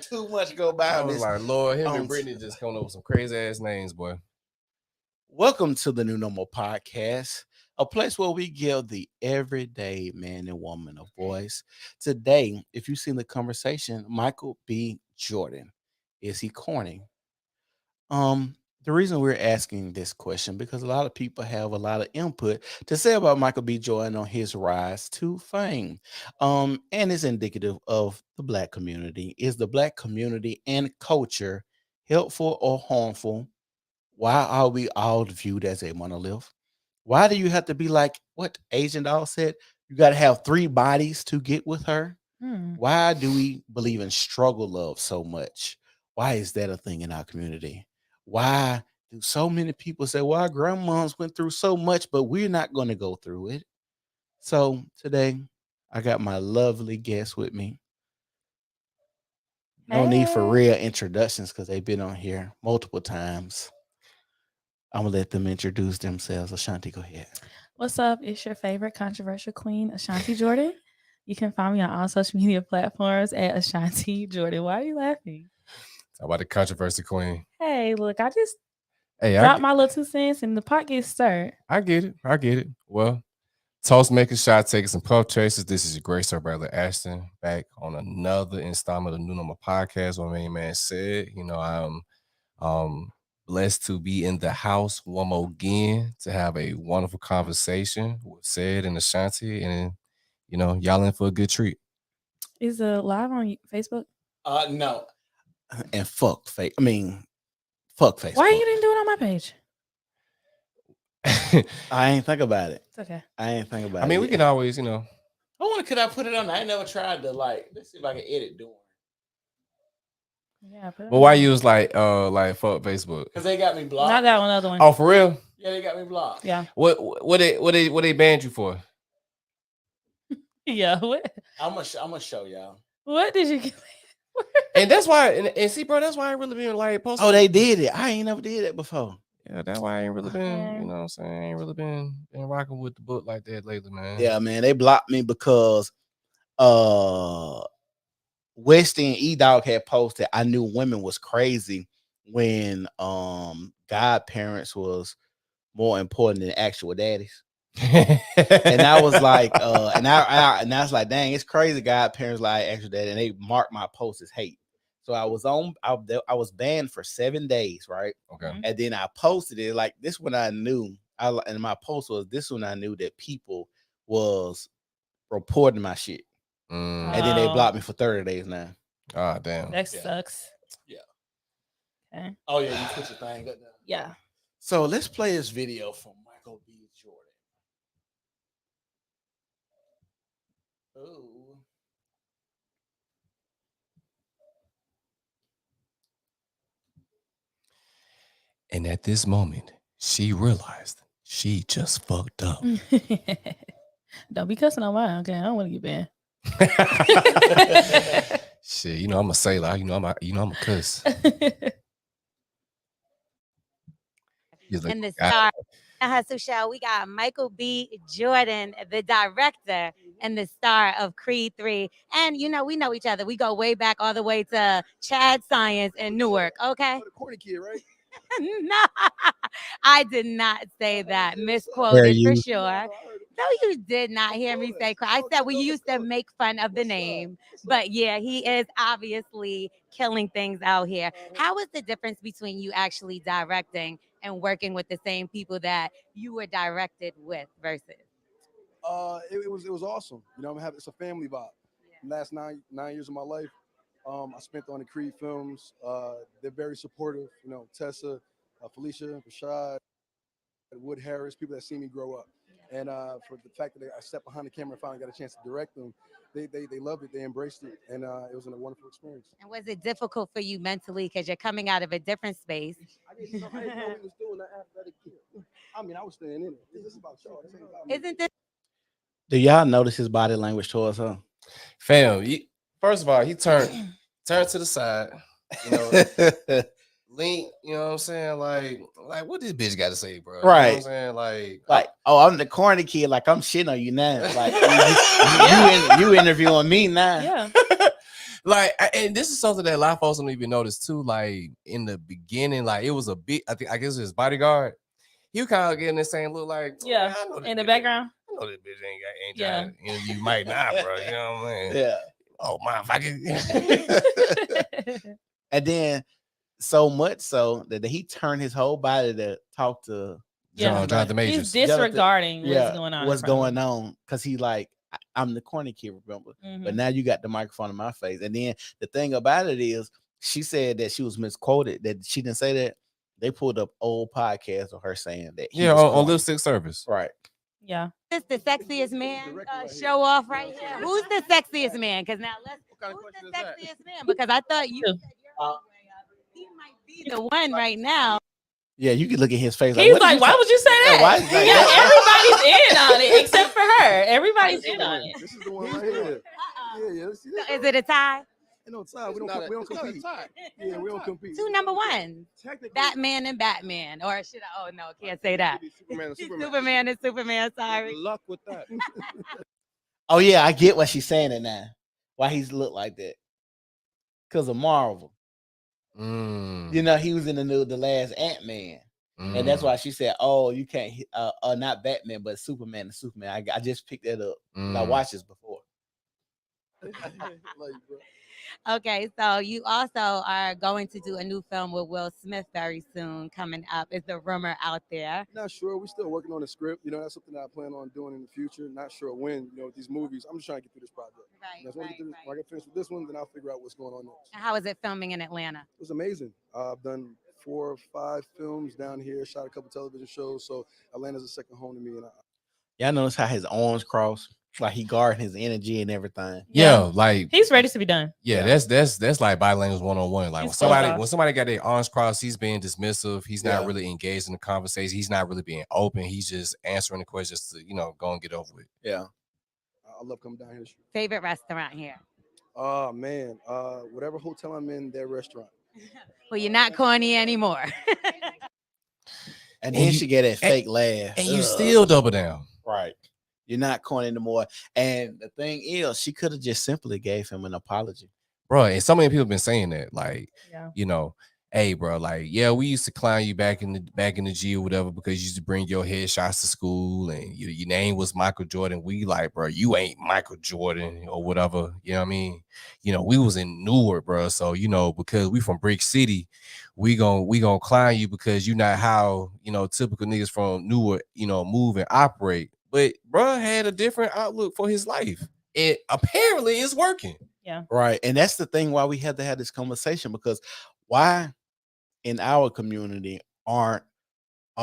Too much go by. I was This. like, Lord, him and Brittany just coming up with some crazy ass names, boy. Welcome to the New Normal Podcast, a place where we give the everyday man and woman a voice. Today, if you've seen the conversation, Michael B. Jordan, is he corny? Um, the reason we're asking this question because a lot of people have a lot of input to say about Michael B. Jordan on his rise to fame. And it's indicative of the black community. Is the black community and culture helpful or harmful? Why are we all viewed as a monolith? Why do you have to be like what Asian doll said? You got to have three bodies to get with her. Why do we believe in struggle love so much? Why is that a thing in our community? Why do so many people say, well, our grandmas went through so much, but we're not going to go through it? So today, I got my lovely guests with me. No need for real introductions because they've been on here multiple times. I'm going to let them introduce themselves. Ashanti, go ahead. What's up? It's your favorite controversial queen, Ashanti Jordan. You can find me on all social media platforms at Ashanti Jordan. Why are you laughing? Talk about the controversy queen. Hey, look, I just Hey, dropped my little 2 cents and the pot gets stirred. I get it. Well, toast making, shot takers, and puff chasers. This is your great sir, brother Ashton, back on another installment of the New Normal Podcast. What my main man said, I'm blessed to be in the house one more again to have a wonderful conversation with Said and Ashanti, and y'all in for a good treat. Is it live on Facebook? No. And fuck Facebook. Why you didn't do it on my page? I ain't think about it. It's okay. I ain't think about it. I mean, we can always, Could I put it on? I never tried to let's see if I can edit doing. Yeah. But why you was like fuck Facebook? Because they got me blocked. Not that one, other one. Oh, for real? Yeah, they got me blocked. Yeah. What they banned you for? Yeah. What? I'm gonna show y'all. What did you get? And that's why, and see, bro, that's why I ain't really been posting. Oh, they did it. I ain't never did it before. Yeah, that's why I ain't really been, you know what I'm saying? I ain't really been rocking with the book like that lately, man. Yeah, man, they blocked me because Westy and E-Dog had posted I knew women was crazy when godparents was more important than actual daddies. And I was like, and I was like, dang, it's crazy. Godparents like actual daddy, and they marked my post as hate. So I was banned for 7 days, right? Okay. And then I posted it like this when I knew. And my post was this when I knew that people was reporting my shit. And then they blocked me for 30 days now. Ah, damn. That sucks. Yeah. Okay. Oh yeah, you put your thing up there. Yeah. So let's play this video from Michael B. Jordan. Oh. And at this moment, she realized she just fucked up. Don't be cussing on mine, okay? I don't want to get banned. Shit, I'm a sailor. I'm a cuss. In the star hustle show, we got Michael B. Jordan, the director and the star of Creed 3. And we know each other. We go way back all the way to Chad Science in Newark. Okay. The corny kid, right? No, I did not say that. Misquoted for sure. No, you did not hear me say. I said we used to make fun of the name, but yeah, he is obviously killing things out here. How is the difference between you actually directing and working with the same people that you were directed with versus? It was awesome. It's a family vibe. Yeah. Last nine years of my life, I spent on the Creed films. They're very supportive. Tessa, Felicia, Rashad, Wood Harris, people that see me grow up. Yeah. And for the fact that I stepped behind the camera and finally got a chance to direct them, they loved it. They embraced it. And it was a wonderful experience. And was it difficult for you mentally because you're coming out of a different space? I didn't know he was doing that athletic kid. I mean, I was staying in it. This is about y'all. This ain't about me. Isn't this? Do y'all notice his body language towards her? Fam, first of all, he turned to the side, lean, you know what I'm saying? Like what this bitch got to say, bro? Right. You know what I'm saying? Like, oh, I'm the corny kid. Like, I'm shitting on you now. Like, you interviewing me now. Yeah. Like, and this is something that a lot of folks don't even notice too. Like in the beginning, like it was a big. I guess his bodyguard. He was kind of getting the same look, like, Yeah, man, I know this in the bitch background. I know this bitch ain't Yeah. trying to interview Mike now, bro. You know what I mean? Yeah. Oh my fucking. And then so much so that he turned his whole body to talk to Yeah. Jonathan He's Majors. disregarding what's yeah, going on. what's going on, because he like, I'm the corny kid, remember? But Mhm. now you got the microphone in my face. And then the thing about it is, she said that she was misquoted, that she didn't say that. They pulled up old podcasts of her saying that he Yeah, was on corny. lipstick service. Right. Yeah. This the sexiest man show off right here. Who's the sexiest man? Because now who's the sexiest man? Because I thought you said your way up. He might be the one right now. Yeah, you can look at his face. He's what like, why would you say that? Why is that? Yeah, everybody's in on it except for her. Everybody's in on it. This is the one right here. Yeah, let's see that. Is it a tie? No, tie. We don't compete. Yeah, we don't compete. Two number ones. Technically, Batman and Batman. Or should I? Oh, no, can't say that. Superman and Superman. Superman and Superman. Sorry. Good luck with that. Oh yeah, I get what she's saying it now. Why he's look like that? Because of Marvel. You know, he was in the last Ant-Man. And that's why she said, "Oh, you can't, not Batman, but Superman and Superman." I just picked that up. I watched this before. Okay, so you also are going to do a new film with Will Smith very soon coming up. Is the rumor out there? Not sure. We're still working on the script. You know, that's something that I plan on doing in the future. Not sure when. You know, with these movies, I'm just trying to get through this project. Right, When I get finished with this one, then I'll figure out what's going on next. How is it filming in Atlanta? It was amazing. I've done 4 or 5 films down here, shot a couple television shows, so Atlanta's a second home to me. And Y'all notice how his arms cross, like he guarding his energy and everything. Yeah, like he's ready to be done. Yeah, that's like bilingual 101. Like when somebody got their arms crossed, he's being dismissive. He's not really engaged in the conversation. He's not really being open. He's just answering the questions to go and get over with. Yeah, I love coming down here. Favorite restaurant here? Oh man, whatever hotel I'm in, their restaurant. Well, you're not corny anymore. And then she get that fake laugh, and you still double down. Right. You're not corny anymore. And the thing is, she could have just simply gave him an apology. Bro, and so many people have been saying that. Like, hey, bro, like, yeah, we used to clown you back in the G or whatever because you used to bring your headshots to school and your name was Michael Jordan. We like, bro, you ain't Michael Jordan or whatever. You know what I mean? We was in Newark, bro. So, because we from Brick City, we gonna clown you because you not how, typical niggas from Newark, move and operate. But bro had a different outlook for his life. It apparently is working. Yeah. Right. And that's the thing why we had to have this conversation, because why in our community are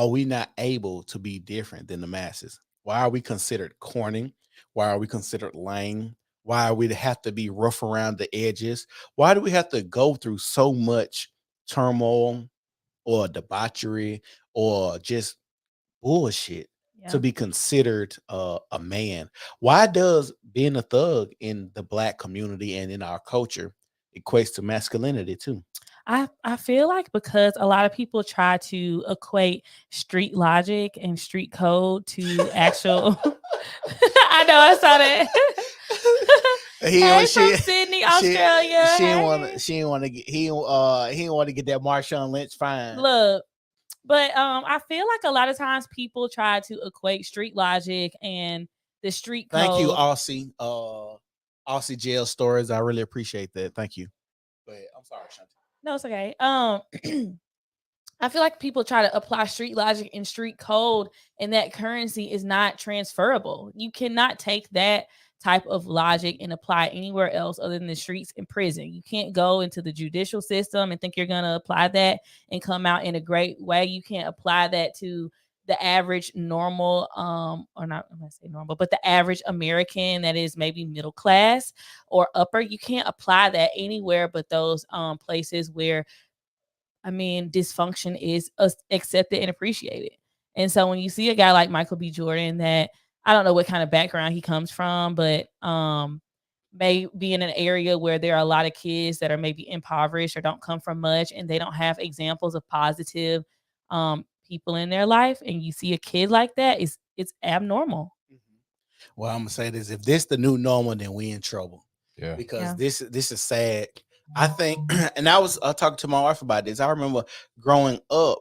we not able to be different than the masses? Why are we considered corny? Why are we considered lame? Why are we to have to be rough around the edges? Why do we have to go through so much turmoil or debauchery or just bullshit to be considered a man? Why does being a thug in the Black community and in our culture equates to masculinity too? I feel like because a lot of people try to equate street logic and street code to actual. I know I saw that. Hey, from Sydney, Australia. She didn't want to get he didn't want to get that Marshawn Lynch fine. Look. But I feel like a lot of times people try to equate street logic and the street code. Thank you, Aussie. Aussie jail stories. I really appreciate that. Thank you. But I'm sorry, Shanti. No, it's okay. I feel like people try to apply street logic and street code, and that currency is not transferable. You cannot take that type of logic and apply it anywhere else other than the streets and prison. You can't go into the judicial system and think you're going to apply that and come out in a great way. You can't apply that to the average normal, or not, I'm going to say normal, but the average American that is maybe middle class or upper. You can't apply that anywhere but those places where, dysfunction is accepted and appreciated. And so when you see a guy like Michael B. Jordan that I don't know what kind of background he comes from, but may be in an area where there are a lot of kids that are maybe impoverished or don't come from much, and they don't have examples of positive people in their life. And you see a kid like that, it's abnormal. Well, I'm gonna say this: if this the new normal, then we in trouble. Yeah. because this is sad. I think, and I was talking to my wife about this. I remember growing up,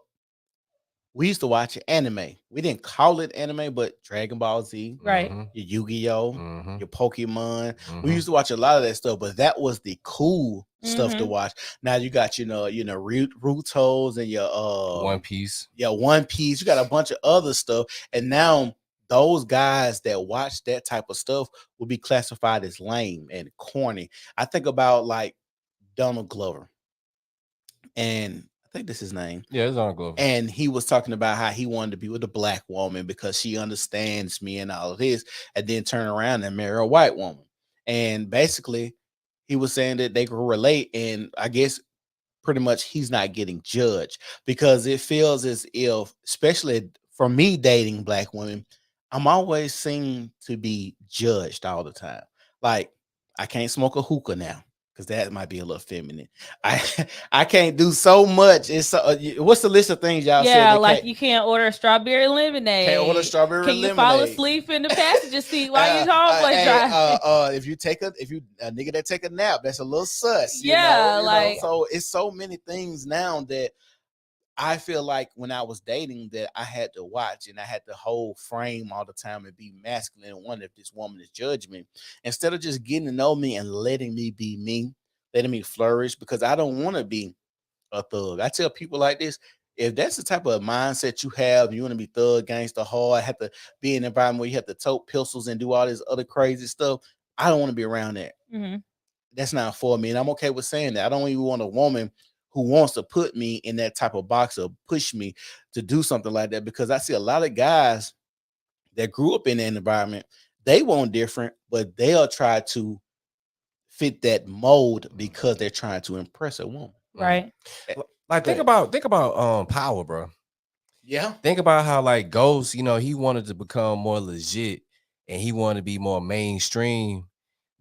we used to watch anime. We didn't call it anime, but Dragon Ball Z, Right. Mm-hmm. your Yu-Gi-Oh, Mm-hmm. your Pokemon. We Mm-hmm. used to watch a lot of that stuff, but that was the cool stuff to Mhm. watch. Now you got Rutos and your One Piece. yeah, One Piece. You got a bunch of other stuff, and now those guys that watch that type of stuff will be classified as lame and corny. I think about like Donald Glover, and I think that's his name. Yeah, it's on Glover. And he was talking about how he wanted to be with a black woman because she understands me and all of this, and then turn around and marry a white woman. And basically, he was saying that they could relate, and I guess pretty much he's not getting judged because it feels as if, especially for me dating black women, I'm always seen to be judged all the time. Like I can't smoke a hookah now because that might be a little feminine. I I can't do so much. What's the list of things y'all said Yeah, that like you can't order a strawberry lemonade. can't order strawberry Can you fall lemonade? asleep in the passenger seat while your homeboy Hey, driving? if you a nigga that take a nap, that's a little sus, Yeah, you know. like So it's so many things now that I feel like when I was dating that I had to watch and I had to hold frame all the time and be masculine and wonder if this woman is judging me instead of just getting to know me and letting me be me, letting me flourish because I don't want to be a thug. I tell people like this: if that's the type of mindset you have, you want to be thug, gangster, hard, have to be in an environment where you have to tote pistols and do all this other crazy stuff. I don't want to be around that. mhm. That's not for me, and I'm okay with saying that. I don't even want a woman who wants to put me in that type of box or push me to do something like that because I see a lot of guys that grew up in that environment. They want different, but they'll try to fit that mold because they're trying to impress a woman. Right. Eh, Like Go ahead. think about power, bro. Yeah. Think about how like Ghost, he wanted to become more legit and he wanted to be more mainstream,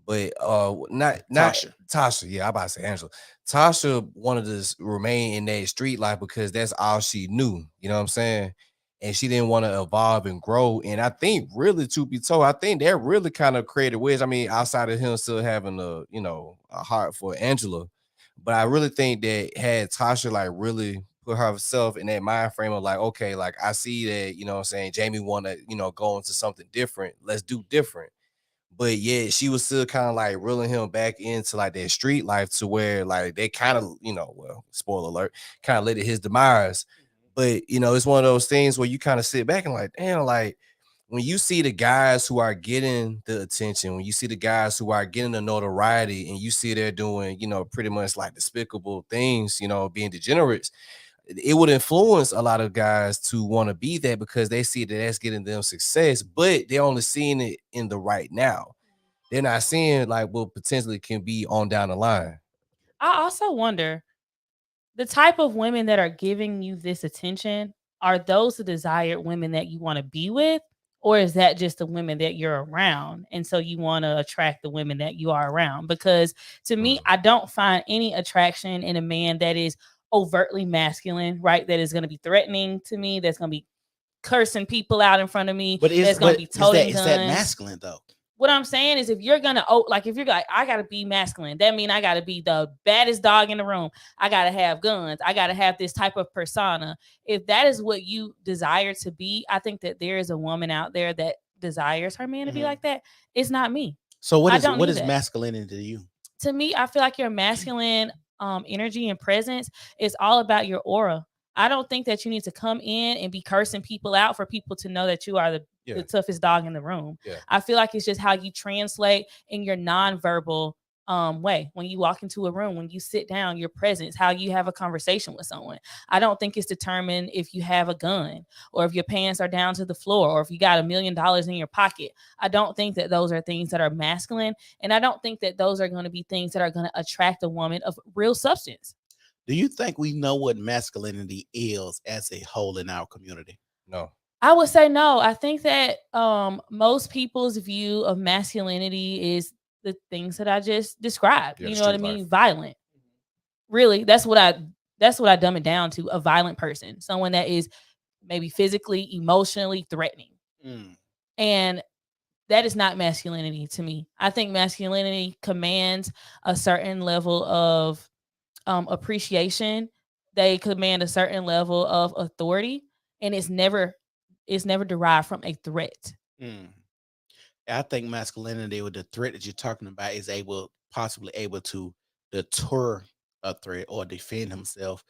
but not Tasha. Tasha. Yeah, I about to say Angela. Tasha wanted to remain in that street life because that's all she knew. You know what I'm saying? And she didn't want to evolve and grow. And I think really, to be told, I think that really kind of created waves. I mean, outside of him still having a heart for Angela, but I really think that had Tasha like really put herself in that mind frame of like, okay, like I see that, what I'm saying, Jamie want to, go into something different. Let's do different. But yeah, she was still kind of like reeling him back into like that street life to where like they kind of, well, spoiler alert, kind of led to his demise. But it's one of those things where you kind of sit back and like, damn, like when you see the guys who are getting the attention, when you see the guys who are getting the notoriety, and you see they're doing, pretty much like despicable things, being degenerates, it would influence a lot of guys to want to be that because they see that that's getting them success, but they're only seeing it in the right now. They're not seeing like what potentially can be on down the line. I also wonder the type of women that are giving you this attention, are those the desired women that you want to be with? Or is that just the women that you're around? And so you want to attract the women that you are around? Because to me, I don't find any attraction in a man that is overtly masculine, right? That is going to be threatening to me, that's going to be cursing people out in front of me, that's going to be toting is guns. that masculine though? What I'm saying is, if you're gonna if you're like, I gotta be masculine, that means I gotta be the baddest dog in the room. I gotta have guns. I gotta have this type of persona. If that is what you desire to be, I think that there is a woman out there that desires her man to be like that. It's not me. So I don't what need is that. masculinity to you? To me, I feel like your masculine energy and presence is all about your aura. I don't think that you need to come in and be cursing people out for people to know that you are the toughest dog in the room. Yeah. I feel like it's just how you translate in your nonverbal way. When you walk into a room, when you sit down, your presence, how you have a conversation with someone. I don't think it's determined if you have a gun or if your pants are down to the floor or if you got $1 million in your pocket. I don't think that those are things that are masculine. And I don't think that those are going to be things that are going to attract a woman of real substance. Do you think we know what masculinity is as a whole in our community? No. I would say no. I think that most people's view of masculinity is the things that I just described. Yeah, you the know what I street mean? life. Violent. Really, that's what I dumb it down to. A violent person, someone that is maybe physically, emotionally threatening. Mm. And that is not masculinity to me. I think masculinity commands a certain level of appreciation. They command a certain level of authority, and it's never derived from a threat. Mm. I think masculinity with the threat that you're talking about is possibly able to deter a threat or defend himself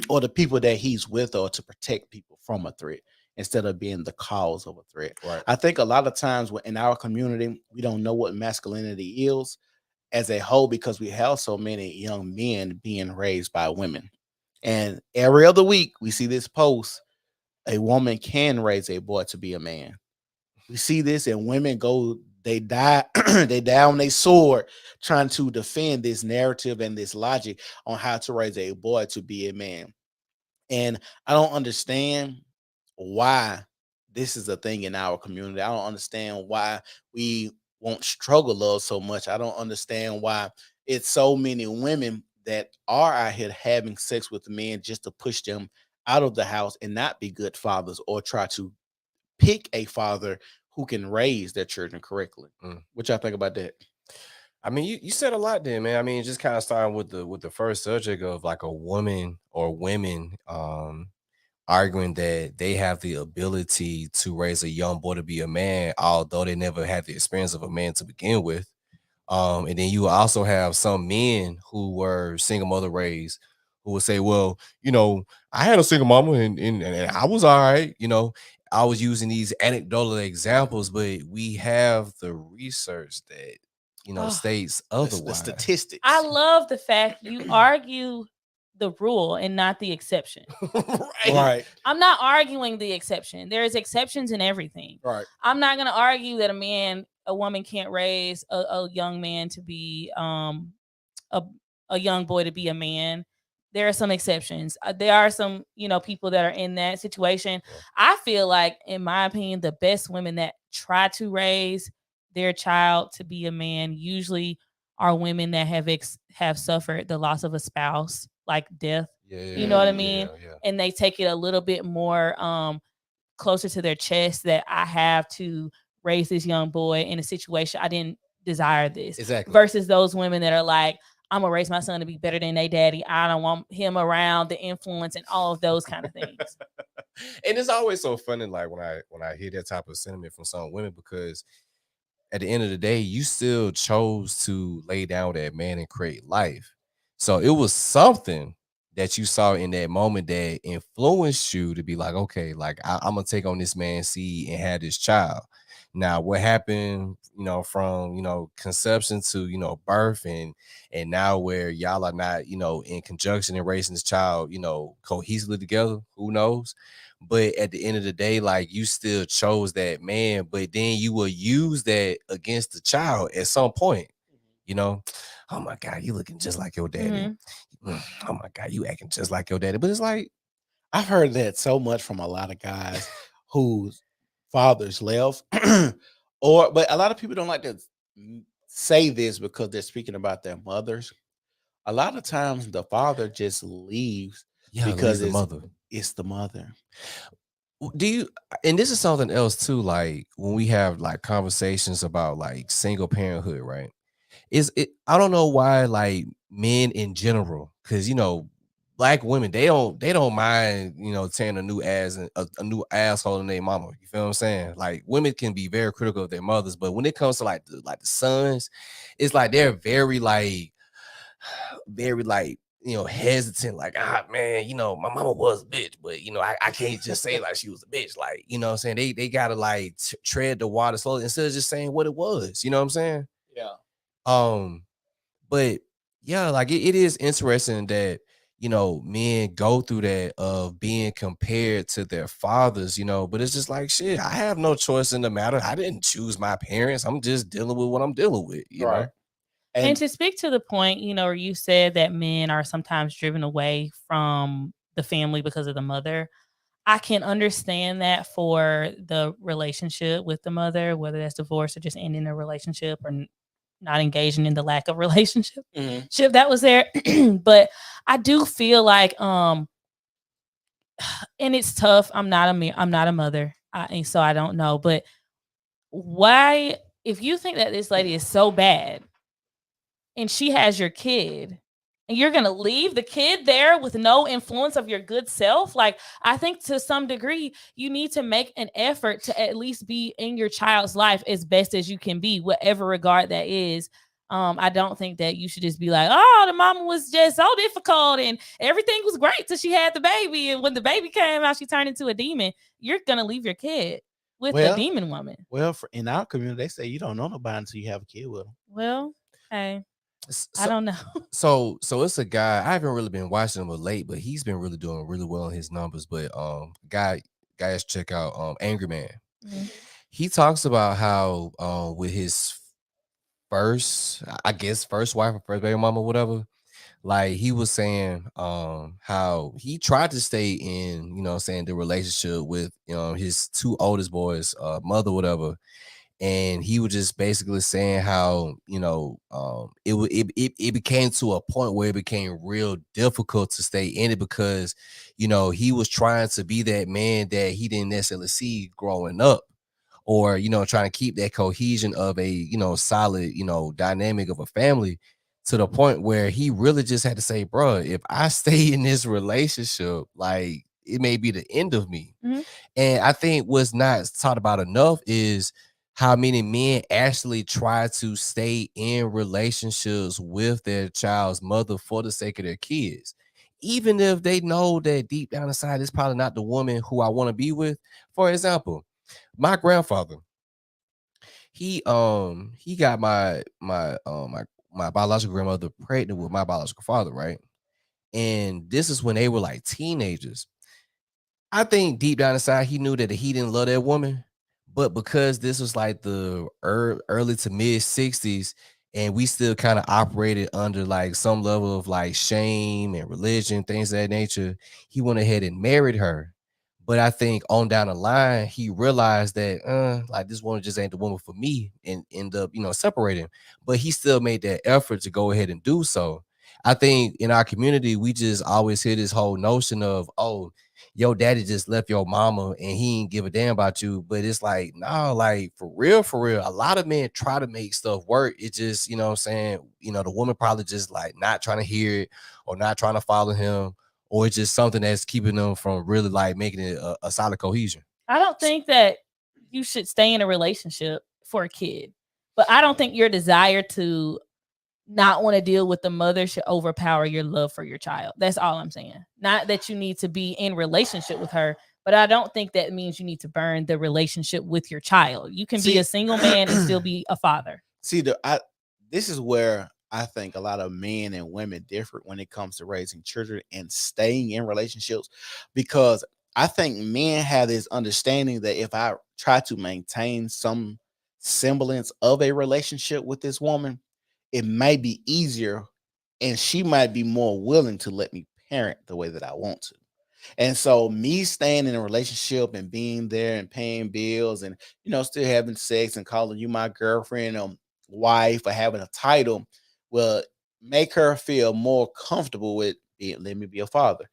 or the people that he's with or to protect people from a threat instead of being the cause of a threat. Right. I think a lot of times in our community, we don't know what masculinity is as a whole because we have so many young men being raised by women. And every other week we see this post, a woman can raise a boy to be a man. We see this, and women go, they die, they die on their sword trying to defend this narrative and this logic on how to raise a boy to be a man. And I don't understand why this is a thing in our community. I don't understand why we won't struggle love so much. I don't understand why it's so many women that are out here having sex with men just to push them out of the house and not be good fathers or try to pick a father who can raise their children correctly. What y'all think about that? I mean, you said a lot there, man. I mean, just kind of starting with the first subject of like a woman or women arguing that they have the ability to raise a young boy to be a man, although they never had the experience of a man to begin with. And then you also have some men who were single mother raised who would say, well, I had a single mama and I was all right. I was using these anecdotal examples, but we have the research that, Oh, states The otherwise. statistics. I love the fact you argue the rule and not the exception. Right. I'm not arguing the exception. There's exceptions in everything. Right. I'm not going to argue that a woman can't raise a young man to be a a young boy to be a man. There are some exceptions. There are some, people that are in that situation. Yeah. I feel like, in my opinion, the best women that try to raise their child to be a man usually are women that have suffered the loss of a spouse, like death. Yeah, You know what I yeah, mean? yeah. And they take it a little bit more closer to their chest, that I have to raise this young boy in a situation I didn't desire this. Exactly. Versus those women that are like, I'm gonna raise my son to be better than their daddy. I don't want him around the influence and all of those kind of things. And it's always so funny, like when I hear that type of sentiment from some women, because at the end of the day, you still chose to lay down with that man and create life. So it was something that you saw in that moment that influenced you to be like, okay, like I'm gonna take on this man's seed and have this child. Now, what happened, from conception to birth, and now where y'all are not, in conjunction and raising this child, cohesively together, who knows? But at the end of the day, like, you still chose that man, but then you will use that against the child at some point. You know, oh my God, you looking just like your daddy. Oh my God, you acting just like your daddy. But it's like, I've heard that so much from a lot of guys whose fathers left, but a lot of people don't like to say this because they're speaking about their mothers. A lot of times, the father just leaves yeah, because leaves the mother. it's the mother. Do you, and this is something else too, like when we have like conversations about like single parenthood, right? Is it, I don't know why, like, men in general, because black women, they don't mind, tearing a new ass and a new asshole in their mama. You feel what I'm saying? Like, women can be very critical of their mothers, but when it comes to like the sons, it's like they're very like, hesitant, like, man, my mama was a bitch, but I can't just say like she was a bitch. Like, what I'm saying? They gotta like tread the water slowly instead of just saying what it was. You know what I'm saying? Yeah. But yeah, like it is interesting that men go through that of being compared to their fathers, but it's just like, shit, I have no choice in the matter. I didn't choose my parents. I'm just dealing with what I'm dealing with, Right. And to speak to the point, where you said that men are sometimes driven away from the family because of the mother, I can understand that for the relationship with the mother, whether that's divorce or just ending a relationship or not engaging in the lack of relationship that was there. But I do feel like, and it's tough. I'm not a mother, and so I don't know. But why, if you think that this lady is so bad and she has your kid, and you're going to leave the kid there with no influence of your good self, like, I think to some degree you need to make an effort to at least be in your child's life as best as you can be, whatever regard that is. I don't think that you should just be like, oh, the mama was just so difficult and everything was great till she had the baby, and when the baby came out she turned into a demon. You're gonna leave your kid with a Well, demon woman. in our community, they say you don't know nobody until you have a kid with them. Well, hey, I So, don't know. so it's a guy. I haven't really been watching him of late, but he's been really doing really well in his numbers. But guys, check out Angry Man. Mhm. He talks about how with his first wife or first baby mama, whatever. Like he was saying, how he tried to stay in, saying the relationship with his two oldest boys, mother, whatever. And he was just basically saying how it became to a point where it became real difficult to stay in it because he was trying to be that man that he didn't necessarily see growing up, or trying to keep that cohesion of a solid dynamic of a family, to the point where he really just had to say, bro, if I stay in this relationship, like it may be the end of me. Mhm. And I think what's not taught about enough is how many men actually try to stay in relationships with their child's mother for the sake of their kids, even if they know that deep down inside it's probably not the woman who I want to be with. For example, my grandfather, he got my biological grandmother pregnant with my biological father, right? And this is when they were like teenagers. I think deep down inside he knew that he didn't love that woman, but because this was like the early to mid 60s, and we still kind of operated under like some level of like shame and religion, things of that nature, he went ahead and married her. But I think on down the line, he realized that like this woman just ain't the woman for me, and end up separating. But he still made that effort to go ahead and do so. I think in our community, we just always hear this whole notion of, oh, your daddy just left your mama and he ain't give a damn about you. But it's like, no, like for real, a lot of men try to make stuff work. It just, what I'm saying, the woman probably just like not trying to hear it, or not trying to follow him, or it's just something that's keeping them from really like making it a solid cohesion. I don't think that you should stay in a relationship for a kid, but I don't think your desire to not want to deal with the mother should overpower your love for your child. That's all I'm saying. Not that you need to be in relationship with her, but I don't think that means you need to burn the relationship with your child. You can be See, a single man and still be a father. see, this is where I think a lot of men and women differ when it comes to raising children and staying in relationships, because I think men have this understanding that if I try to maintain some semblance of a relationship with this woman, it may be easier and she might be more willing to let me parent the way that I want to. And so me staying in a relationship and being there and paying bills and still having sex and calling you my girlfriend or wife or having a title will make her feel more comfortable with being, let me be a father.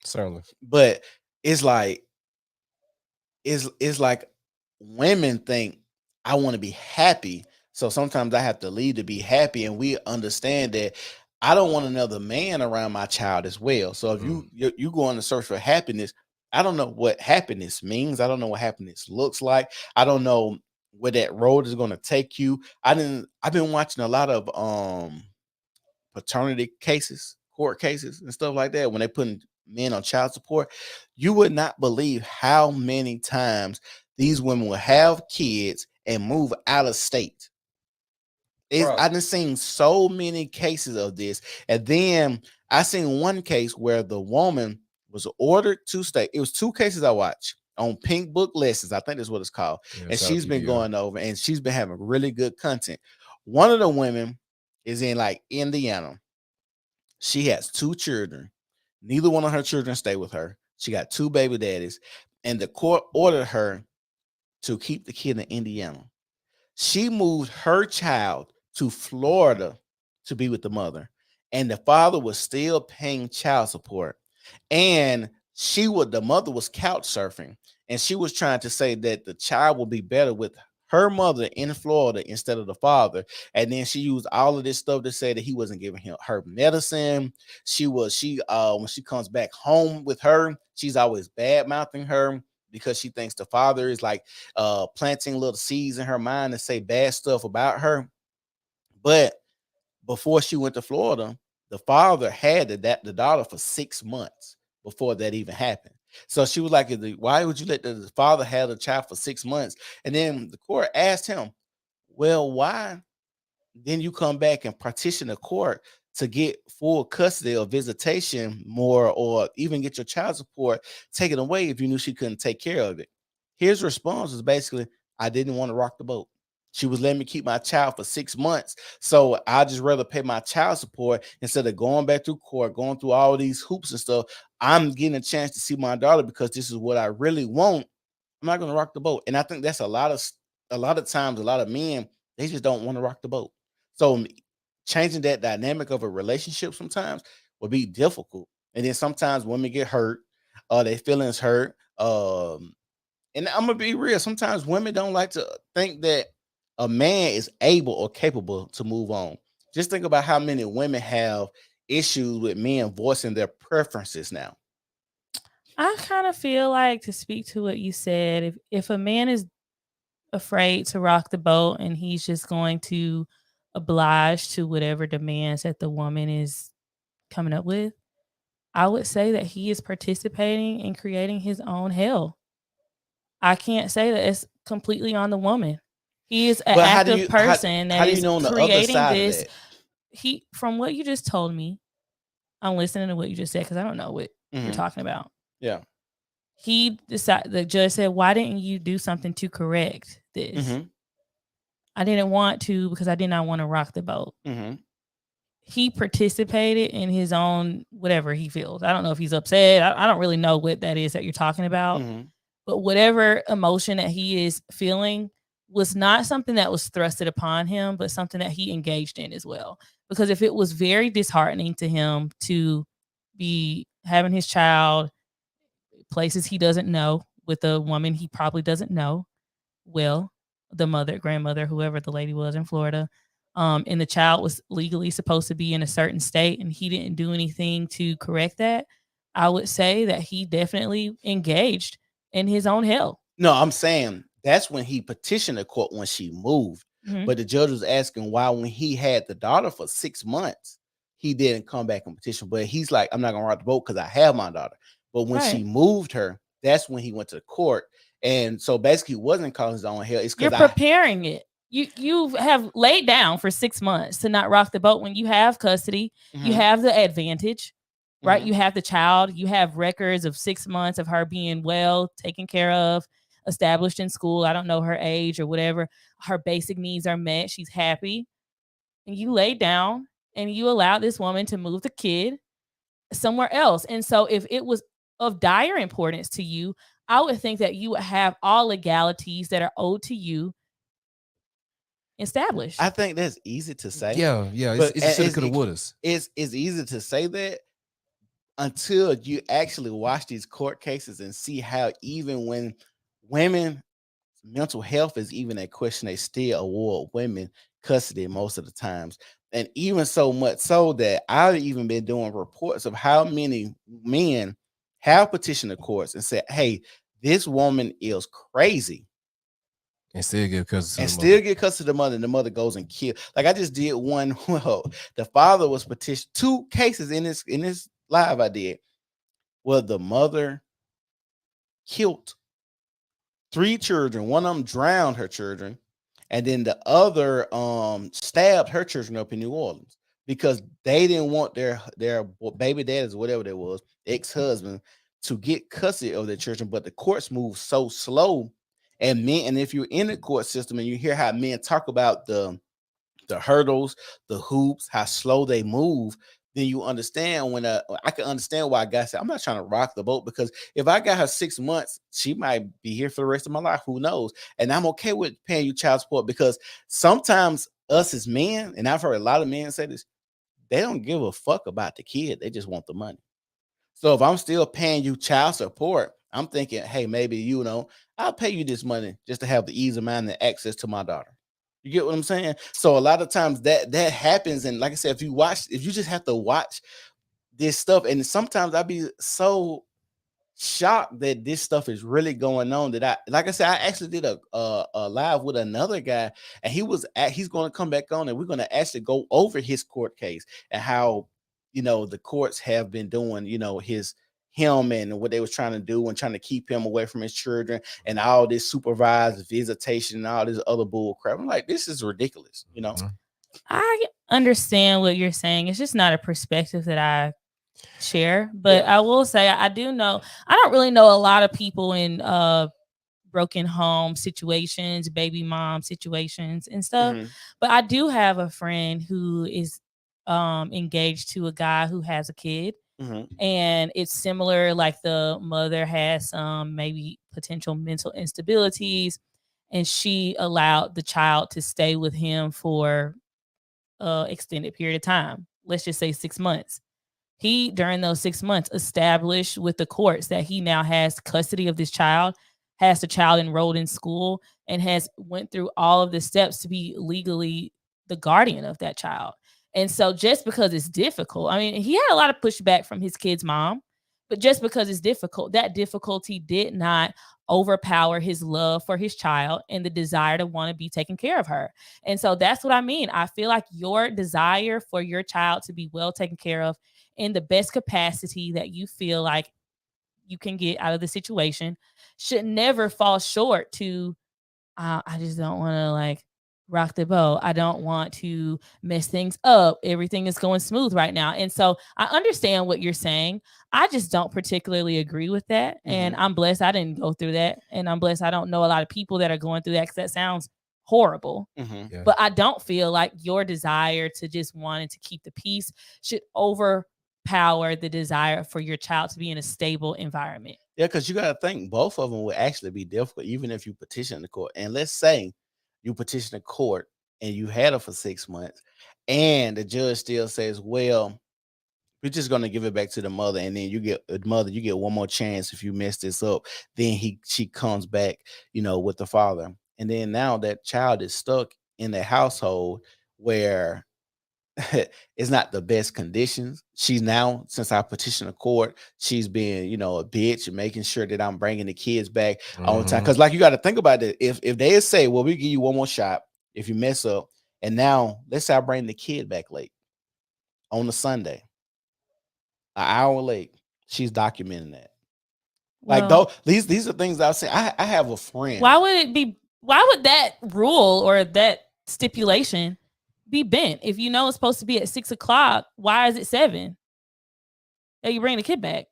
Certainly. But it's like it's like women think I want to be happy. So sometimes I have to leave to be happy. And we understand that I don't want another man around my child as well. So if you go on the search for happiness, I don't know what happiness means. I don't know what happiness looks like. I don't know where that road is going to take you. I've been watching a lot of paternity cases, court cases, and stuff like that when they putting men on child support. You would not believe how many times these women will have kids and move out of state. I've seen so many cases of this. And then I seen one case where the woman was ordered to stay. It was two cases I watched on Pink Book Lessons. I think that's what it's called. Yeah, And shout out she's been PBL. going over and she's been having really good content. One of the women is in like Indiana. She has two children. Neither one of her children stay with her. She got two baby daddies. And the court ordered her to keep the kid in Indiana. She moved her child to Florida to be with the mother. And the father was still paying child support. And the mother was couch surfing, and she was trying to say that the child will be better with her mother in Florida instead of the father. And then she used all of this stuff to say that he wasn't giving her medicine. She when she comes back home with her, she's always bad mouthing her because she thinks the father is like planting little seeds in her mind to say bad stuff about her. But before she went to Florida, the father had the daughter for 6 months before that even happened. So she was like, why would you let the father have the child for 6 months? And then the court asked him, well, why then you come back and partition the court to get full custody or visitation more, or even get your child support taken away if you knew she couldn't take care of it? His response was basically, I didn't want to rock the boat. She was letting me keep my child for 6 months. So I just rather pay my child support instead of going back through court, going through all these hoops and stuff. I'm getting a chance to see my daughter because this is what I really want. I'm not going to rock the boat. And I think that's a lot of times, a lot of men, they just don't want to rock the boat. So changing that dynamic of a relationship sometimes will be difficult. And then sometimes women get hurt, their feelings hurt. And I'm gonna be real. Sometimes women don't like to think that a man is able or capable to move on. Just think about how many women have issues with men voicing their preferences now. I kind of feel like, to speak to what you said, if a man is afraid to rock the boat and he's just going to oblige to whatever demands that the woman is coming up with, I would say that he is participating in creating his own hell. I can't say that it's completely on the woman. He is an But active person how that do you is know on the other creating side of this. that? He, from what you just told me, I'm listening to what you just said because I don't know what you're talking about. Yeah. He decided, the judge said, why didn't you do something to correct this? I didn't want to because I did not want to rock the boat. He participated in his own whatever he feels. I don't know if he's upset. I don't really know what that is that you're talking about. But whatever emotion that he is feeling was not something that was thrusted upon him, but something that he engaged in as well. Because if it was very disheartening to him to be having his child places he doesn't know with a woman he probably doesn't know well, the mother, grandmother, whoever the lady was in Florida, and the child was legally supposed to be in a certain state and he didn't do anything to correct that, I would say that he definitely engaged in his own hell. No, I'm saying that's when he petitioned the court when she moved. But the judge was asking why, when he had the daughter for 6 months, he didn't come back and petition. But he's like, I'm not gonna rock the boat because I have my daughter. But when she moved her, that's when he went to the court. And so basically, it wasn't causing his own hell. It's You're because preparing it. You have laid down for 6 months to not rock the boat when you have custody. You have the advantage, right? You have the child. You have records of 6 months of her being well taken care of, established in school. I don't know her age or whatever. Her basic needs are met. She's happy. And you laid down and you allowed this woman to move the kid somewhere else. And so if it was of dire importance to you, I would think that you would have all legalities that are owed to you established. I think that's easy to say. Yeah. But It's shoulda, coulda, wouldas. It's easy to say that until you actually watch these court cases and see how, even when women mental health is even a question, they still award women custody most of the times. And even so much so that I've even been doing reports of how many men have petitioned the courts and said, hey, this woman is crazy, And still get custody. and still get custody of the mother, and the mother goes and kill. Like I just did one. Well, the father was petitioned, 2 cases in this live I did, where the mother killed 3 children. One of them drowned her children, and then the other stabbed her children up in New Orleans because they didn't want their baby daddies, whatever they was, ex-husband, to get custody of their children. But the courts move so slow, and if you're in the court system and you hear how men talk about the hurdles, the hoops, how slow they move, then you understand when I can understand why a guy said, I'm not trying to rock the boat, because if I got her 6 months, she might be here for the rest of my life. Who knows? And I'm okay with paying you child support, because sometimes us as men, and I've heard a lot of men say this, they don't give a fuck about the kid. They just want the money. So if I'm still paying you child support, I'm thinking, hey, maybe I'll pay you this money just to have the ease of mind and access to my daughter. You get what I'm saying? So a lot of times that happens, and like I said, if you just have to watch this stuff, and sometimes I'd be so shocked that this stuff is really going on that like I said, I actually did a live with another guy, and he's going to come back on, and we're going to actually go over his court case and how the courts have been doing him and what they was trying to do and trying to keep him away from his children and all this supervised visitation and all this other bull crap. I'm like, this is ridiculous. Mhm. I understand what you're saying. It's just not a perspective that I share. But Yeah. I will say I do know I don't really know a lot of people in broken home situations, baby mom situations and stuff. Hmm. But I do have a friend who is engaged to a guy who has a kid. Hmm. And it's similar, like the mother has some maybe potential mental instabilities, and she allowed the child to stay with him for extended period of time. Let's just say 6 months. He, during those 6 months, established with the courts that he now has custody of this child, has the child enrolled in school, and has went through all of the steps to be legally the guardian of that child. And so just because it's difficult, I mean, he had a lot of pushback from his kid's mom, but just because it's difficult, that difficulty did not overpower his love for his child and the desire to want to be taken care of her. And so that's what I mean. I feel like your desire for your child to be well taken care of in the best capacity that you feel like you can get out of the situation should never fall short to I just don't want to like rock the boat. I don't want to mess things up. Everything is going smooth right now. And so I understand what you're saying. I just don't particularly agree with that. And Hmm. I'm blessed I didn't go through that. And I'm blessed I don't know a lot of people that are going through that because that sounds horrible. Hmm. Yeah. But I don't feel like your desire to just wanting to keep the peace should overpower the desire for your child to be in a stable environment. Yeah, because you got to think both of them would actually be difficult, even if you petition the court. And let's say you petition the court and you had her for 6 months, and the judge still says, "Well, we're just gonna give it back to the mother, and then you get one more chance if you mess this up." Then she comes back, with the father, and then now that child is stuck in a household where it's not the best conditions. She's now, since I petitioned the court, she's being, a bitch and making sure that I'm bringing the kids back on time. Mhm. Because, like, you got to think about it. If they say, well, we give you one more shot if you mess up, and now let's say I bring the kid back late on a Sunday, an hour late, she's documenting that. Like, Well, though, these are things I'll say. I have a friend. why would that rule or that stipulation be bent? If you know it's supposed to be at 6 o'clock, why is it 7 that you bring the kid back?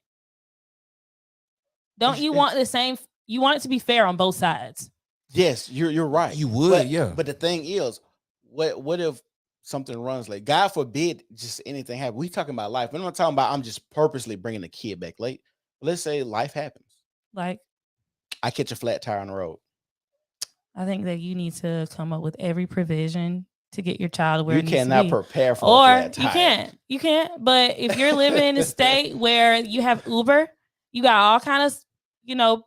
Don't you want the same? You want it to be fair on both sides. Yes, you're right. You would, but, yeah. But the thing is, what if something runs late? God forbid, just anything happen. We talking about life. We're not talking about I'm just purposely bringing the kid back late. Let's say life happens. Like, I catch a flat tire on the road. I think that you need to come up with every provision to get your child where You it needs to cannot be. prepare for a Or flat you tire. can't. But if you're living in a state where you have Uber, you got all kind of, you know,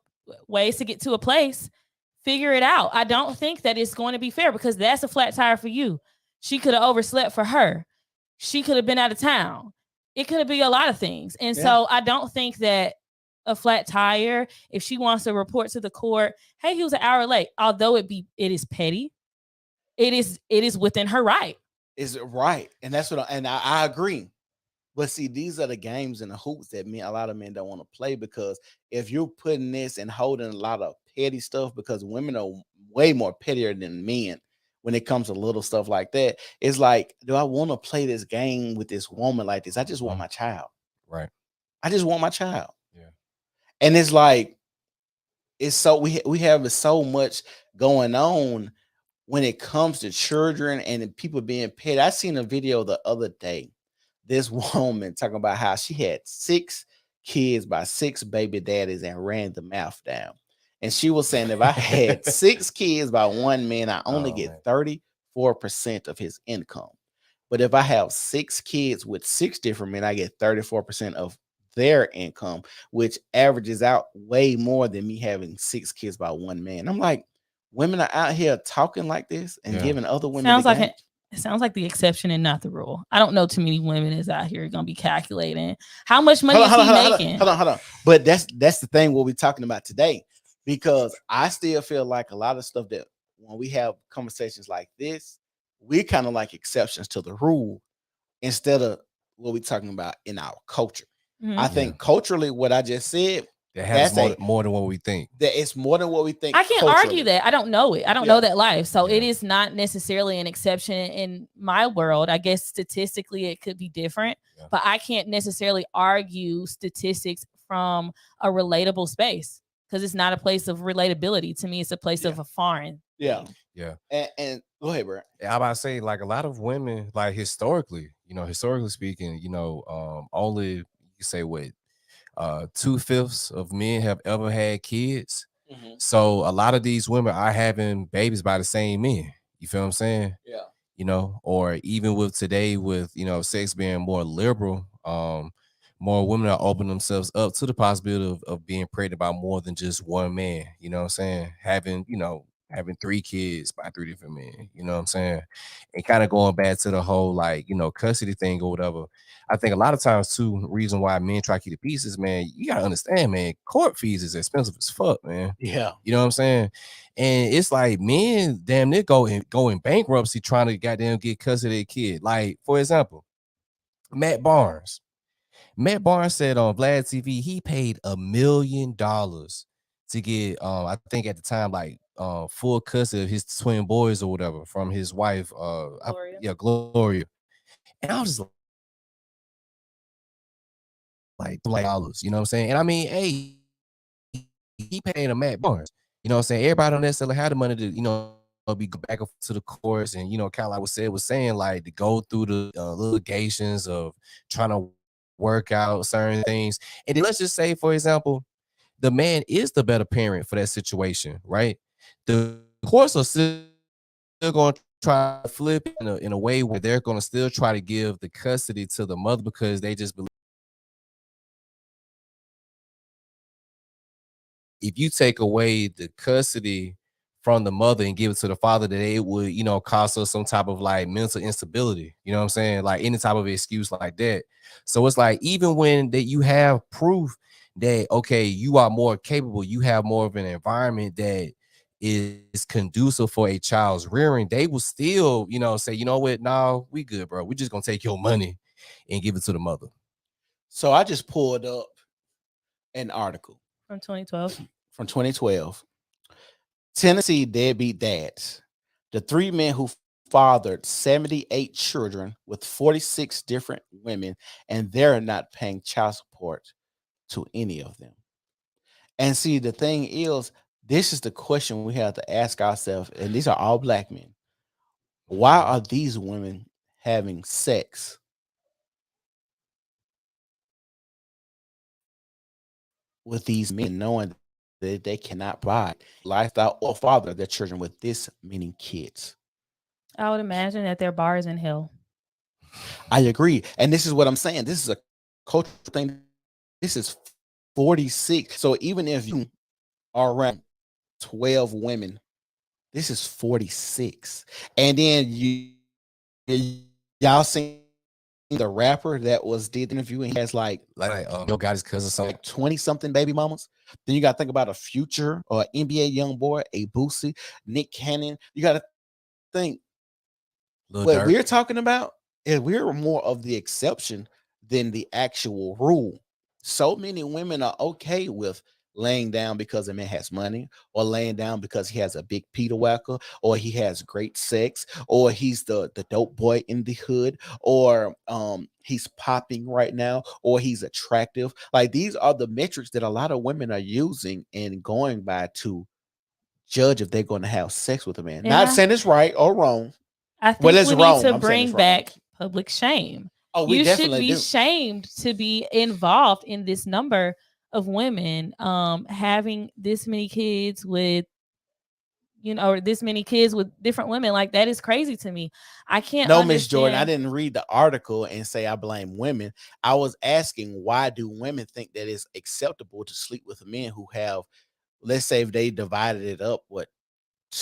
ways to get to a place. Figure it out. I don't think that it's going to be fair because that's a flat tire for you. She could have overslept for her. She could have been out of town. It could be a lot of things. And Yeah. so I don't think that a flat tire, if she wants to report to the court, hey, he was an hour late, although it is petty, it is within her right. Is it right? And that's and I agree. But see, these are the games and the hoops that a lot of men don't want to play, because if you're putting this and holding a lot of petty stuff, because women are way more pettier than men when it comes to little stuff like that. It's like, do I want to play this game with this woman like this? I just want my child. Right. I just want my child. Yeah. And it's like, it's so we have so much going on when it comes to children and people being petty. I seen a video the other day. This woman talking about how she had 6 kids by 6 baby daddies and ran the math down. And she was saying, if I had 6 kids by one man, I only get 34% of his income. But if I have 6 kids with 6 different men, I get 34% of their income, which averages out way more than me having 6 kids by one man. I'm like, women are out here talking like this and Yeah. giving other women Sounds the like game. it sounds like the exception and not the rule. I don't know too many women is out here gonna be calculating how much money is he making. Hold on. But that's the thing what we're talking about today, because I still feel like a lot of stuff that when we have conversations like this, we kind of like exceptions to the rule instead of what we're talking about in our culture. I Mhm. think culturally, what I just said, That happens that's more than what we think. that it's more than what we think. I can't argue that. I don't know it. I don't know that life. So it Yeah. is not necessarily an exception in my world. I guess statistically it could be different, Yeah. but I can't necessarily argue statistics from a relatable space because it's not a place of relatability. To me, it's a place of a foreign. Yeah. Yeah. And go ahead, bro. I'm about to say, like, a lot of women, like, historically speaking, only you can say what 2/5 of men have ever had kids. Mhm. So a lot of these women are having babies by the same men. You feel what I'm saying? Yeah. Or even with today, with sex being more liberal, more women are opening themselves up to the possibility of being pregnant by more than just one man. You know what I'm saying? Having 3 kids by 3 different men. You know what I'm saying? And kind of going back to the whole like custody thing or whatever. I think a lot of times too, reason why men try to keep the pieces, man, you gotta understand, man, court fees is expensive as fuck, man. Yeah. You know what I'm saying? And it's like men damn near go in bankruptcy trying to goddamn get custody of their kid. Like, for example, Matt Barnes. Matt Barnes said on Vlad TV he paid $1 million to get I think at the time like full custody of his twin boys or whatever from his wife Gloria. Gloria. And I was just like dollars, you know what I'm saying? And I mean, hey, he paying a Matt Barnes. You know what I'm saying? Everybody don't necessarily have the money to, be back up to the courts and, kind of like what said was saying, like to go through the litigations of trying to work out certain things. And then let's just say, for example, the man is the better parent for that situation, right? The courts are still going to try to flip it in a way where they're going to still try to give the custody to the mother because they just believe if you take away the custody from the mother and give it to the father, that it would, cause us some type of like mental instability. You know what I'm saying? Like any type of excuse like that. So it's like even when that you have proof that okay, you are more capable, you have more of an environment that is conducive for a child's rearing, they will still, say, you know what, no, we good, bro. We just gonna take your money and give it to the mother. So I just pulled up an article From 2012. from 2012. Tennessee deadbeat dads. The 3 men who fathered 78 children with 46 different women, and they're not paying child support to any of them. And see, the thing is, this is the question we have to ask ourselves, and these are all black men. Why are these women having sex with these men, knowing that they cannot provide lifestyle or father their children with this many kids? I would imagine that their bar is in hell. I agree. And this is what I'm saying. This is a cultural thing. This is 46. So even if you are around 12 women, this is 46. And then y'all seen the rapper that was did the interview and he has like got his cousin something like 20 something baby mamas. Then you got to think about a Future or NBA young boy, a Boosie, Nick Cannon. You got to think what we're talking about is we're more of the exception than the actual rule. So many women are okay with laying down because a man has money, or laying down because he has a big Peter whacker, or he has great sex, or he's the dope boy in the hood, or he's popping right now, or he's attractive. Like these are the metrics that a lot of women are using and going by to judge if they're going to have sex with a man. Not saying it's right or wrong. I Well, think it's we need wrong. to I'm saying bring it's wrong. back public shame. Oh, we You should definitely be do. shamed to be involved in this number of women having this many kids with or this many kids with different women. Like, that is crazy to me. I can't No, Miss Jordan, I understand. didn't read the article and say I blame women. I was asking, why do women think that it's acceptable to sleep with men who have, let's say, if they divided it up, what,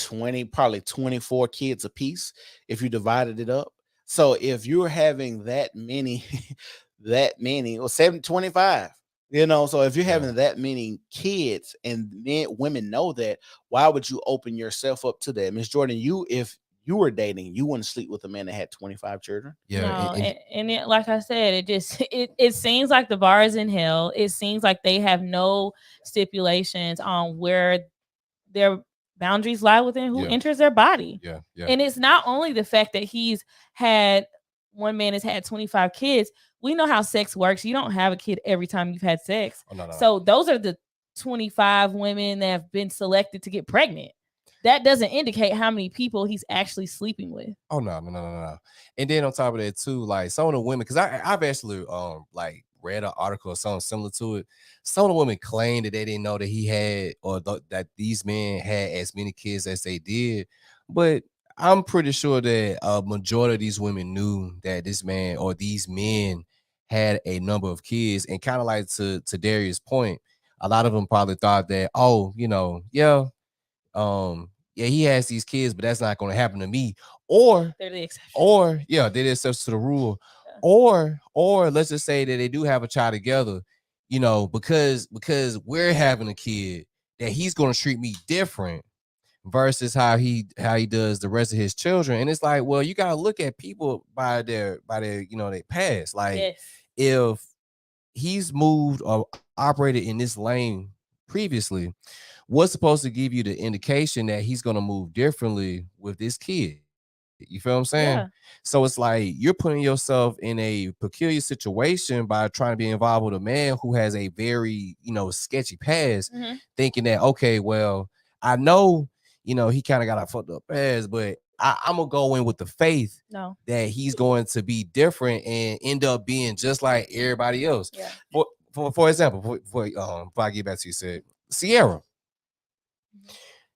20, probably 24 kids apiece, if you divided it up. So if you're having that many, that many, or 725, so if you're Yeah. having that many kids and women know that, why would you open yourself up to that? Miss Jordan, if you were dating, you wouldn't sleep with a man that had 25 children. Yeah. No, And and it, like I said, it just it seems like the bar is in hell. It seems like they have no stipulations on where their boundaries lie within who yeah. enters their body. Yeah. Yeah. And it's not only the fact that he's had one man has had 25 kids. We know how sex works. You don't have a kid every time you've had sex. Oh, no, no. So those are the 25 women that have been selected to get pregnant. That doesn't indicate how many people he's actually sleeping with. Oh, no. And then on top of that too, like some of the women, because I've actually like read an article or something similar to it. Some of the women claimed that they didn't know that he had that these men had as many kids as they did, but I'm pretty sure that a majority of these women knew that this man or these men had a number of kids, and kind of like to Darius' point, a lot of them probably thought that, oh, yeah, he has these kids, but that's not going to happen to me. Or, They're the exception. yeah, they did steps to the rule. Yeah. Or let's just say that they do have a child together, because we're having a kid, that he's going to treat me different versus how he does the rest of his children. And it's like, well, you got to look at people by their their past. Like, Yes. if he's moved or operated in this lane previously, what's supposed to give you the indication that he's going to move differently with this kid? You feel what I'm saying? Yeah. So it's like you're putting yourself in a peculiar situation by trying to be involved with a man who has a very, sketchy past, Mm-hmm. thinking that, okay, well, I know, he kind of got a fucked up past, but I'm going to go in with the faith No. that he's going to be different and end up being just like everybody else. Yeah. For example, before I get back to you, said Sierra.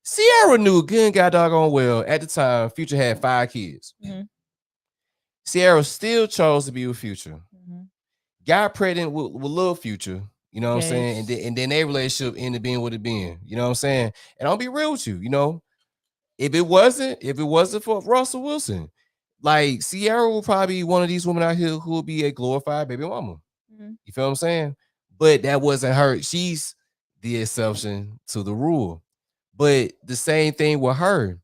Sierra knew good and got doggone well at the time Future had 5 kids. Mm-hmm. Sierra still chose to be with Future. Mm-hmm. Got pregnant with Lil Future. You know what I'm saying? Yes. And then their relationship ended being what it being. You know what I'm saying? And I'll be real with you. If it wasn't for Russell Wilson, like Sierra will probably be one of these women out here who will be a glorified baby mama. Mm-hmm. You feel what I'm saying? But that wasn't her. She's the exception to the rule. But the same thing with her.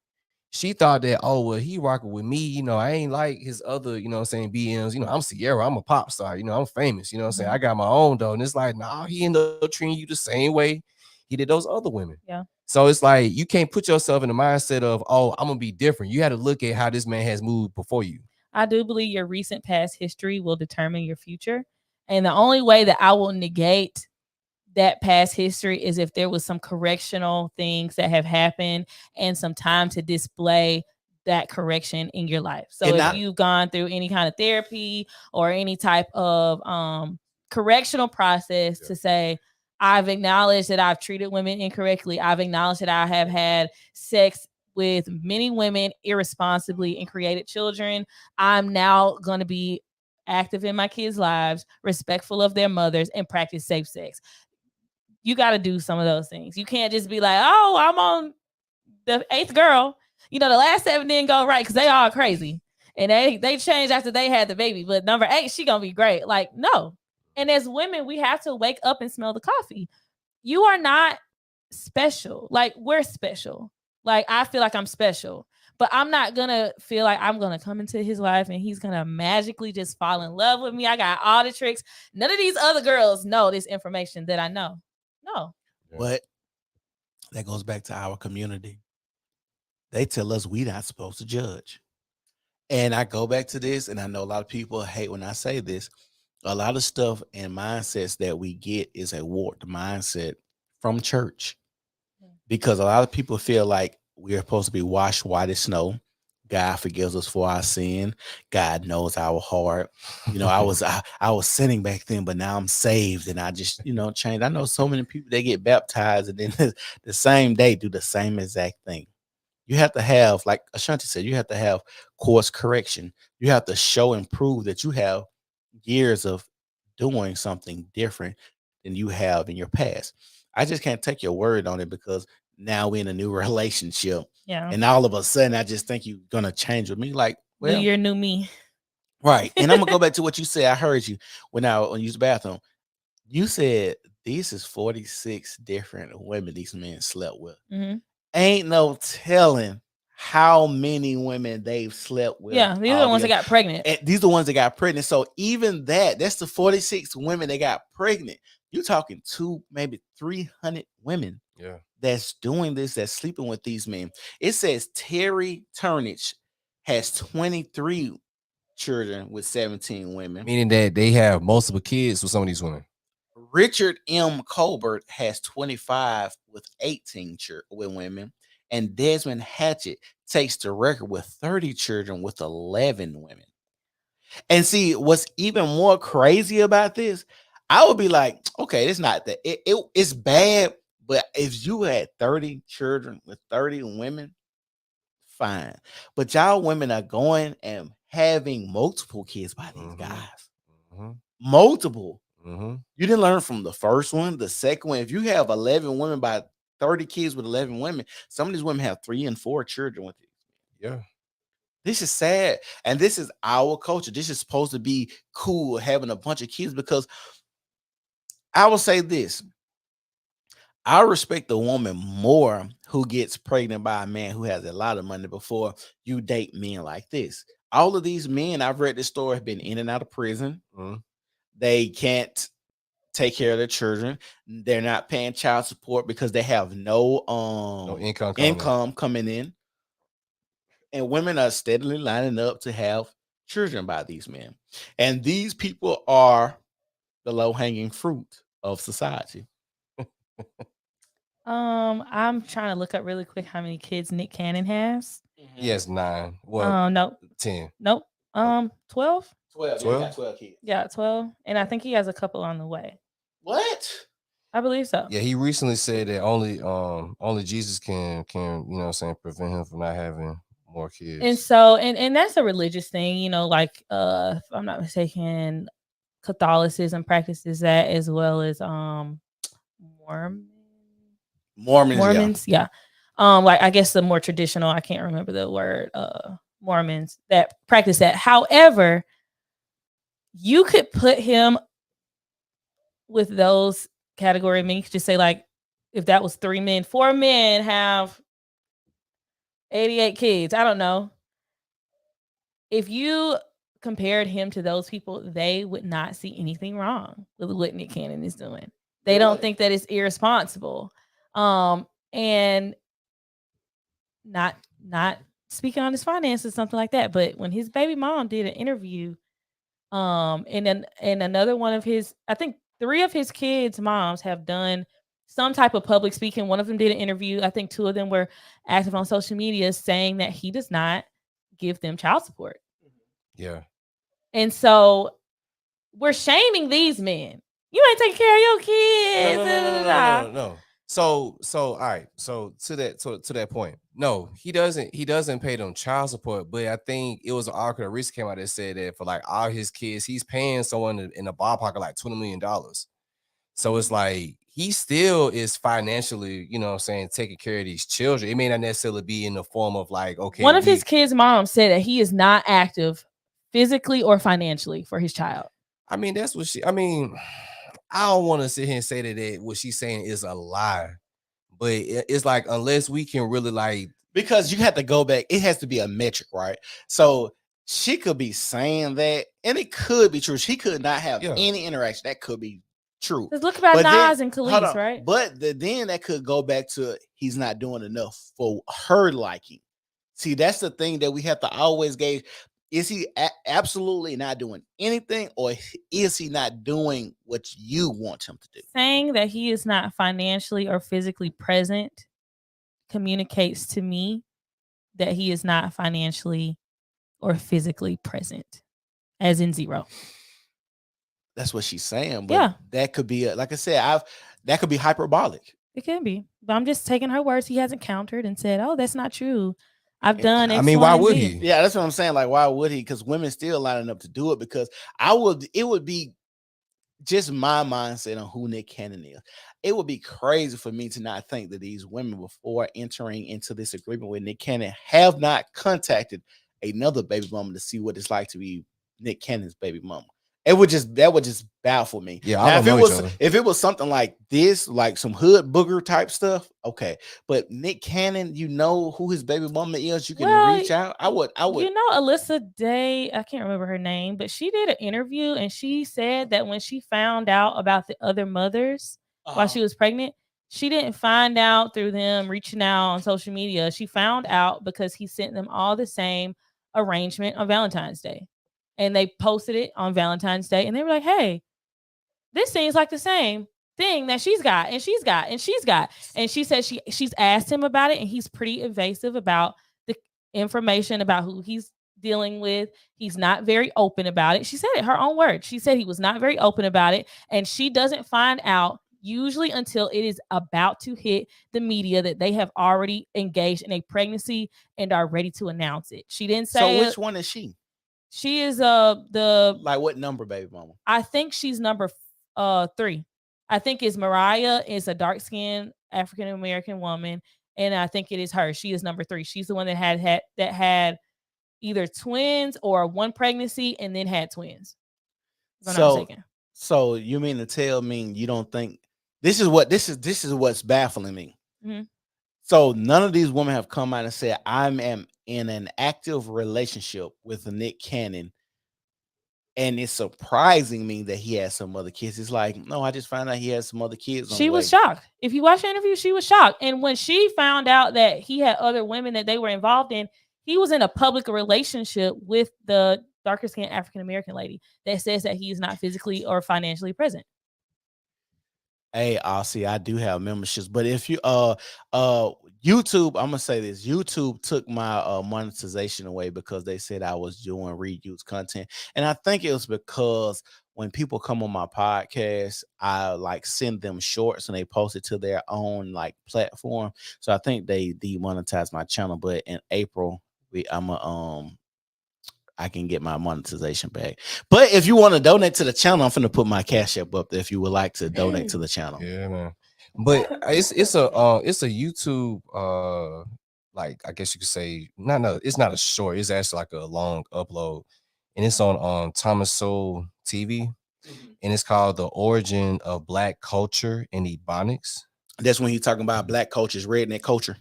She thought that, oh, well, he rocking with me. I ain't like his other, what I'm saying, BMs. I'm Sierra. I'm a pop star. I'm famous. What I'm saying? I got my own, though. And it's like, nah, he ended up treating you the same way he did those other women. Yeah. So it's like, you can't put yourself in the mindset of, oh, I'm going to be different. You had to look at how this man has moved before you. I do believe your recent past history will determine your future. And the only way that I will negate that past history is if there was some correctional things that have happened and some time to display that correction in your life. So if you've gone through any kind of therapy or any type of correctional process to say, I've acknowledged that I've treated women incorrectly. I've acknowledged that I have had sex with many women irresponsibly and created children. I'm now going to be active in my kids' lives, respectful of their mothers, and practice safe sex. You got to do some of those things. You can't just be like, oh, I'm on the 8th girl. The last 7 didn't go right because they all crazy. And they changed after they had the baby. But number 8, she going to be great. Like, no. And as women, we have to wake up and smell the coffee. You are not special. Like, we're special. Like, I feel like I'm special. But I'm not going to feel like I'm going to come into his life and he's going to magically just fall in love with me. I got all the tricks. None of these other girls know this information that I know. No. But that goes back to our community. They tell us we not supposed to judge. And I go back to this, and I know a lot of people hate when I say this. A lot of stuff and mindsets that we get is a warped mindset from church. Because a lot of people feel like we're supposed to be washed white as snow. God forgives us for our sin. God knows our heart. I was sinning back then, but now I'm saved and I just, changed. I know so many people, they get baptized and then the same day do the same exact thing. You have to have, like Ashanti said, you have to have course correction. You have to show and prove that you have years of doing something different than you have in your past. I just can't take your word on it because now we're in a new relationship. Yeah. And all of a sudden, I just think you're going to change with me. Like, New well, year, new me. right. And I'm going to go back to what you said. I heard you when I used the bathroom. You said this is 46 different women these men slept with. Hmm. Ain't no telling how many women they've slept with. Yeah, these are the ones that got pregnant. And these are the ones that got pregnant. So even that's the 46 women that got pregnant. You're talking maybe 300 women Yeah. that's doing this, that's sleeping with these men. It says Terry Turnage has 23 children with 17 women. Meaning that they have multiple kids with some of these women. Richard M. Colbert has 25 with 18 with women. And Desmond Hatchett takes the record with 30 children with 11 women. And see, what's even more crazy about this, I would be like, okay, it's not that it's bad, but if you had 30 children with 30 women, fine. But y'all women are going and having multiple kids by these guys. Mm-hmm. Multiple. Mm-hmm. You didn't learn from the first one, the second one. If you have 11 women by 30 kids with 11 women, some of these women have 3 and 4 children with you. Yeah. This is sad. And this is our culture. This is supposed to be cool having a bunch of kids because I will say this. I respect the woman more who gets pregnant by a man who has a lot of money before you date men like this. All of these men, I've read this story, have been in and out of prison. Mm-hmm. They can't take care of their children. They're not paying child support because they have no income coming in. And women are steadily lining up to have children by these men. And these people are the low-hanging fruit of society. I'm trying to look up really quick how many kids Nick Cannon has. He has 9. Well, No, 10. nope. 12. 12. 12? Yeah, he got 12 kids. Yeah, 12, and I think he has a couple on the way. What? I believe so. Yeah, he recently said that only Jesus can prevent him from not having more kids. And so, and that's a religious thing, like if I'm not mistaken, Catholicism practices that as well as Mormons, yeah. Like I guess the more traditional, I can't remember the word, Mormons that practice that. However, you could put him with those category. I mean, you could just say like, if that was 3 men, 4 men have 88 kids. I don't know. If you compared him to those people, they would not see anything wrong with what Nick Cannon is doing. They don't think that it's irresponsible. And not speaking on his finances, something like that. But when his baby mom did an interview, and another one of his, I think 3 of his kids' moms have done some type of public speaking. One of them did an interview. I think 2 of them were active on social media saying that he does not give them child support. Yeah. And so we're shaming these men. You ain't taking care of your kids. No. So all right. So to that point, no, he doesn't pay them child support. But I think it was an article that recently came out that said that for like all his kids, he's paying someone in the ballpark of like $20 million. So it's like he still is financially, taking care of these children. It may not necessarily be in the form of like, okay. One of his kids' moms said that he is not active physically or financially for his child. I mean, that's what I don't want to sit here and say that what she's saying is a lie, but it's like, unless we can really like, because you have to go back, it has to be a metric, right? So she could be saying that, and it could be true. She could not have any interaction. That could be true. Let's look about Nas and Khalees, right? But then that could go back to he's not doing enough for her liking. See, that's the thing that we have to always gauge. Is he absolutely not doing anything, or is he not doing what you want him to do? Saying that he is not financially or physically present communicates to me that he is not financially or physically present, as in 0. That's what she's saying. But that could be, like I said, that could be hyperbolic. It can be, but I'm just taking her words he hasn't countered and said, "Oh, that's not true. I've done I X, mean, Y, why and would Z." he? Yeah, that's what I'm saying. Like, why would he? Because women still lining up to do it. Because it would be just my mindset on who Nick Cannon is. It would be crazy for me to not think that these women, before entering into this agreement with Nick Cannon, have not contacted another baby mama to see what it's like to be Nick Cannon's baby mama. That would just baffle me. Yeah, I Now, don't know each other. if it was something like this, like some hood booger type stuff, okay. But Nick Cannon, you know who his baby mama is. You can Well, reach out. I would. you know, Alyssa Day, I can't remember her name, but she did an interview and she said that when she found out about the other mothers while she was pregnant, she didn't find out through them reaching out on social media. She found out because he sent them all the same arrangement on Valentine's Day. And they posted it on Valentine's Day and they were like, "Hey, this seems like the same thing that she's got and she's got and she's got." And she said she's asked him about it and he's pretty evasive about the information about who he's dealing with. He's not very open about it. She said it, her own words. She said he was not very open about it, and she doesn't find out usually until it is about to hit the media that they have already engaged in a pregnancy and are ready to announce it. She didn't So say which one is she? she is the Like what number, baby mama? I think she's number 3. I think it's Mariah is a dark skinned African American woman, and I think it is her. She is number 3. She's the one that had either twins or one pregnancy and then had twins. If I'm not So mistaken. so you mean to tell me you don't think this is what's baffling me. Mhm. So none of these women have come out and said I am in an active relationship with Nick Cannon, and it's surprising me that he has some other kids. It's like, no, I just found out he has some other kids on the She was way. shocked. If you watch the interview, she was shocked. And when she found out that he had other women that they were involved in, he was in a public relationship with the darker skinned African American lady that says that he is not physically or financially present. Hey, I'll see. I do have memberships, but if you YouTube, I'm gonna say this: YouTube took my monetization away because they said I was doing reuse content, and I think it was because when people come on my podcast, I like send them shorts and they post it to their own like platform. So I think they demonetized my channel, but in April I can get my monetization back. But if you want to donate to the channel, I'm finna put my cash up there if you would like to donate to the channel. Yeah, man. But it's a YouTube like I guess you could say no, it's not a short, it's actually like a long upload. And it's on Thomas Soul TV, and it's called The Origin of Black Culture and Ebonics. That's when he's talking about black cultures, redneck culture.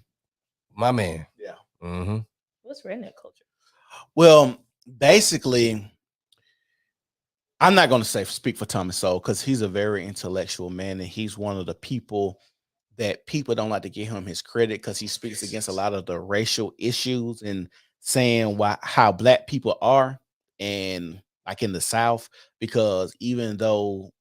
My man. Yeah. Mm-hmm. What's redneck culture? Well, basically, I'm not going to say speak for Thomas Sowell because he's a very intellectual man, and he's one of the people that people don't like to give him his credit because he speaks against a lot of the racial issues and saying how black people are and like in the South. Because even though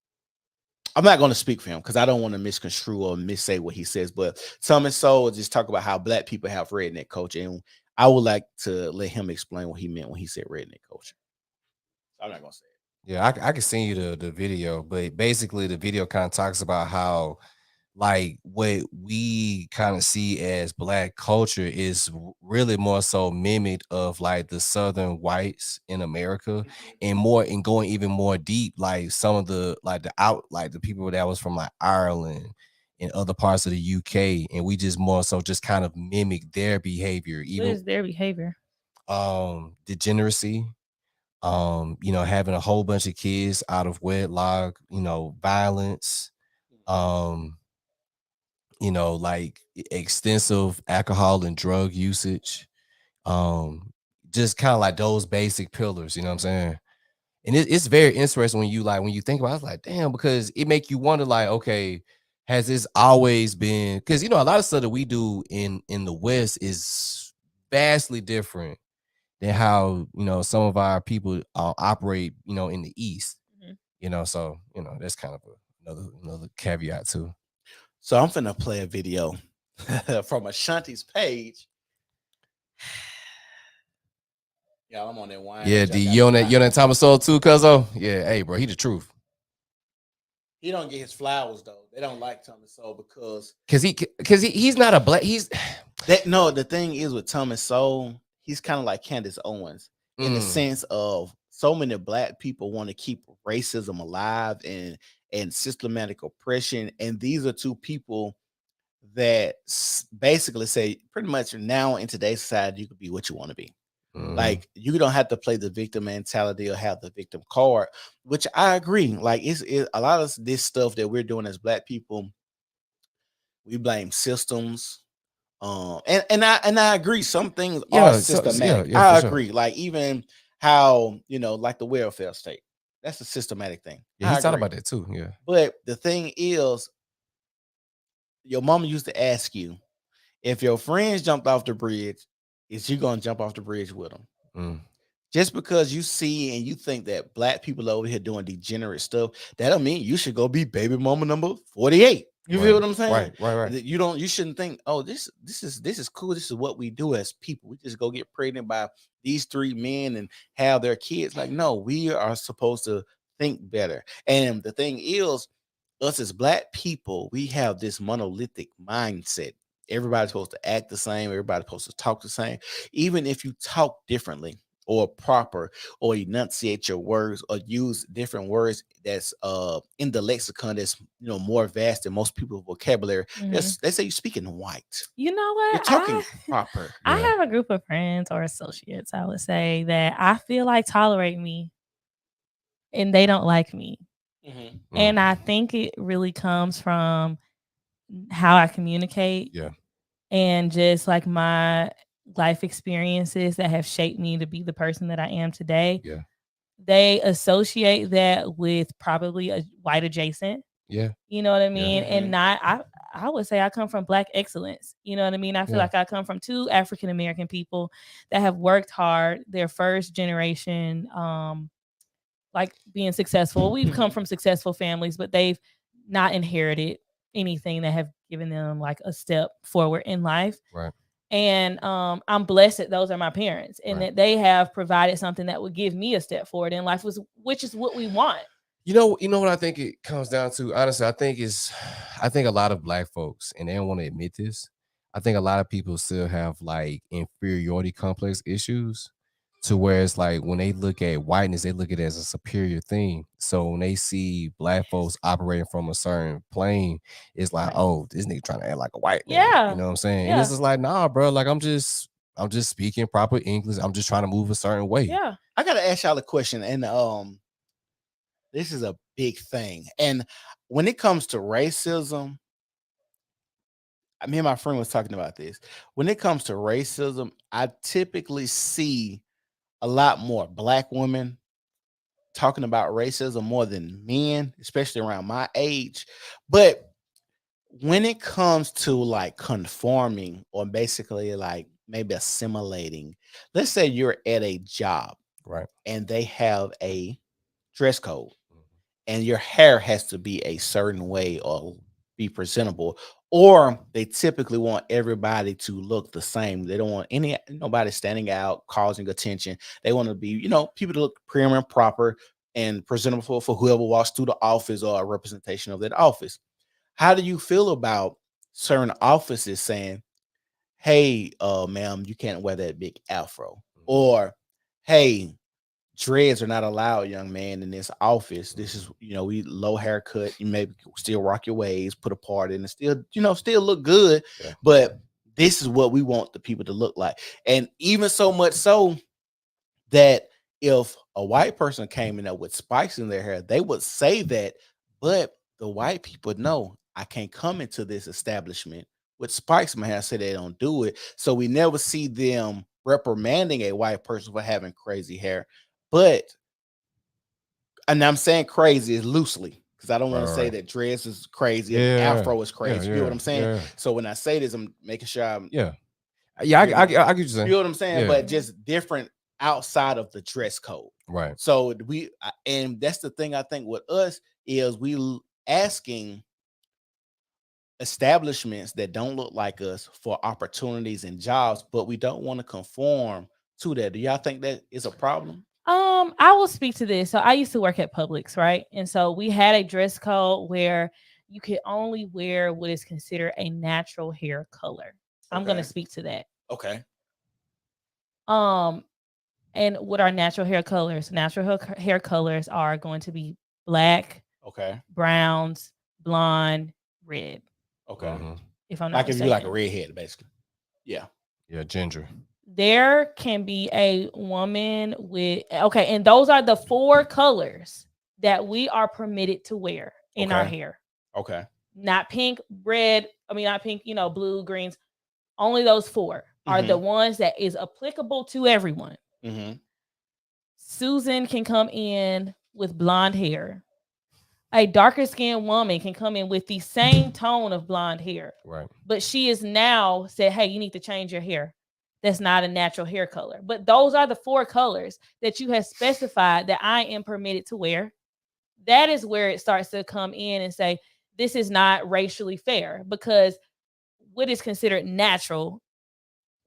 I'm not going to speak for him because I don't want to misconstrue or missay what he says, but Thomas Sowell just talk about how black people have redneck culture, and I would like to let him explain what he meant when he said redneck culture. I'm not gonna say it. Yeah, I can send you the video, but basically the video kind of talks about how like what we kind of see as black culture is really more so mimicked of like the southern whites in America, and more and going even more deep, like some of the like the people that was from like Ireland and other parts of the UK, and we just more so just kind of mimic their behavior, What even is their behavior? degeneracy, having a whole bunch of kids out of wedlock, violence, um like extensive alcohol and drug usage, just kind of like those basic pillars, you know what I'm saying? And it's very interesting when you think about it, it's like, damn, because it make you wonder, like, okay, has this always been, because a lot of stuff that we do in the West is vastly different than how some of our people operate in the East. So that's kind of another caveat too. So I'm finna play a video from Ashanti's page. Y'all, I'm on that wine. Yeah, D, you on that Thomas Soul too, cuzzo? Yeah, hey, bro, he the truth. He don't get his flowers though. They don't like Thomas Sowell because he's not a black. He's that no. The thing is with Thomas Sowell, he's kind of like Candace Owens in the mm, sense of so many black people want to keep racism alive and systematic oppression, and these are two people that basically say pretty much now in today's society you could be what you want to be. mhm. Like you don't have to play the victim mentality or have the victim card, which I agree. Like it's a lot of this stuff that we're doing as black people. We blame systems, and I agree. Some things are Yeah, systematic. yeah, for I sure. agree. Like even how like the welfare state, that's a systematic thing. Yeah, he I talked agree. about that too. Yeah, But the thing is, your mama used to ask you if your friends jumped off the bridge, is you gonna jump off the bridge with them? mm, Just because you see and you think that black people over here doing degenerate stuff, that don't mean you should go be baby mama number 48. You feel right, what I'm saying? right. You shouldn't think, oh, this is cool. This is what we do as people. We just go get pregnant by these three men and have their kids. Like, no, we are supposed to think better. And the thing is, us as black people, we have this monolithic mindset. Everybody's supposed to act the same, everybody's supposed to talk the same. Even if you talk differently or proper or enunciate your words or use different words that's in the lexicon that's more vast than most people's vocabulary. Mhm. They say you're speaking white. You know You're what? talking proper. I Yeah, have a group of friends or associates, I would say, that I feel like tolerate me and they don't like me. Mhm. And mm, I think it really comes from how I communicate yeah, and just like my life experiences that have shaped me to be the person that I am today. yeah, They associate that with probably a white adjacent. yeah, You know what I yeah, mean? And Mhm. not I would say I come from black excellence. You know what I mean? I feel yeah, like I come from two African American people that have worked hard, their first generation like being successful. We've come Mhm. from successful families, but they've not inherited anything that have given them like a step forward in life. right, And I'm blessed that those are my parents and right. that they have provided something that would give me a step forward in life, was which is what we want. You know what I think it comes down to. Honestly, I think a lot of black folks, and they don't want to admit this. I think a lot of people still have like inferiority complex issues, to where it's like when they look at whiteness, they look at it as a superior thing. So when they see black folks operating from a certain plane, it's like, oh, this nigga trying to act like a white man. You Yeah. know what I'm saying? And it's Yeah. just like, nah, bro. Like I'm just speaking proper English. I'm just trying to move a certain way. Yeah. I gotta ask y'all a question, and this is a big thing. And when it comes to racism, me and my friend was talking about this. When it comes to racism, I typically see a lot more black women talking about racism more than men, especially around my age. But when it comes to like conforming or basically like maybe assimilating, let's say you're at a job Right. and they have a dress code and your hair has to be a certain way or be presentable, or they typically want everybody to look the same. They don't want nobody standing out causing attention. They want to be people to look prim and proper and presentable for whoever walks through the office or a representation of that office. How do you feel about certain offices saying, hey, ma'am, you can't wear that big afro, or hey, dreads are not allowed, young man, in this office. This is, we low haircut. You maybe still rock your waves, put a part in, and still look good. Yeah. But this is what we want the people to look like. And even so much so that if a white person came in there with spikes in their hair, they would say that, but the white people know I can't come into this establishment with spikes in my hair, so they don't do it. So we never see them reprimanding a white person for having crazy hair. But and I'm saying crazy is loosely because I don't Right. want to say Right. that dress is crazy and Yeah. afro is Yeah. crazy. You know what Yeah. I'm saying? Yeah. So when I say this, I'm making sure I'm Yeah. Yeah. you know, I get what you're you saying. know what I'm saying, Yeah. but just different outside of the dress code. Right. So and that's the thing I think with us is asking establishments that don't look like us for opportunities and jobs, but we don't want to conform to that. Do y'all think that is a problem? I will speak to this. So I used to work at Publix, right? And so we had a dress code where you could only wear what is considered a natural hair color. I'm going to Okay. speak to that. Okay. Um, and what are natural hair colors? Hair colors are going to be black, Okay. browns, blonde, red. Okay. If I'm not Like if you like a mistaken, redhead, basically. Yeah. Yeah, ginger. there can be a woman with okay, and those are the four colors that we are permitted to wear in our Okay. hair. Okay. Not pink, red. I mean, not pink. Blue, greens. Only those four are the Mm-hmm. ones that is applicable to everyone. Mm-hmm. Susan can come in with blonde hair. A darker skinned woman can come in with the same tone of blonde hair, Right. but she is now said, hey, you need to change your hair. That's not a natural hair color. But those are the four colors that you have specified that I am permitted to wear. That is where it starts to come in and say, this is not racially fair, because what is considered natural,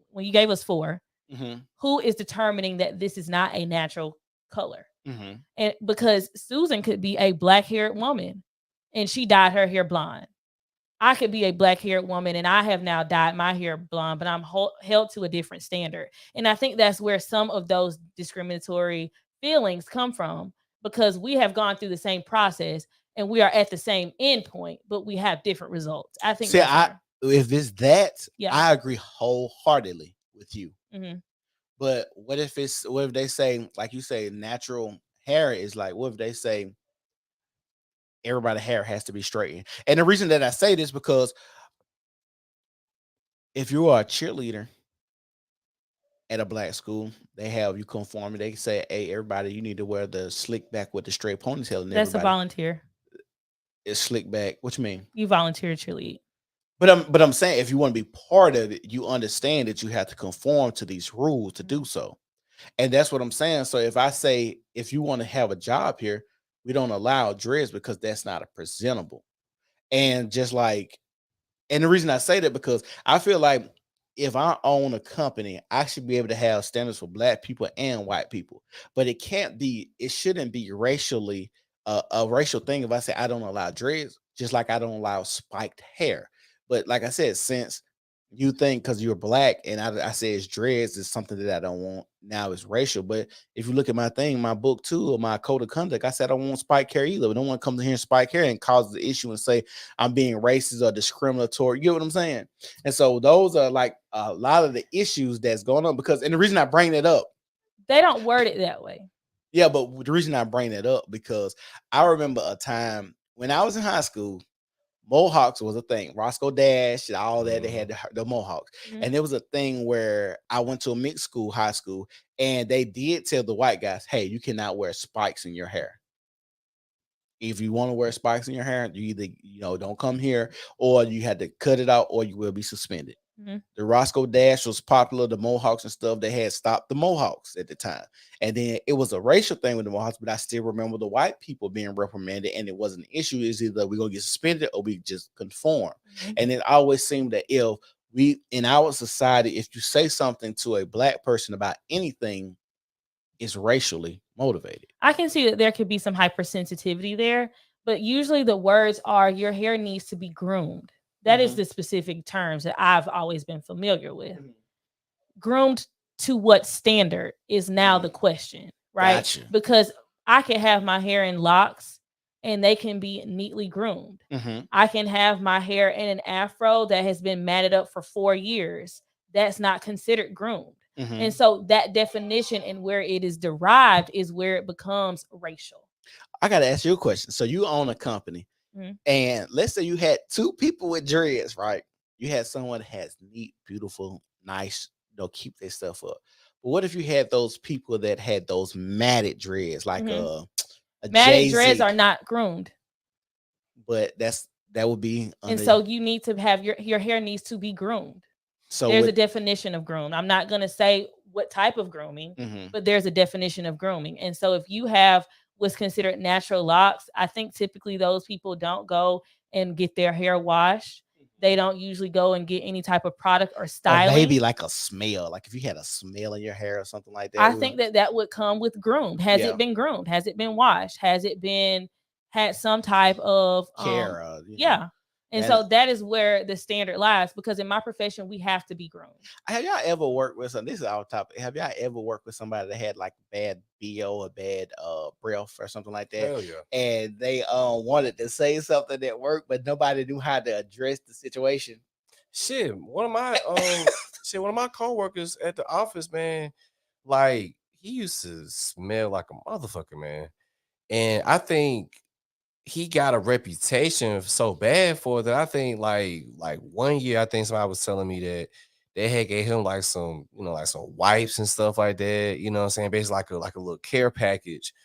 when you gave us four, Mm-hmm. who is determining that this is not a natural color? Mm-hmm. And because Susan could be a black haired woman and she dyed her hair blonde. I could be a black haired woman and I have now dyed my hair blonde, but I'm held to a different standard. And I think that's where some of those discriminatory feelings come from, because we have gone through the same process and we are at the same end point, but we have different results. I think See, that's where, if it's that, yeah. I agree wholeheartedly with you. Mm-hmm. But what if they say, like you say, natural hair is like, what if they say everybody's hair has to be straightened? And the reason that I say this because if you are a cheerleader at a black school, they have you conform. They say, hey, everybody, you need to wear the slick back with the straight ponytail, and That's a everybody volunteer. is slick back. What you mean? You volunteer to cheerlead. But I'm saying if you want to be part of it, you understand that you have to conform to these rules to do so. And that's what I'm saying. So if I say if you want to have a job here, we don't allow dreads because that's not a presentable. And just like, and the reason I say that because I feel like if I own a company, I should be able to have standards for black people and white people. But it shouldn't be racially a racial thing if I say I don't allow dreads, just like I don't allow spiked hair. But like I said, since you think because you're black and I say it's dreads is something that I don't want, now it's racial. But if you look at my thing, my book too, or my code of conduct, I said I don't want spike hair either. But no one comes in here and spike hair and causes the issue and say I'm being racist or discriminatory. You know what I'm saying? And so those are like a lot of the issues that's going on because, and the reason I bring that up, They don't word it that way. yeah, but the reason I bring that up because I remember a time when I was in high school, Mohawks was a thing. Roscoe Dash and all that. They had the Mohawks. Mhm. And there was a thing where I went to a mixed school, high school, and they did tell the white guys, hey, you cannot wear spikes in your hair. If you want to wear spikes in your hair, you either, don't come here or you had to cut it out or you will be suspended. Mhm. The Roscoe Dash was popular, the Mohawks and stuff. They had stopped the Mohawks at the time. And then it was a racial thing with the Mohawks, but I still remember the white people being reprimanded, and it wasn't an issue. It's either we're going to get suspended or we just conform. Mhm. And it always seemed that if we, in our society, if you say something to a black person about anything, it's racially motivated. I can see that there could be some hypersensitivity there, but usually the words are your hair needs to be groomed. That is Mhm. the specific terms that I've always been familiar with. Mhm. Groomed to what standard is now the question, right? Gotcha. Because I can have my hair in locks and they can be neatly groomed. Mhm. I can have my hair in an afro that has been matted up for 4 years. That's not considered groomed. Mhm. And so that definition and where it is derived is where it becomes racial. I got to ask you a question. So you own a company, Mhm. and let's say you had two people with dreads, right? You had someone that has neat, beautiful, nice, keep their stuff up. But what if you had those people that had those matted dreads, like Mhm. a Matted Jay-Z, dreads are not groomed. but that would be And under. so you need to have your hair needs to be groomed. So There's a with, definition of groom. I'm not going to say what type of grooming, mhm. but there's a definition of grooming. And so if you have what's considered natural locks, I think typically those people don't go and get their hair washed. They don't usually go and get any type of product or Or styling. maybe like a smell, like if you had a smell in your hair or something like that. I think that that would come with groomed. Has Yeah. it been groomed? Has it been washed? Has it been had some type of Care, yeah. And so that is where the standard lies, because in my profession we have to be groomed. Have y'all ever worked with some? This is our topic. Have y'all ever worked with somebody that had like bad BO or bad breath or something like that? Hell yeah. And they wanted to say something at work, but nobody knew how to address the situation. Shit, one of my coworkers at the office, man, like he used to smell like a motherfucker, man. And I think he got a reputation so bad for it that I think like 1 year, I think somebody was telling me that they had gave him like some, like some wipes and stuff like that. You know what I'm saying? Basically like a little care package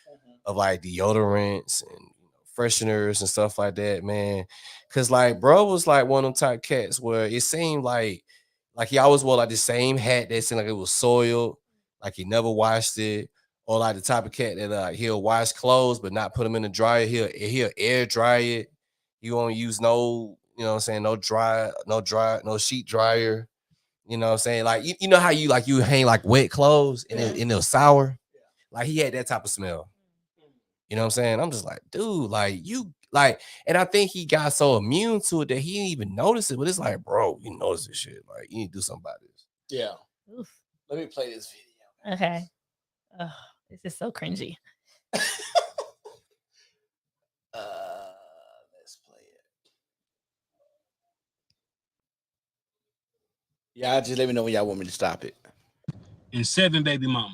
of like deodorants and fresheners and stuff like that, man. Cause like bro was like one of them type cats where it seemed like he always wore like the same hat that seemed like it was soiled, like he never washed it, or like the type of cat that he'll wash clothes but not put them in the dryer. He'll air dry it. He won't use no, what I'm saying, no sheet dryer. You know what I'm saying? Like you know how you hang like wet clothes and they'll sour. Like he had that type of smell. You know what I'm saying? I'm just like, dude, like you like, and I think he got so immune to it that he didn't even notice it. But it's like, bro, you notice this shit. Like, you need to do something about this. Yeah. Oof. Let me play this video. Okay. Oh, this is so cringy. Let's play it. Y'all just let me know when y'all want me to stop it. And 7 baby mamas.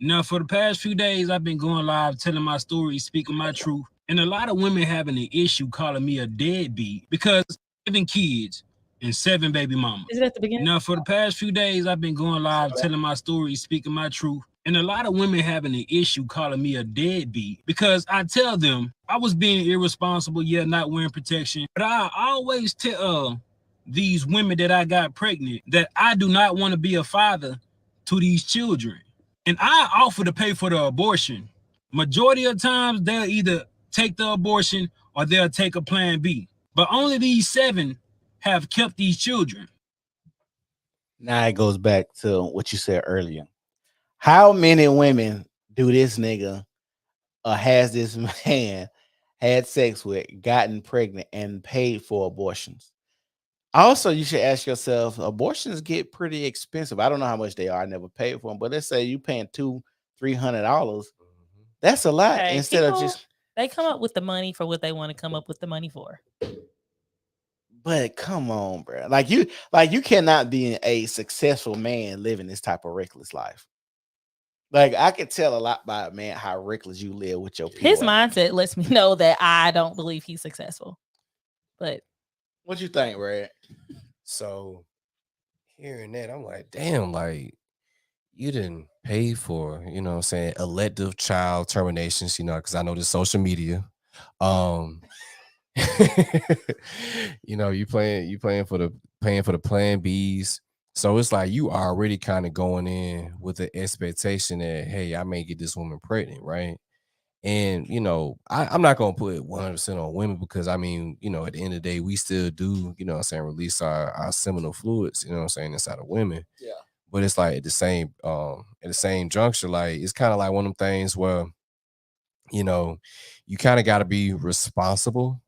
Now, for the past few days, I've been going live telling my story, speaking my truth. And a lot of women having an issue calling me a deadbeat because 7 kids and 7 baby mamas. Is it at the beginning? Now, for the past few days, I've been going live telling my story, speaking my truth. And a lot of women having an issue calling me a deadbeat because I tell them I was being irresponsible, not wearing protection. But I always tell these women that I got pregnant that I do not want to be a father to these children. And I offer to pay for the abortion. Majority of times, they'll either take the abortion or they'll take a plan B. But only these 7 have kept these children. Now it goes back to what you said earlier. How many women do this nigga or has this man had sex with, gotten pregnant, and paid for abortions? Also, you should ask yourself, abortions get pretty expensive. I don't know how much they are. I never paid for them, but let's say you paying $200-$300. That's a lot. Okay, Instead of people, just, they come up with the money for what they want to come up with the money for. but come on, bro. Like you cannot be a successful man living this type of reckless life. Like I could tell a lot by man how reckless you live with your people. His mindset lets me know that I don't believe he's successful. But what you think, Brad? So hearing that, I'm like, damn, like you didn't pay for, you know what I'm saying, elective child terminations, because I know this social media. You paying for the plan B's. So it's like you already kind of going in with the expectation that, hey, I may get this woman pregnant, right? And I'm not gonna put 100% on women because I mean, at the end of the day, we still do, release our seminal fluids, inside of women. Yeah. But it's like at the same juncture, like it's kind of like one of them things where, you kind of got to be responsible,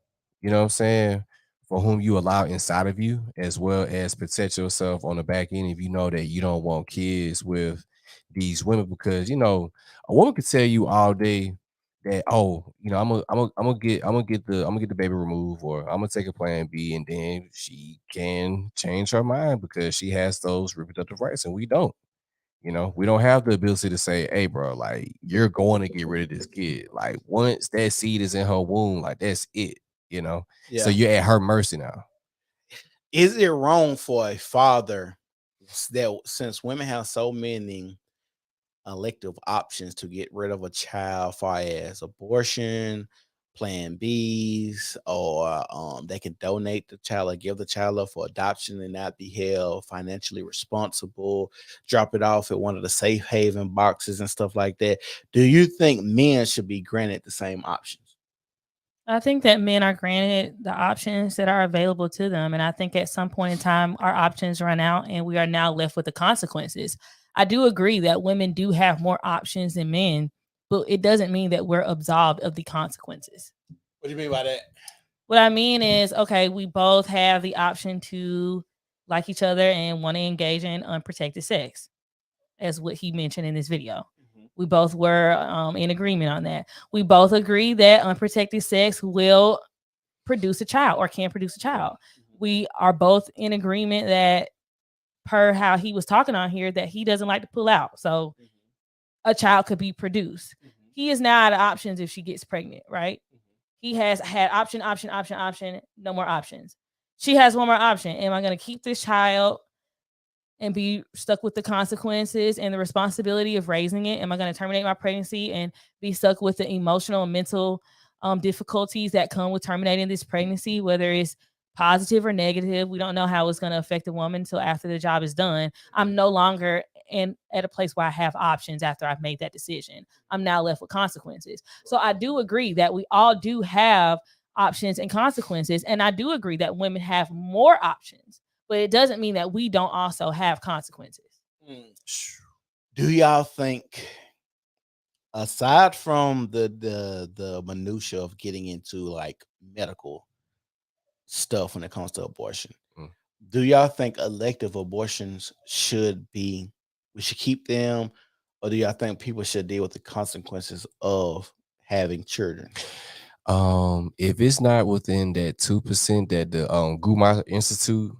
for whom you allow inside of you, as well as protect yourself on the back end if you know that you don't want kids with these women. Because a woman could tell you all day that, oh, I'm gonna get the baby removed, or I'm gonna take a plan B, and then she can change her mind because she has those reproductive rights and we don't. We don't have the ability to say, hey, bro, like you're going to get rid of this kid. Like once that seed is in her womb, like that's it, Yeah. So you're at her mercy now. Is it wrong for a father that since women have so many elective options to get rid of a child, far as abortion, plan B's, or they can donate the child or give the child up for adoption and not be held financially responsible, drop it off at one of the safe haven boxes and stuff like that? Do you think men should be granted the same options? I think that men are granted the options that are available to them. And I think at some point in time, our options run out and we are now left with the consequences. I do agree that women do have more options than men, but it doesn't mean that we're absolved of the consequences. What do you mean by that? What I mean is, okay, we both have the option to like each other and want to engage in unprotected sex, as what he mentioned in this video. We both were in agreement on that. We both agree that unprotected sex will produce a child or can produce a child. We are both in agreement that, per how he was talking on here, that he doesn't like to pull out. So a child could be produced. He is now out of options if she gets pregnant, right? He has had option, no more options. She has one more option. Am I going to keep this child and be stuck with the consequences and the responsibility of raising it? Am I going to terminate my pregnancy and be stuck with the emotional and mental difficulties that come with terminating this pregnancy, whether it's positive or negative? We don't know how it's going to affect the woman until after the job is done. I'm no longer at a place where I have options after I've made that decision. I'm now left with consequences. So I do agree that we all do have options and consequences. And I do agree that women have more options, but it doesn't mean that we don't also have consequences. Do y'all think, aside from the minutia of getting into like medical stuff when it comes to abortion, do y'all think elective abortions we should keep them, or do y'all think people should deal with the consequences of having children? If it's not within that 2% that the Guma Institute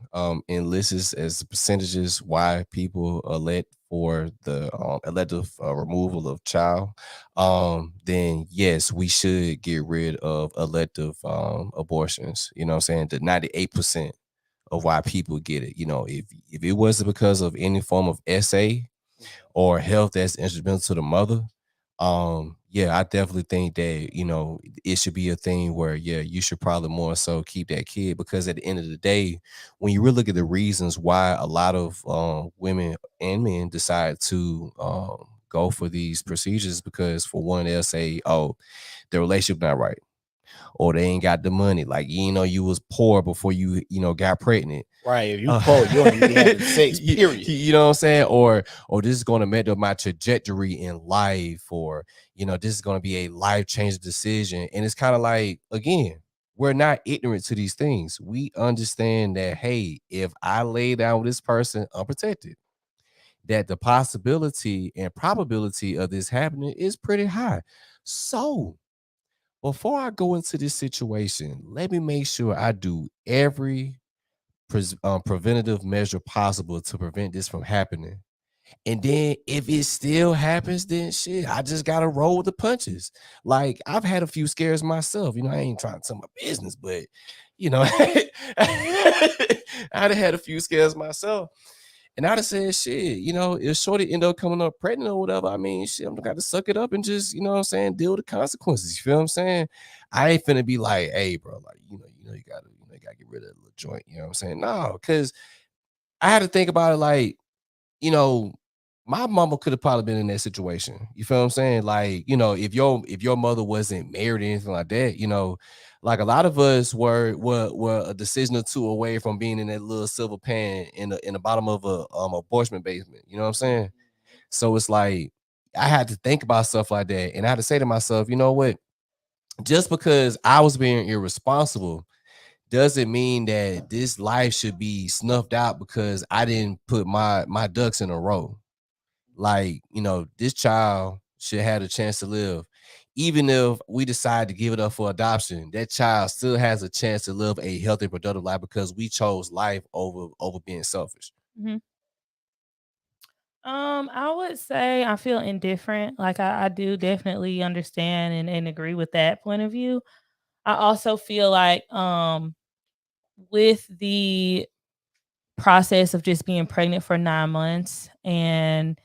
enlists as the percentages why people elect for the elective removal of child, then yes, we should get rid of elective abortions. You know what I'm saying? The 98% of why people get it. You know, if it wasn't because of any form of SA or health that's instrumental to the mother, yeah, I definitely think that, you know, it should be a thing where, yeah, you should probably more so keep that kid, because at the end of the day, when you really look at the reasons why a lot of women and men decide to go for these procedures, because for one, they'll say, oh, the relationship not right, or they ain't got the money. Like, you know, you was poor before you know, got pregnant. Right. If you poor, you don't need to be having sex, period. You know what I'm saying? Or this is going to make up my trajectory in life, or, you know, this is going to be a life-changing decision. And it's kind of like, again, we're not ignorant to these things. We understand that, hey, if I lay down with this person unprotected, that the possibility and probability of this happening is pretty high. So before I go into this situation, let me make sure I do every preventative measure possible to prevent this from happening. And then if it still happens, then shit, I just gotta roll with the punches. Like, I've had a few scares myself. You know, I ain't trying to tell my business, but you know, I'd have had a few scares myself. And I'd have said, shit, you know, if Shorty end up coming up pregnant or whatever, I mean, shit, I'm gonna suck it up and just, you know what I'm saying, deal with the consequences. You feel what I'm saying? I ain't finna be like, hey, bro, like, you gotta get rid of that little joint. You know what I'm saying? No, because I had to think about it like, you know, my mama could have probably been in that situation. You feel what I'm saying? Like, you know, if your mother wasn't married or anything like that, you know, like a lot of us were a decision or two away from being in that little silver pan in the bottom of a abortion basement. You know what I'm saying? So it's like I had to think about stuff like that, and I had to say to myself, you know what? Just because I was being irresponsible doesn't mean that this life should be snuffed out because I didn't put my ducks in a row. Like, you know, this child should have a chance to live. Even if we decide to give it up for adoption, that child still has a chance to live a healthy, productive life because we chose life over being selfish. Mm-hmm. I would say I feel indifferent. Like I do definitely understand and agree with that point of view. I also feel like with the process of just being pregnant for 9 months, and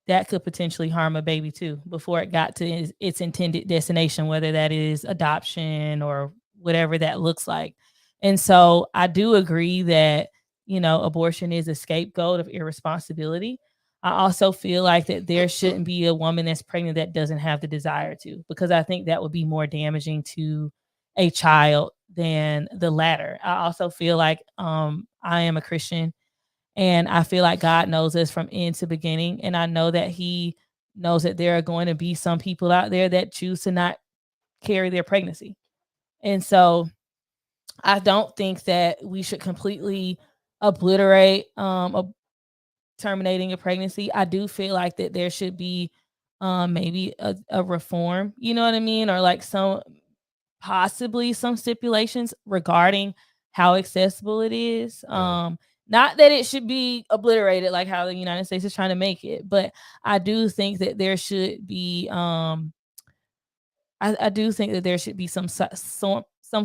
that could potentially harm a baby too before it got to its intended destination, whether that is adoption or whatever that looks like. And so I do agree that, you know, abortion is a scapegoat of irresponsibility. I also feel like that there shouldn't be a woman that's pregnant that doesn't have the desire to, because I think that would be more damaging to a child than the latter. I also feel like I am a Christian, and I feel like God knows us from end to beginning, and I know that He knows that there are going to be some people out there that choose to not carry their pregnancy. And so I don't think that we should completely obliterate terminating a pregnancy. I do feel like that there should be maybe a reform, you know what I mean? Or like some possibly some stipulations regarding how accessible it is. Not that it should be obliterated like how the United States is trying to make it, but I do think that there should be I do think that there should be some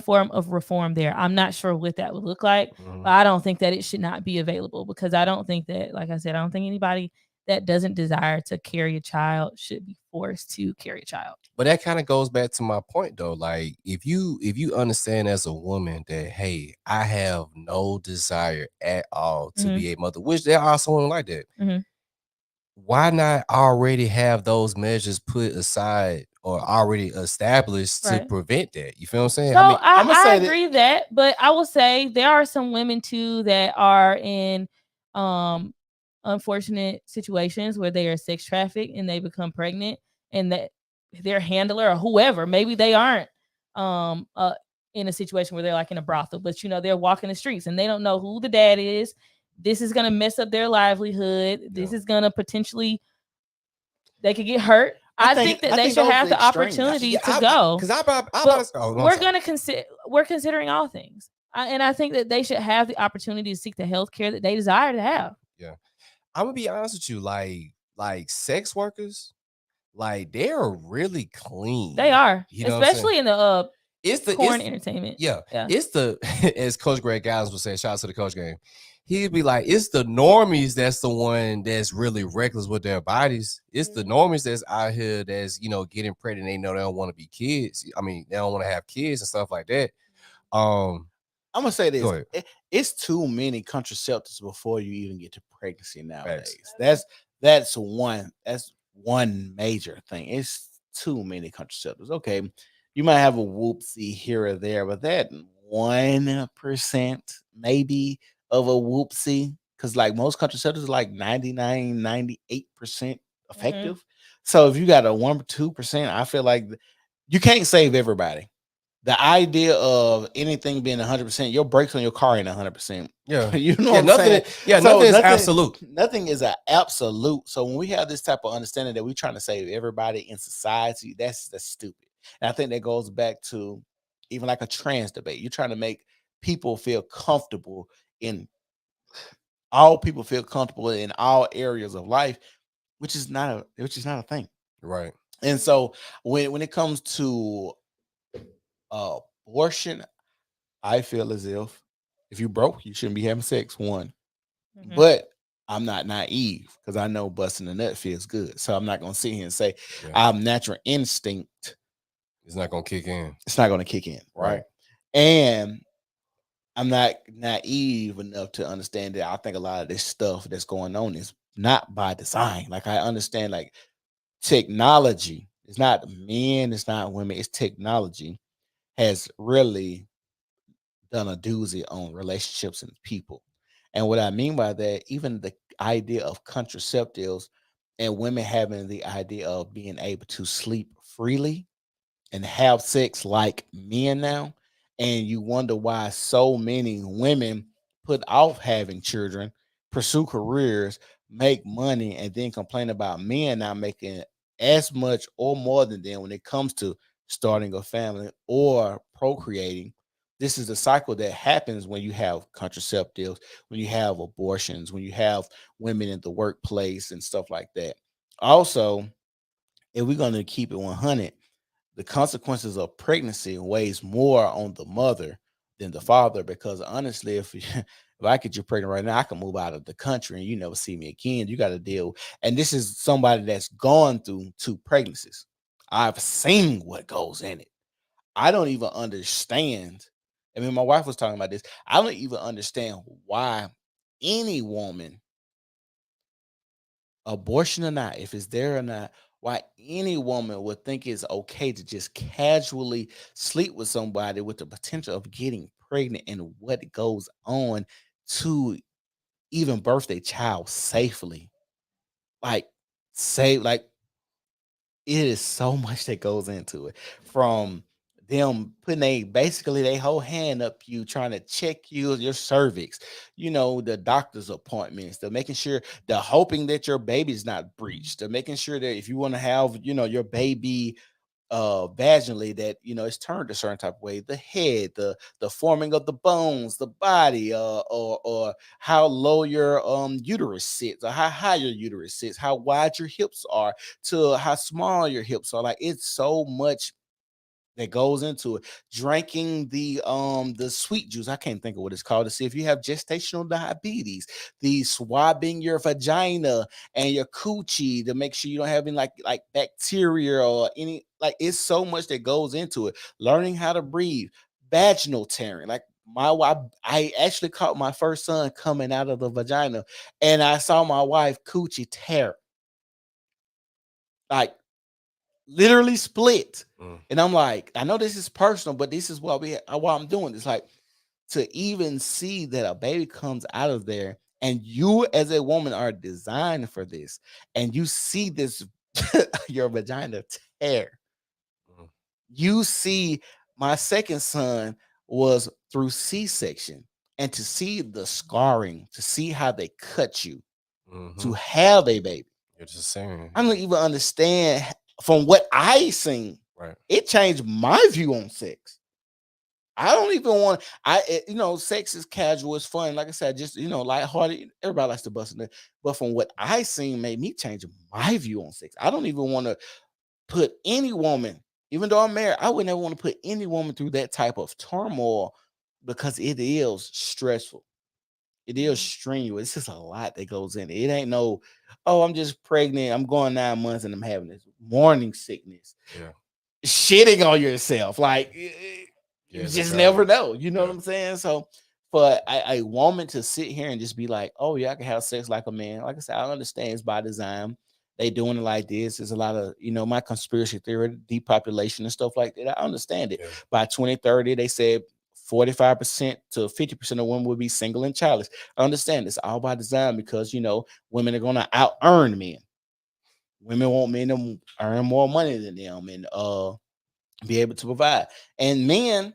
form of reform there. I'm not sure what that would look like, but I don't think that it should not be available, because I don't think that, like I said, I don't think anybody that doesn't desire to carry a child should be forced to carry a child. But that kind of goes back to my point though. Like if you understand as a woman that, hey, I have no desire at all to be a mother, which there are some women like that. Why not already have those measures put aside or already established to Right. prevent that? You feel what I'm saying? So I mean, I agree that, but I will say there are some women too that are in unfortunate situations where they are sex trafficked and they become pregnant, and that their handler or whoever, maybe they aren't in a situation where they're like in a brothel, but you know, they're walking the streets and they don't know who the dad is. This is gonna mess up their livelihood. This is gonna potentially, they could get hurt. I think that they should have the opportunity to go. Because We're considering all things, and I think that they should have the opportunity to seek the health care that they desire to have. Yeah, I'm gonna be honest with you. Like sex workers, like they're really clean. They are, you know, especially in the it's the corn entertainment. Yeah, it's the as Coach Greg Gallons was saying. Shout out to the Coach game. He'd be like, it's the normies that's the one that's really reckless with their bodies. It's the normies that's out here that's, you know, getting pregnant. They know they don't want to be kids. I mean, they don't want to have kids and stuff like that. I'm gonna say this: it's too many contraceptives before you even get to pregnancy nowadays. That's one major thing. It's too many contraceptives. Okay, you might have a whoopsie here or there, but that 1% maybe of a whoopsie, because like most contraceptives are like 99, 98% effective. So if you got a 1-2%, I feel like you can't save everybody. The idea of anything being 100%, your brakes on your car ain't 100%. Yeah, you know what I'm saying? Nothing is absolute. Nothing is an absolute. So when we have this type of understanding that we're trying to save everybody in society, that's stupid. And I think that goes back to even like a trans debate. You're trying to make people feel comfortable in all areas of life, which is not a thing. Right. And so when it comes to abortion, I feel as if you broke, you shouldn't be having sex. One, but I'm not naive because I know busting a nut feels good. So I'm not gonna sit here and say our natural instinct is not gonna kick in. It's not gonna kick in, right? And I'm not naive enough to understand that I think a lot of this stuff that's going on is not by design. Like I understand, like technology. It's not men, it's not women, it's technology has really done a doozy on relationships and people. And what I mean by that, even the idea of contraceptives and women having the idea of being able to sleep freely and have sex like men now. And you wonder why so many women put off having children, pursue careers, make money, and then complain about men not making as much or more than them when it comes to starting a family or procreating. This is the cycle that happens when you have contraceptives, when you have abortions, when you have women in the workplace and stuff like that. Also, if we're going to keep it 100, the consequences of pregnancy weighs more on the mother than the father, because honestly, if if I get you pregnant right now, I can move out of the country and you never see me again. You got to deal, and this is somebody that's gone through 2 pregnancies. I've seen what goes in it. I don't even understand. I mean, my wife was talking about this. I don't even understand why any woman abortion or not, if it's there or not, why any woman would think it's okay to just casually sleep with somebody with the potential of getting pregnant and what goes on to even birth a child safely. Like, say, like, it is so much that goes into it, from them putting basically they whole hand up you trying to check your cervix, the doctor's appointments, the making sure, the hoping that your baby's not breached, the making sure that if you want to have your baby vaginally, that it's turned a certain type of way, the head, the forming of the bones, the body, or how low your uterus sits, or how high your uterus sits, how wide your hips are to how small your hips are. Like, it's so much that goes into it. Drinking the sweet juice, I can't think of what it's called, to see if you have gestational diabetes, the swabbing your vagina and your coochie to make sure you don't have any like bacteria or any, like, it's so much that goes into it. Learning how to breathe, vaginal tearing. Like, my wife, I actually caught my first son coming out of the vagina, and I saw my wife coochie tear, like, literally split. And I'm like, I know this is personal, but this is why I'm doing this. Like, to even see that a baby comes out of there, and you as a woman are designed for this, and you see this your vagina tear. You see, my second son was through C-section, and to see the scarring, to see how they cut you to have a baby. You're just saying. I don't even understand. From what I seen, Right. it changed my view on sex. I don't even want. Sex is casual, it's fun. Like I said, just lighthearted. Everybody likes to bust in it. But from what I seen, made me change my view on sex. I don't even want to put any woman, even though I'm married, I would never want to put any woman through that type of turmoil, because it is stressful. It is strenuous. It's just a lot that goes in it. It ain't no, oh, I'm just pregnant, I'm going 9 months and I'm having this morning sickness. Yeah. Shitting on yourself. Like, you just never know. You know what I'm saying? So for a woman to sit here and just be like, oh yeah, I can have sex like a man. Like I said, I understand it's by design. They doing it like this. There's a lot of, my conspiracy theory, depopulation and stuff like that. I understand it. Yeah. By 2030, they said 45% to 50% of women will be single and childless. I understand it's all by design, because women are gonna out earn men. Women want men to earn more money than them and be able to provide. And men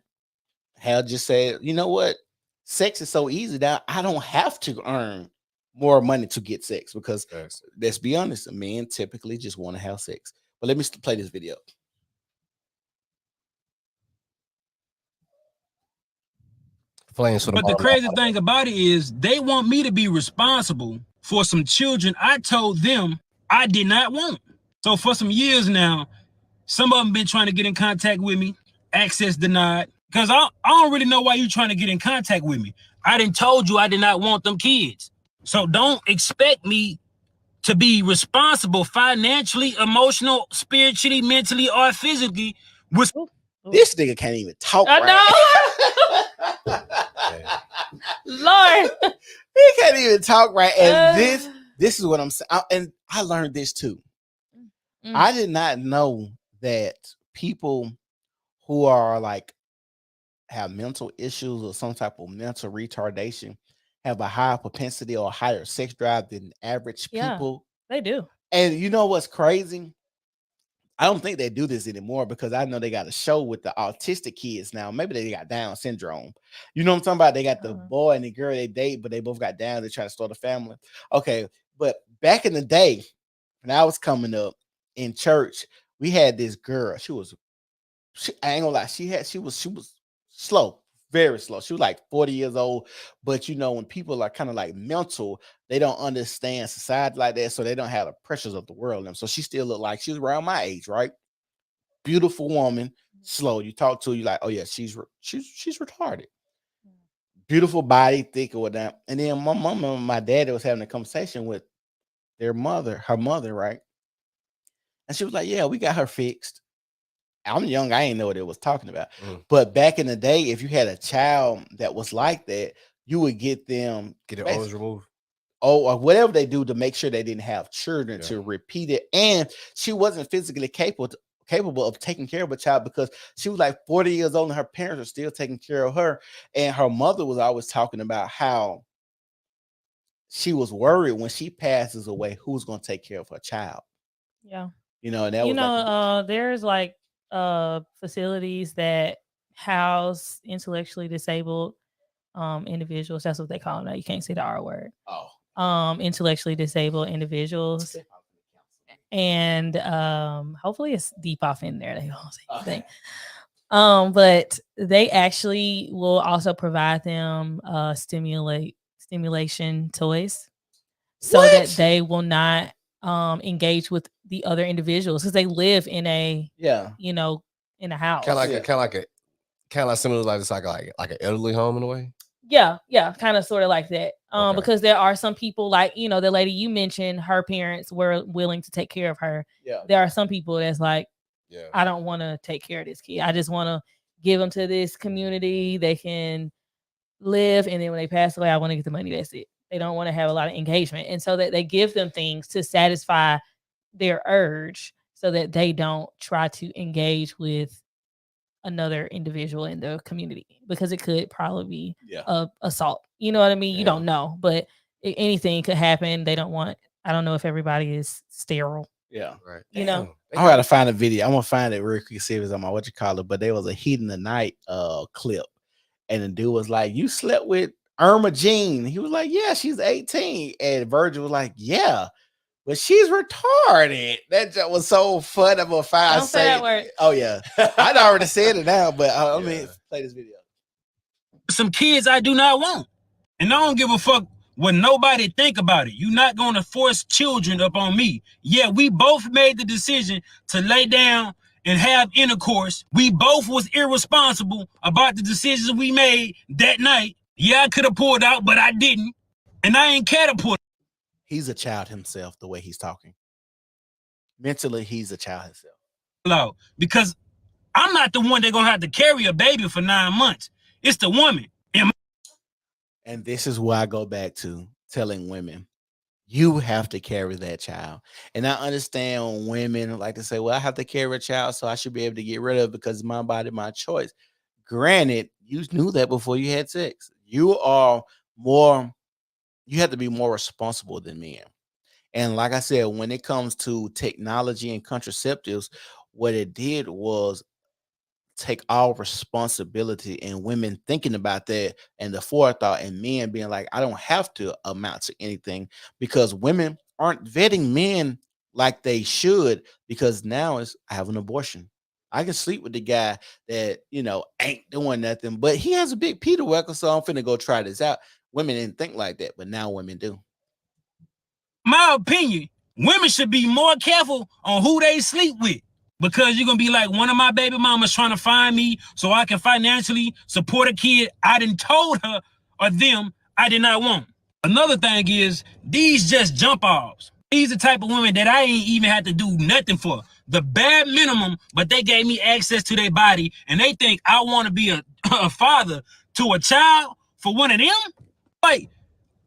have just said, you know what? Sex is so easy that I don't have to earn more money to get sex, because let's be honest, men typically just want to have sex. But let me play this video. But the crazy thing about it is they want me to be responsible for some children I told them I did not want. So for some years now, some of them been trying to get in contact with me, access denied, because I don't really know why you trying to get in contact with me. I done told you I did not want them kids. So don't expect me to be responsible financially, emotional, spiritually, mentally, or physically with. This nigga can't even talk right. Lord. He can't even talk right. And this is what I'm saying. And I learned this too. I did not know that people who are like have mental issues or some type of mental retardation have a higher propensity or higher sex drive than average people. They do. And you know what's crazy? I don't think they do this anymore, because I know they got a show with the autistic kids now. Maybe they got Down syndrome. You know what I'm talking about? They got the boy and the girl they date, but they both got Down. They try to start a family. Okay, but back in the day, when I was coming up in church, we had this girl. I ain't gonna lie, she was slow, very slow. She was like 40 years old. But when people are kind of like mental, they don't understand society like that, so they don't have the pressures of the world. And so she still looked like she was around my age, right? Beautiful woman, slow. You talk to her, you like, oh yeah, she's retarded. Beautiful body, thick or whatnot. And then my mom and my daddy was having a conversation with her mother, right? And she was like, yeah, we got her fixed. I'm young, I ain't know what it was talking about. But back in the day, if you had a child that was like that, you would get them get it always removed. or whatever they do to make sure they didn't have children Yeah. to repeat it. And she wasn't physically capable of taking care of a child because she was like 40 years old and her parents are still taking care of her. And her mother was always talking about how she was worried when she passes away, who's going to take care of her child. Yeah. And that was like There's like facilities that house intellectually disabled individuals. That's what they call them now. You can't say the R word. Intellectually disabled individuals. And hopefully it's deep off in there. They don't say anything. But they actually will also provide them stimulation toys so that they will not engage with the other individuals because they live in a in a house. Kind of like similar, like it's like an elderly home in a way. Yeah, kind of sort of like that. Because there are some people like, the lady you mentioned, her parents were willing to take care of her. Yeah. There are some people that's like, I don't want to take care of this kid. I just want to give them to this community. They can live, and then when they pass away, I want to get the money. That's it. They don't want to have a lot of engagement, and so that they give them things to satisfy their urge, so that they don't try to engage with another individual in the community because it could probably be assault. You know what I mean? You don't know, but anything could happen. They don't want. I don't know if everybody is sterile. Yeah, right. I gotta find a video. I'm gonna find it real quick, see if it's on my but there was a Heat in the Night clip, and the dude was like, "You slept with Irma Jean?" He was like, "Yeah, she's 18," and Virgil was like, "Yeah, but she's retarded." That just was so fun. I'm gonna find. Don't say that word. Oh yeah, I'd already said it now, but I mean, play this video. Some kids I do not want, and I don't give a fuck what nobody think about it. You're not gonna force children up on me. Yeah, we both made the decision to lay down and have intercourse. We both was irresponsible about the decisions we made that night. Yeah, I could have pulled out, but I didn't, and I ain't catapulted. He's a child himself. The way he's talking, mentally, he's a child himself. No, because I'm not the one that's gonna have to carry a baby for 9 months. It's the woman. And this is where I go back to telling women, you have to carry that child. And I understand when women like to say, well, I have to carry a child, so I should be able to get rid of it because it's my body, my choice. Granted, you knew that before you had sex. You have to be more responsible than men. And like I said, when it comes to technology and contraceptives, what it did was take all responsibility, and women thinking about that and the forethought, and men being like, I don't have to amount to anything, because women aren't vetting men like they should, because now it's, I have an abortion. I can sleep with the guy that, ain't doing nothing, but he has a big Peter Wecker, so I'm finna go try this out. Women didn't think like that, but now women do. My opinion, women should be more careful on who they sleep with. Because you're going to be like, one of my baby mamas trying to find me so I can financially support a kid I done told her or them I did not want. Another thing is, these just jump offs. These the type of women that I ain't even had to do nothing for. The bare minimum, but they gave me access to their body, and they think I want to be a father to a child for one of them? Like,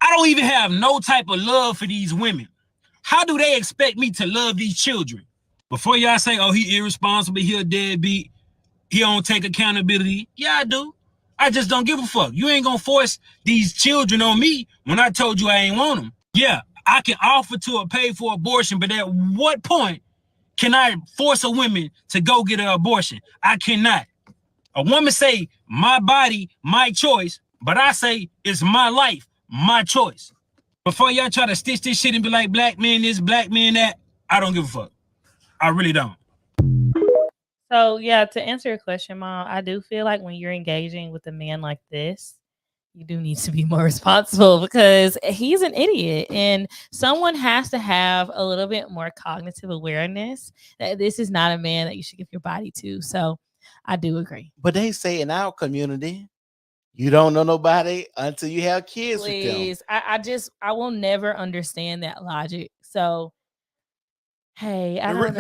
I don't even have no type of love for these women. How do they expect me to love these children? Before y'all say, oh, he irresponsible, he a deadbeat, he don't take accountability. Yeah, I do. I just don't give a fuck. You ain't gonna force these children on me when I told you I ain't want them. Yeah, I can offer to pay for abortion, but at what point can I force a woman to go get an abortion? I cannot. A woman say, my body, my choice, but I say, it's my life, my choice. Before y'all try to stitch this shit and be like, black man this, black man that, I don't give a fuck. I really don't. So yeah, to answer your question, Mom, I do feel like when you're engaging with a man like this, you do need to be more responsible because he's an idiot, and someone has to have a little bit more cognitive awareness that this is not a man that you should give your body to. So I do agree. But they say in our community, you don't know nobody until you have kids Please, with them. I will never understand that logic. So hey, I don't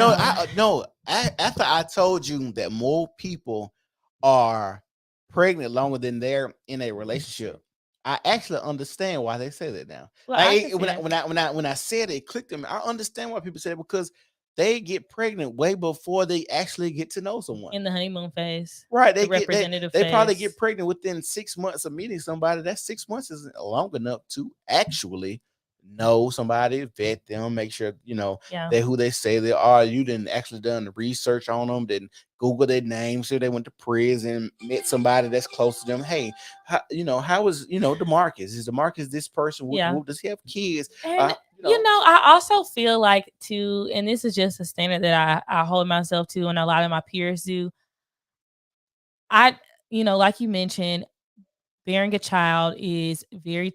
know. After I told you that more people are pregnant longer than they're in a relationship, I actually understand why they say that now. Well, Like I can see that. when I said it, it clicked in me. I understand why people say it because they get pregnant way before they actually get to know someone. In the honeymoon phase, Right? the representative They probably phase. get pregnant within 6 months of meeting somebody. That 6 months isn't long enough to actually know somebody, vet them, make sure Yeah. they who they say they are. You didn't actually done the research on them, then Google their names, sure they went to prison, met somebody that's close to them. Hey, how is Demarcus? Is Demarcus this person? Yeah. Does he have kids? And I also feel like too, and this is just a standard that I hold myself to, and a lot of my peers do. I, like you mentioned, bearing a child is very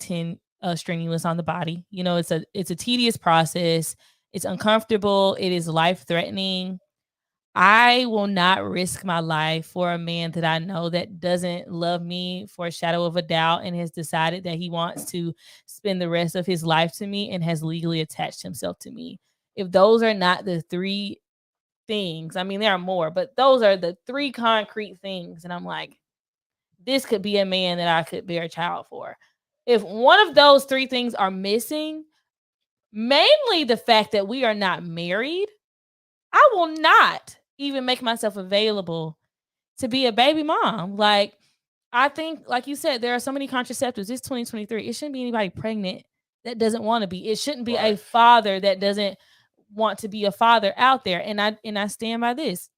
strenuous on the body. It's a tedious process. It's uncomfortable. It is life threatening. I will not risk my life for a man that I know that doesn't love me for a shadow of a doubt and has decided that he wants to spend the rest of his life to me and has legally attached himself to me. If those are not the three things, I mean, there are more, but those are the three concrete things. And I'm like, this could be a man that I could bear a child for. If one of those three things are missing, mainly the fact that we are not married, I will not even make myself available to be a baby mom. Like, I think, like you said, there are so many contraceptives. It's 2023. It shouldn't be anybody pregnant that doesn't want to be. It shouldn't be a father that doesn't want to be a father out there. And I stand by this.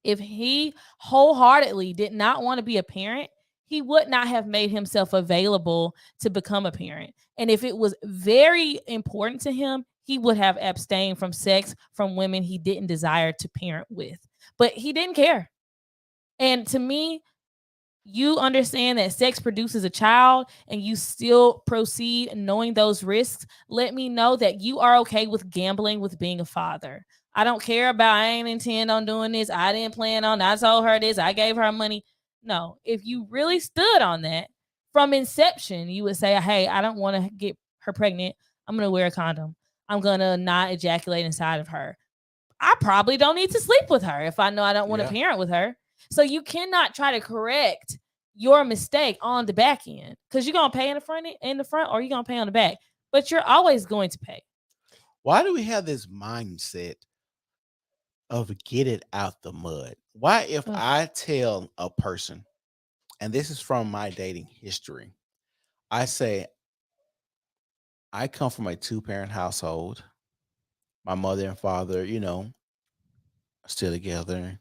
If he wholeheartedly did not want to be a parent, he would not have made himself available to become a parent. And if it was very important to him, he would have abstained from sex from women he didn't desire to parent with. But he didn't care. And to me, you understand that sex produces a child and you still proceed knowing those risks, let me know that you are okay with gambling with being a father. I don't care about, I ain't intend on doing this. I didn't plan on, I told her this, I gave her money. No, if you really stood on that from inception, you would say, hey, I don't want to get her pregnant. I'm going to wear a condom. I'm going to not ejaculate inside of her. I probably don't need to sleep with her if I know I don't want to parent with her. So you cannot try to correct your mistake on the back end because you're gonna pay in the front, or you're gonna pay on the back. But you're always going to pay. Why do we have this mindset of get it out the mud? Why, if I tell a person, and this is from my dating history, I say I come from a 2-parent household. My mother and father, are still together,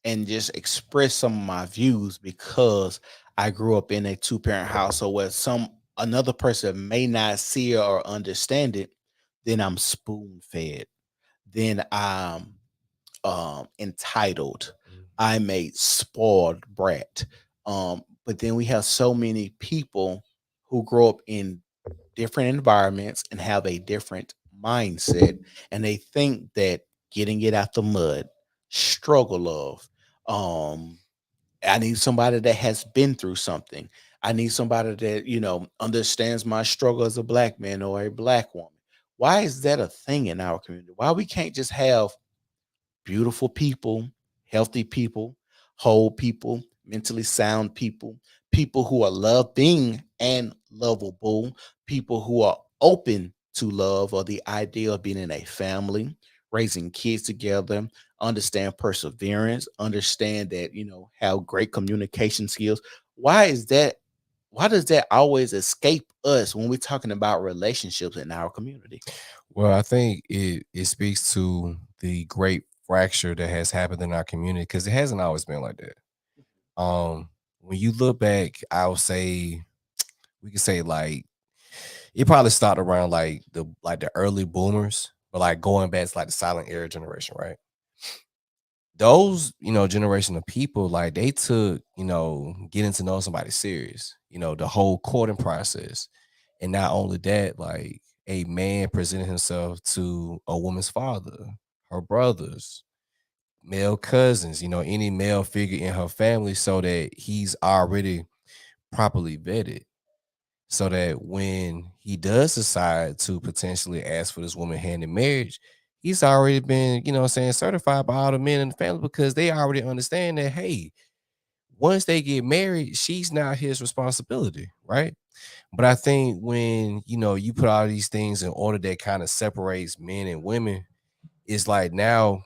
and just express some of my views because I grew up in a 2-parent household where another person may not see it or understand it, then I'm spoon fed. Then I'm entitled. I'm a spoiled brat. But then we have so many people who grow up in different environments and have a different mindset, and they think that getting it out the mud, struggle of, I need somebody that has been through something. I need somebody that understands my struggle as a black man or a black woman. Why is that a thing in our community? Why we can't just have beautiful people, healthy people, whole people, mentally sound people, people who are loving and lovable, people who are open to love or the idea of being in a family, raising kids together, understand perseverance, understand that, have great communication skills. Why is that? Why does that always escape us when we're talking about relationships in our community? Well, I think it speaks to the great fracture that has happened in our community because it hasn't always been like that. When you look back, I would say we could say like it probably started around like the early boomers, but like going back to like the silent era generation, right? Those, generation of people, like they took, getting to know somebody serious, the whole courting process. And not only that, like a man presented himself to a woman's father, her brothers, male cousins, any male figure in her family, so that he's already properly vetted. So that when he does decide to potentially ask for this woman hand in marriage, he's already been, certified by all the men in the family because they already understand that, hey, once they get married, she's not his responsibility, right? But I think when you put all these things in order that kind of separates men and women, it's like now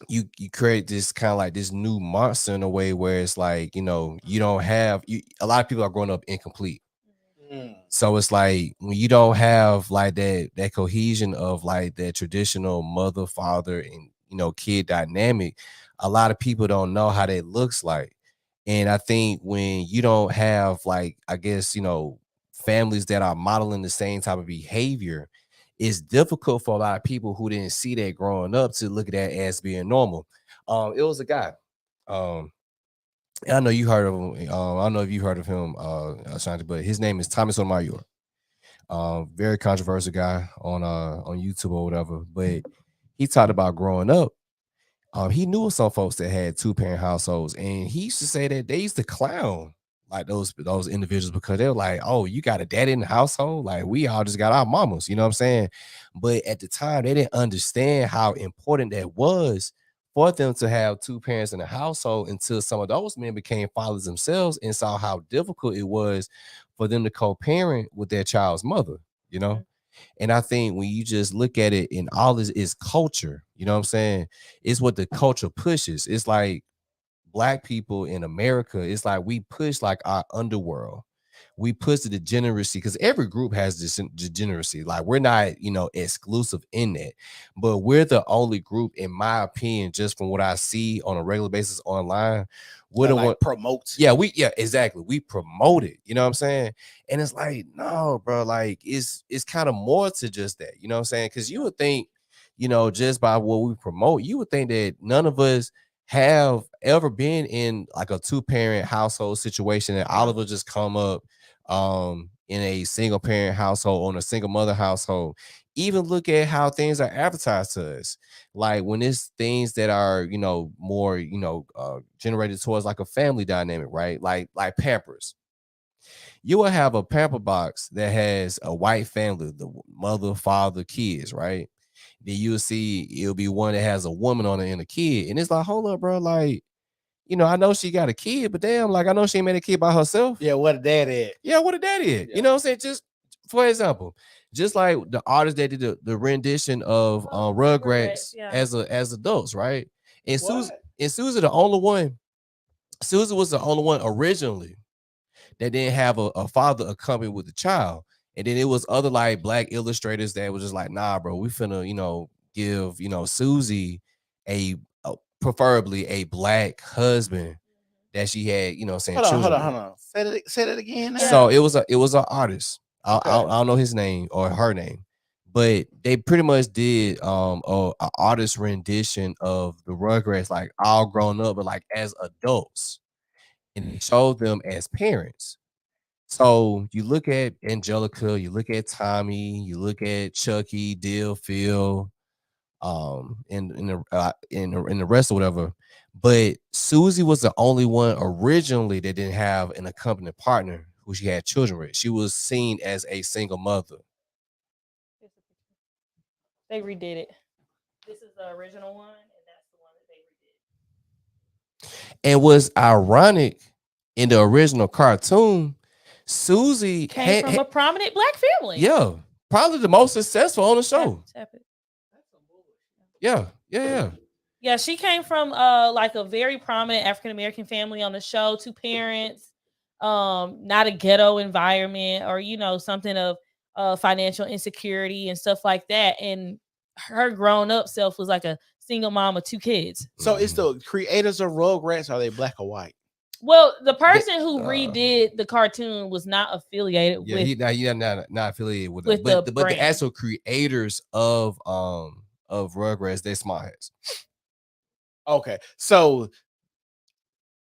you create this kind of like this new monster in a way where it's like you don't have a lot of people are growing up incomplete. Mm. So it's like when you don't have like that cohesion of like that traditional mother, father, and kid dynamic, a lot of people don't know how that looks like. And I think when you don't have like, I guess, families that are modeling the same type of behavior, it's difficult for a lot of people who didn't see that growing up to look at that as being normal. It was a guy. And I know you heard of him. I don't know if you heard of him, Ashanti, but his name is Thomas Sotomayor. Very controversial guy on YouTube or whatever. But he talked about growing up. He knew of some folks that had two-parent households, and he used to say that they used to clown like those individuals because they were like, "Oh, you got a daddy in the household? Like we all just got our mamas," you know what I'm saying? But at the time, they didn't understand how important that was for them to have two parents in the household until some of those men became fathers themselves and saw how difficult it was for them to co-parent with their child's mother, you know? And I think when you just look at it in all this is culture, you know what I'm saying? It's what the culture pushes. It's like black people in America, it's like we push like our underworld. We push the degeneracy because every group has this degeneracy. Like we're not, exclusive in that, but we're the only group, in my opinion, just from what I see on a regular basis online. We're That the like one promotes. yeah, exactly. We promote it, you know what I'm saying? And it's like, no, bro, like it's kind of more to just that, you know what I'm saying? Because you would think, just by what we promote, you would think that none of us have ever been in like a two-parent household situation and all of us just come up in a single parent household, on a single mother household. Even look at how things are advertised to us, like when it's things that are more generated towards like a family dynamic, right? Like Pampers. You will have a pamper box that has a white family, the mother, father, kids, right? Then you'll see it'll be one that has a woman on it and a kid, and it's like, hold up, bro, like, I know she got a kid, but damn, like I know she ain't made a kid by herself. Yeah, what a dad at? Yeah, what a daddy is. Yeah. You know what I'm saying? Just for example, just like the artists that did the rendition of Rugrats yeah. as adults, right? And What? Susie the only one. Susie was the only one originally that didn't have a father accompanied with the child. And then it was other like black illustrators that was just like, nah, bro, we finna, give, Susie a preferably a black husband that she had, saying children with. Hold on. Say that again. Now. So it was an artist. Okay. I don't know his name or her name, but they pretty much did a artist rendition of the Rugrats, like all grown up, but like as adults, and they showed them as parents. So you look at Angelica, you look at Tommy, you look at Chucky, Dill, Phil, in the rest or whatever. But Susie was the only one originally that didn't have an accompanying partner who she had children with. She was seen as a single mother. They redid it. This is the original one, and that's the one that they redid. And what's ironic in the original cartoon, Susie Came from a prominent black family. Yeah, probably the most successful on the show. Tap it. Yeah. Yeah, she came from like a very prominent African American family on the show, two parents, not a ghetto environment or something of financial insecurity and stuff like that. And her grown up self was like a single mom of two kids. So it's the creators of Rugrats. Are they black or white? Well, the person who redid the cartoon was not affiliated with. He's not affiliated with them, but the actual creators of Rugrats, they're smart heads. Okay, so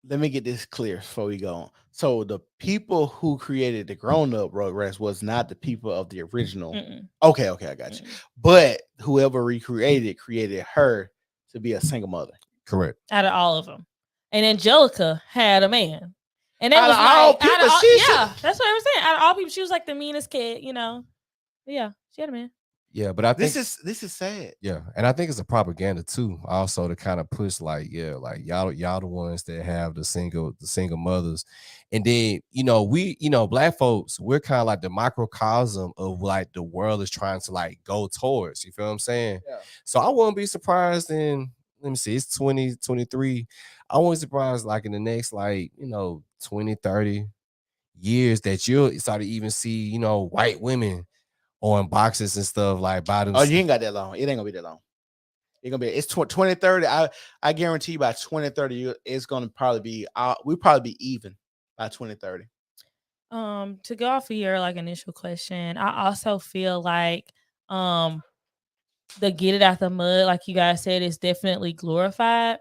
let me get this clear before we go on. So the people who created the grown-up Rugrats was not the people of the original. Mm-mm. Okay, I got you. But whoever created her to be a single mother. Correct. Out of all of them. And Angelica had a man. And that out was of all people, yeah, that's what I was saying. Out of all people, she was like the meanest kid, Yeah, she had a man. Yeah, but I think This is sad. yeah, and I think it's a propaganda too, also to kind of push like, yeah, like y'all the ones that have the single mothers, and then black folks, we're kind of like the microcosm of like the world is trying to like go towards. You feel what I'm saying? Yeah. So I wouldn't be surprised in let me see, it's 2023. I wouldn't be surprised like in the next like 20-30 years that you'll start to even see white women on boxes and stuff like Oh, bottoms. you ain't got that long. It ain't gonna be that long. It's 2030. I guarantee you by 2030, it's gonna probably be we probably be even by 2030. To go off of your like initial question, I also feel like the get it out the mud, like you guys said, is definitely glorified.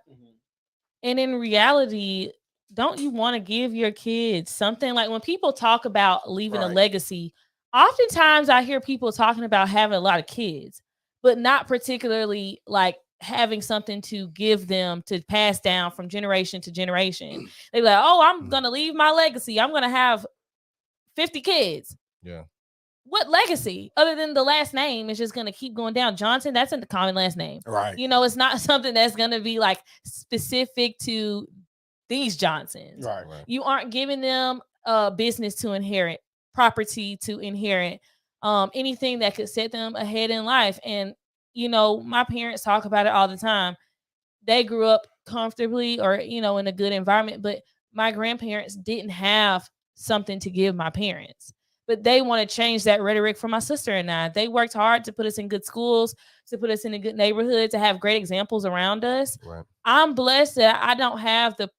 And in reality, don't you want to give your kids something? Like when people talk about leaving a Right. legacy, oftentimes I hear people talking about having a lot of kids, but not particularly like having something to give them to pass down from generation to generation. They're like, oh, I'm going to leave my legacy. I'm going to have 50 kids. Yeah. What legacy other than the last name is just going to keep going down? Johnson, that's a common last name. Right. It's not something that's going to be like specific to these Johnsons. Right. You aren't giving them a business to inherit, property to inherit, anything that could set them ahead in life. And, my parents talk about it all the time. They grew up comfortably or, in a good environment, but my grandparents didn't have something to give my parents. But they want to change that rhetoric for my sister and I. They worked hard to put us in good schools, to put us in a good neighborhood, to have great examples around us. Right. I'm blessed that I don't have the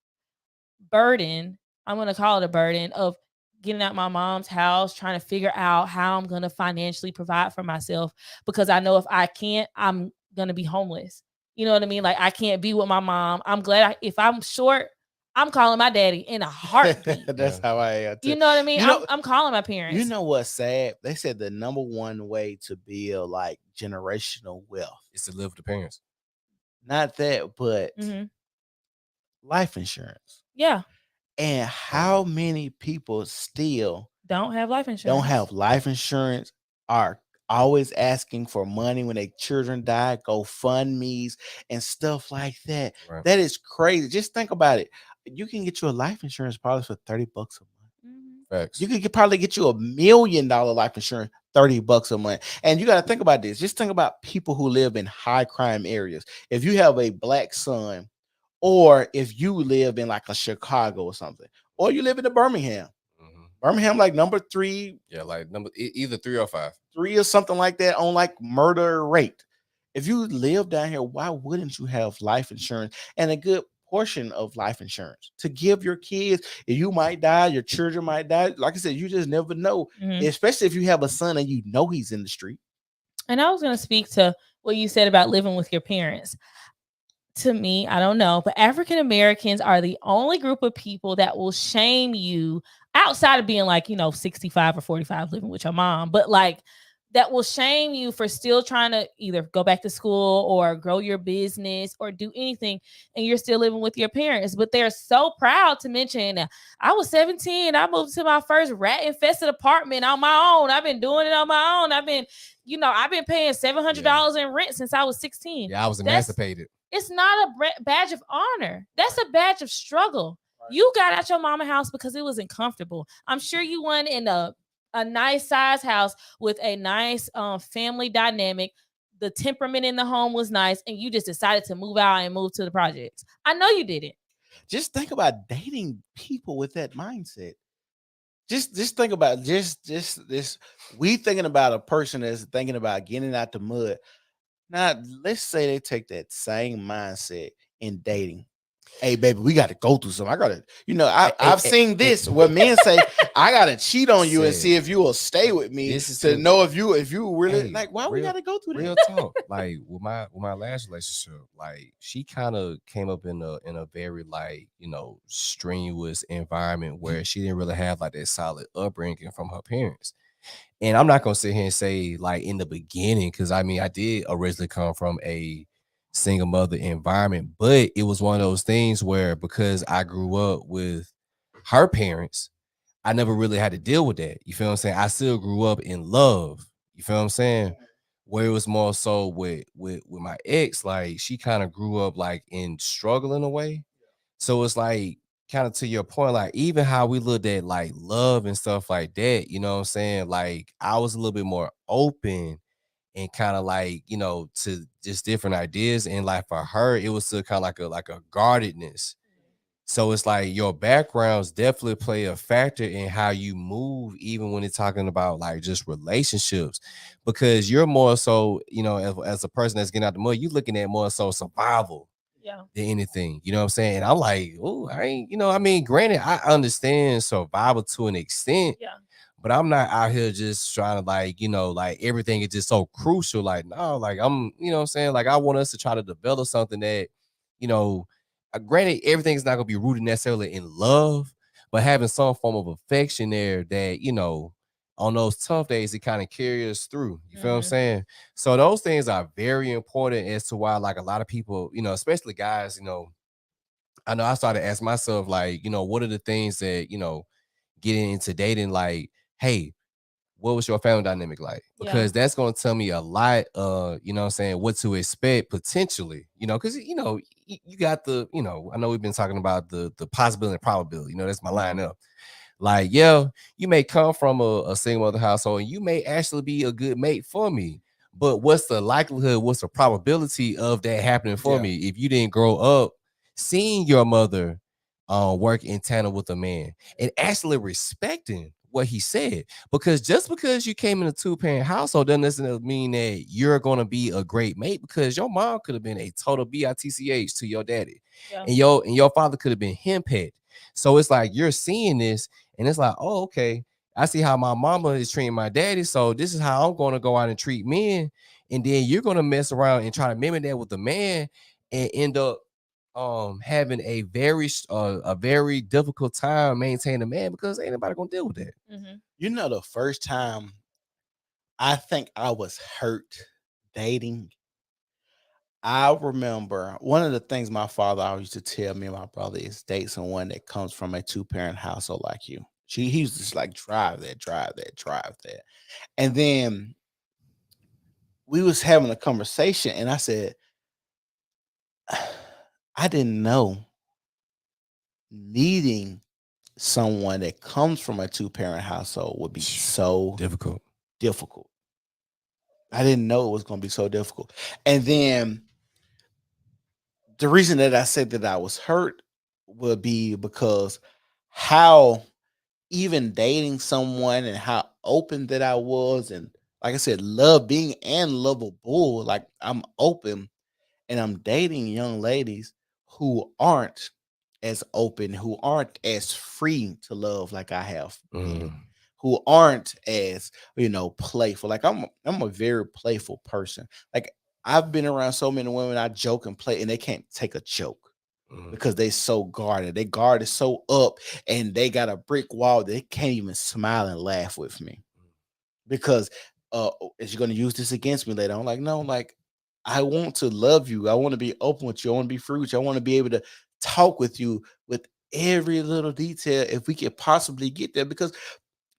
burden, I'm going to call it a burden, of getting out my mom's house, trying to figure out how I'm going to financially provide for myself, because I know if I can't, I'm going to be homeless. You know what I mean? Like I can't be with my mom. I'm glad if I'm short, I'm calling my daddy in a heartbeat. That's how I am too. You know what I mean? I'm calling my parents. You know what's sad? They said the number one way to build like generational wealth is to live with the parents. Not that, but life insurance. Yeah. And how many people still don't have life insurance? Are always asking for money when their children die, GoFundMe's and stuff like that. Right. That is crazy. Just think about it. You can get you a life insurance policy for $30 a month. Facts. You could probably get you $1 million life insurance, $30 a month. And you got to think about this. Just think about people who live in high crime areas. If you have a black son, or if you live in like a Chicago or something, or you live in the Birmingham, Birmingham, like number 3. Yeah, like either 3 or 5. 3 or something like that on like murder rate. If you live down here, why wouldn't you have life insurance and a good portion of life insurance to give your kids? If you might die, your children might die. Like I said, you just never know, especially if you have a son and you know he's in the street. And I was going to speak to what you said about living with your parents. To me, I don't know, but African Americans are the only group of people that will shame you outside of being like, 65 or 45 living with your mom, but like that will shame you for still trying to either go back to school or grow your business or do anything, and you're still living with your parents. But they're so proud to mention, I was 17, I moved to my first rat infested apartment on my own. I've been doing it on my own. I've been paying $700 in rent since I was 16. Yeah, I was emancipated. It's not a badge of honor. That's a badge of struggle. You got out your mama house because it wasn't comfortable. I'm sure you went in a nice size house with a nice family dynamic. The temperament in the home was nice, and you just decided to move out and move to the projects. I know you didn't. Just think about dating people with that mindset. Just think about this. We thinking about a person that's thinking about getting out the mud. Now, let's say they take that same mindset in dating. Hey, baby, we got to go through something. I got to, I've seen this where men say, I got to cheat on you and see if you will stay with me to know if you really like, why we got to go through that? Real talk. Like with my last relationship, like she kind of came up in a very like, strenuous environment where she didn't really have like that solid upbringing from her parents. And I'm not gonna sit here and say like in the beginning, because I mean I did originally come from a single mother environment, but it was one of those things where because I grew up with her parents, I never really had to deal with that. You feel what I'm saying? I still grew up in love. You feel what I'm saying? Where it was more so with my ex, like she kind of grew up like in struggle in a way. So it's like kind of to your point, like even how we looked at like love and stuff like that, you know what I'm saying? Like I was a little bit more open and kind of like, to just different ideas. And like for her, it was still kind of like a guardedness. So it's like your backgrounds definitely play a factor in how you move, even when it's talking about like just relationships, because you're more so, as a person that's getting out the mud, you looking at more so survival Yeah. than anything. You know what I'm saying? And I'm like, oh, I ain't, I mean, granted, I understand survival to an extent, Yeah. but I'm not out here just trying to like, like everything is just so crucial. Like, no, like I'm, what I'm saying? Like I want us to try to develop something that, you know, granted, everything's not gonna be rooted necessarily in love, but having some form of affection there that, on those tough days, it kind of carries us through. You feel what I'm saying? So those things are very important as to why, like a lot of people, especially guys, I know I started asking myself, like, what are the things that, getting into dating, like, hey, what was your family dynamic like? Yeah. Because that's going to tell me a lot, what I'm saying, what to expect potentially, because, you got the, I know we've been talking about the possibility and probability, that's my line up. Like, yeah, you may come from a single mother household and you may actually be a good mate for me. But what's the likelihood, what's the probability of that happening for me if you didn't grow up seeing your mother work in tandem with a man and actually respecting what he said? Because just because you came in a two-parent household doesn't necessarily mean that you're going to be a great mate, because your mom could have been a total bitch to your daddy. Yeah. And your father could have been henpecked. So it's like you're seeing this and it's like, oh, okay, I see how my mama is treating my daddy. So this is how I'm going to go out and treat men. And then you're going to mess around and try to mimic that with the man and end up having a very difficult time maintaining a man, because ain't nobody gonna deal with that. The first time I think I was hurt dating, I remember one of the things my father always used to tell me and my brother is date someone that comes from a two-parent household like you. He was just like drive that, drive that, drive that. And then we was having a conversation and I said, I didn't know needing someone that comes from a two-parent household would be so Difficult. difficult. I didn't know it was going to be so difficult. And then the reason that I said that I was hurt would be because how even dating someone and how open that I was, and like I said, love being and lovable, like I'm open and I'm dating young ladies who aren't as open, who aren't as free to love like I have been, who aren't as playful. Like I'm a very playful person. Like I've been around so many women, I joke and play, and they can't take a joke because they so guarded. They guard is so up, and they got a brick wall. They can't even smile and laugh with me because is you going to use this against me later? I'm like, no, like I want to love you. I want to be open with you. I want to be free with you. I want to be able to talk with you with every little detail if we could possibly get there. Because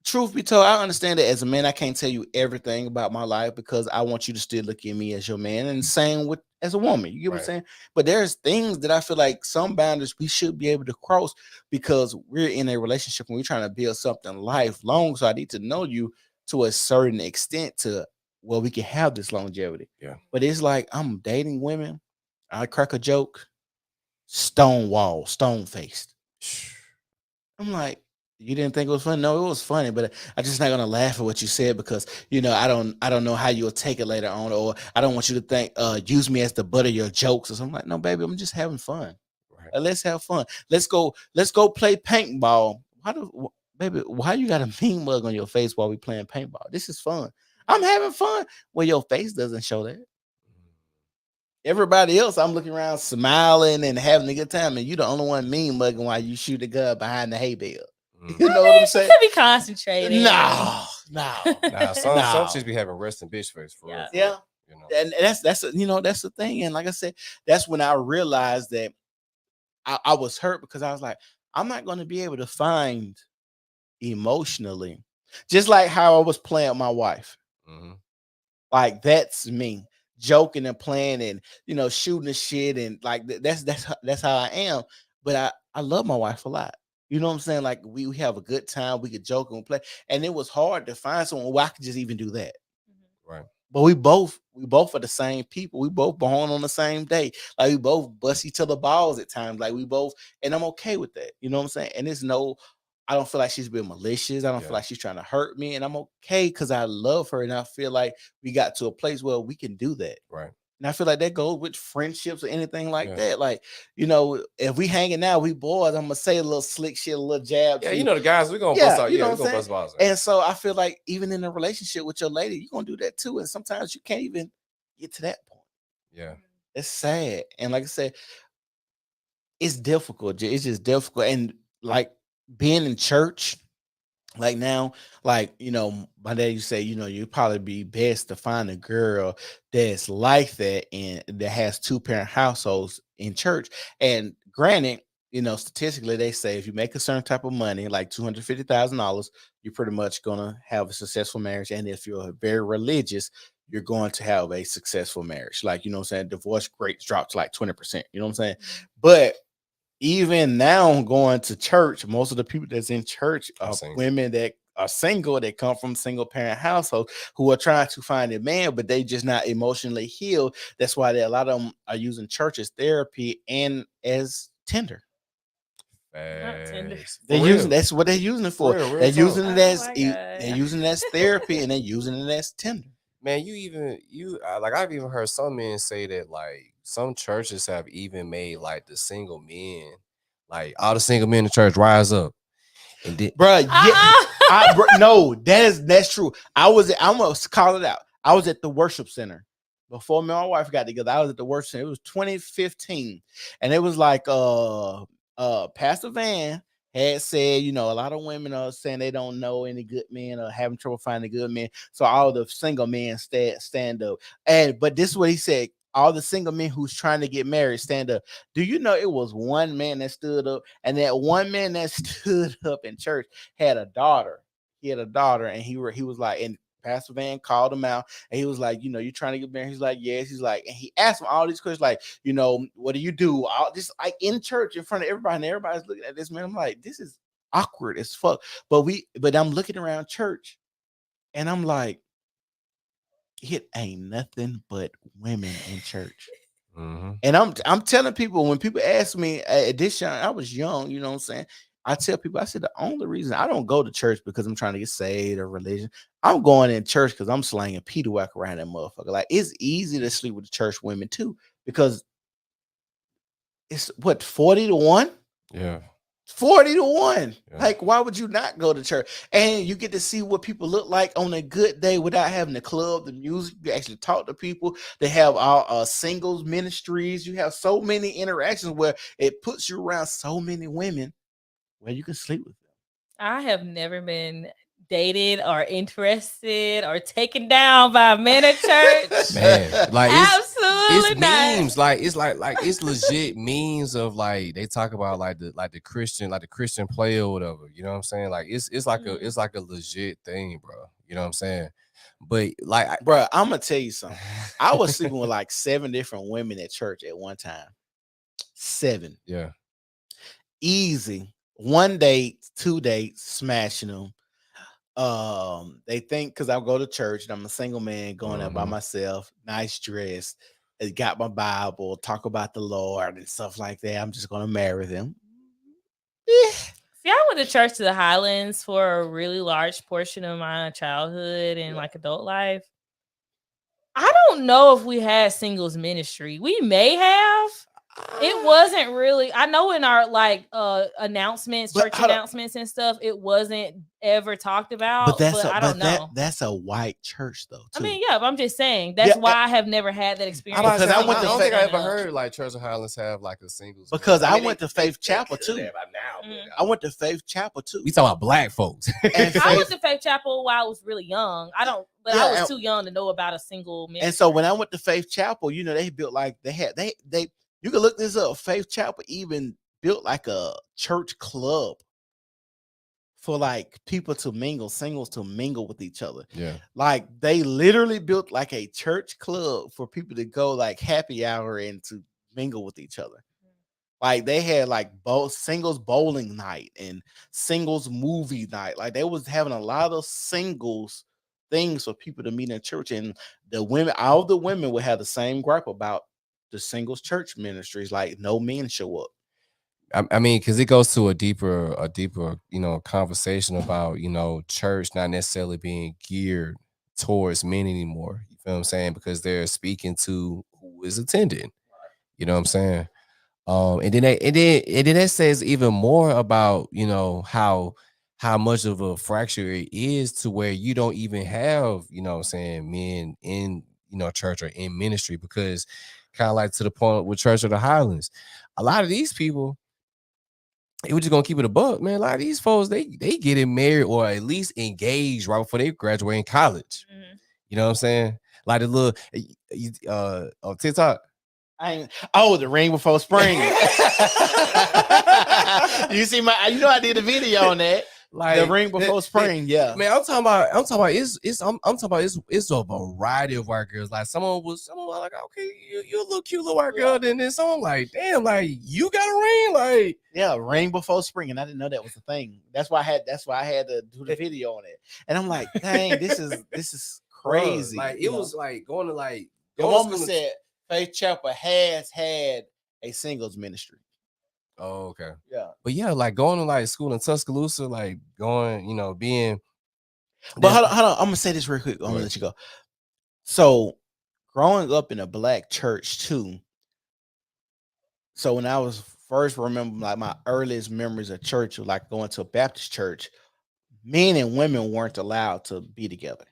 truth be told, I understand that as a man, I can't tell you everything about my life because I want you to still look at me as your man, and same with as a woman. You get what I'm saying? But there's things that I feel like some boundaries we should be able to cross because we're in a relationship and we're trying to build something lifelong. So I need to know you to a certain extent to well, we can have this longevity. Yeah. But it's like I'm dating women. I crack a joke, stone wall, stone faced. I'm like, you didn't think it was funny? No, it was funny, but I'm just not gonna laugh at what you said because I don't know how you'll take it later on, or I don't want you to think use me as the butt of your jokes or something. Like, no, baby, I'm just having fun. Right. Let's have fun. Let's go play paintball. Baby, why you got a mean mug on your face while we playing paintball? This is fun. I'm having fun. Well, your face doesn't show that. Everybody else, I'm looking around smiling and having a good time, and you the only one mean mugging while you shoot a gun behind the hay bale. You know what I'm saying? You could be concentrating. No. Nah, some chicks be having resting bitch face for real. Yeah. You know. And that's that's the thing. And like I said, that's when I realized that I was hurt because I was like, I'm not going to be able to find emotionally, just like how I was playing with my wife. Like that's me joking and playing and shooting the shit and like that's how I am. But I love my wife a lot. You know what I'm saying? Like we have a good time. We could joke and play, and it was hard to find someone where I could just even do that. Right. But we both are the same people. We both born on the same day. Like we both bust each other balls at times. Like we both, and I'm okay with that. You know what I'm saying? And I don't feel like she's being malicious. I don't feel like she's trying to hurt me, and I'm okay because I love her, and I feel like we got to a place where we can do that. Right. And I feel like that goes with friendships or anything like Yeah. that. Like, if we hanging out, we boys, I'm gonna say a little slick shit, a little jab. Yeah, to you know the guys, we gonna bust out. you Yeah, know we what I'm gonna saying? bust balls. And so I feel like even in a relationship with your lady, you're gonna do that too. And sometimes you can't even get to that point. Yeah. It's sad. And like I said, it's difficult. It's just difficult. And like being in church, like now, like my dad used to say, you'd probably be best to find a girl that's like that and that has two-parent households in church. And granted, statistically they say if you make a certain type of money, like $250,000, you're pretty much gonna have a successful marriage. And if you're very religious, you're going to have a successful marriage. Like, what I'm saying, divorce rates drop to like 20%. You know what I'm saying? But even now going to church, most of the people that's in church are women that are single, that come from single parent households who are trying to find a man, but they just not emotionally healed. That's why a lot of them are using church as therapy and as Tinder. Not Tinder. That's what they're using it for. Real they're using talk. it as Oh my they're God. using it as therapy and they're using it as Tinder. Man, like I've even heard some men say that like some churches have even made like the single men, like all the single men in the church rise up. And then, Bruh, no, that's true. I'm gonna call it out. I was at the worship center before me and my wife got together. I was at the worship center. It was 2015, and it was like Pastor Van had said, a lot of women are saying they don't know any good men or having trouble finding good men. So all the single men stand up. But this is what he said. All the single men who's trying to get married stand up. Do you know it was one man that stood up, and that one man that stood up in church had a daughter. He had a daughter, and he was like, and Pastor Van called him out, and he was like, you trying to get married? He's like, yes. He's like, and he asked him all these questions, like, what do you do? All just like in church in front of everybody, and everybody's looking at this man. I'm like, this is awkward as fuck. But I'm looking around church, and I'm like, it ain't nothing but women in church. And I'm telling people, when people ask me at this young, I was young, you know what I'm saying? I tell people, I said the only reason I don't go to church because I'm trying to get saved or religion. I'm going in church because I'm slanging Peter whack around that motherfucker. Like it's easy to sleep with the church women too, because it's what 40-1? yeah. 40-1. Yeah. Like, why would you not go to church? And you get to see what people look like on a good day without having the club, the music. You actually talk to people. They have all singles ministries. You have so many interactions where it puts you around so many women where you can sleep with them. I have never been dated or interested or taken down by a man at church. Man, like Absolutely it's not. memes, like it's like it's legit memes of like they talk about like the Christian play or whatever. You know what I'm saying? Like it's like a legit thing, bro. You know what I'm saying? But like, bro, I'm gonna tell you something. I was sleeping with like 7 different women at church at one time. 7. Yeah. Easy. 1 date, 2 dates, smashing them. They think because I go to church and I'm a single man going out by myself, nice dress, got my Bible, talk about the Lord and stuff like that. I'm just gonna marry them. See, I went to church to the Highlands for a really large portion of my childhood and like adult life. I don't know if we had singles ministry. We may have. It wasn't really. I know in our like announcements, church announcements and stuff, it wasn't ever talked about. But I don't know. That's a white church though. Too. I mean, yeah, but I'm just saying that's why I have never had that experience. Because I don't think I ever heard like Church of Highlands have like a singles. Because I went to Faith Chapel too. I went to Faith Chapel too. We talking about black folks. I went to Faith Chapel while I was really young. I was too young to know about a single ministry. And so when I went to Faith Chapel, they built like they you can look this up. Faith Chapel even built like a church club for like people to mingle, singles to mingle with each other. Yeah. Like they literally built like a church club for people to go like happy hour and to mingle with each other. Like they had like both singles bowling night and singles movie night. Like they was having a lot of singles things for people to meet in church. And the women, all the women would have the same gripe about the singles church ministries. Like no men show up. I mean, because it goes to a deeper, conversation about, church not necessarily being geared towards men anymore. You feel what I'm saying? Because they're speaking to who is attending. You know what I'm saying? And then that says even more about, how much of a fracture it is to where you don't even have, what I'm saying, men in, church or in ministry, because kind of like to the point with Church of the Highlands, a lot of these people, we're just gonna keep it a buck, man. A lot of these folks, they getting married or at least engaged right before they graduate in college. Mhm. You know what I'm saying? Like the little on TikTok. I ain't, oh, the ring before spring. You see my, you know, I did a video on that. Like the ring before spring, yeah. Man, I'm talking about I'm talking about it's a variety of white girls. Like someone was like, okay, you a little cute little white girl, then someone like, damn, like you got a ring, like Yeah, ring before spring, and I didn't know that was a thing. That's why I had to do the video on it. And I'm like, dang, this is crazy. Like it was like going to like the woman said Faith Chapel has had a singles ministry. Oh, okay. Yeah. But yeah, like going to like school in Tuscaloosa, like going, being. But hold on. I'm gonna say this real quick. I'm gonna let you go. So, growing up in a black church too. So when I was first remember like my earliest memories of church was like going to a Baptist church, men and women weren't allowed to be together.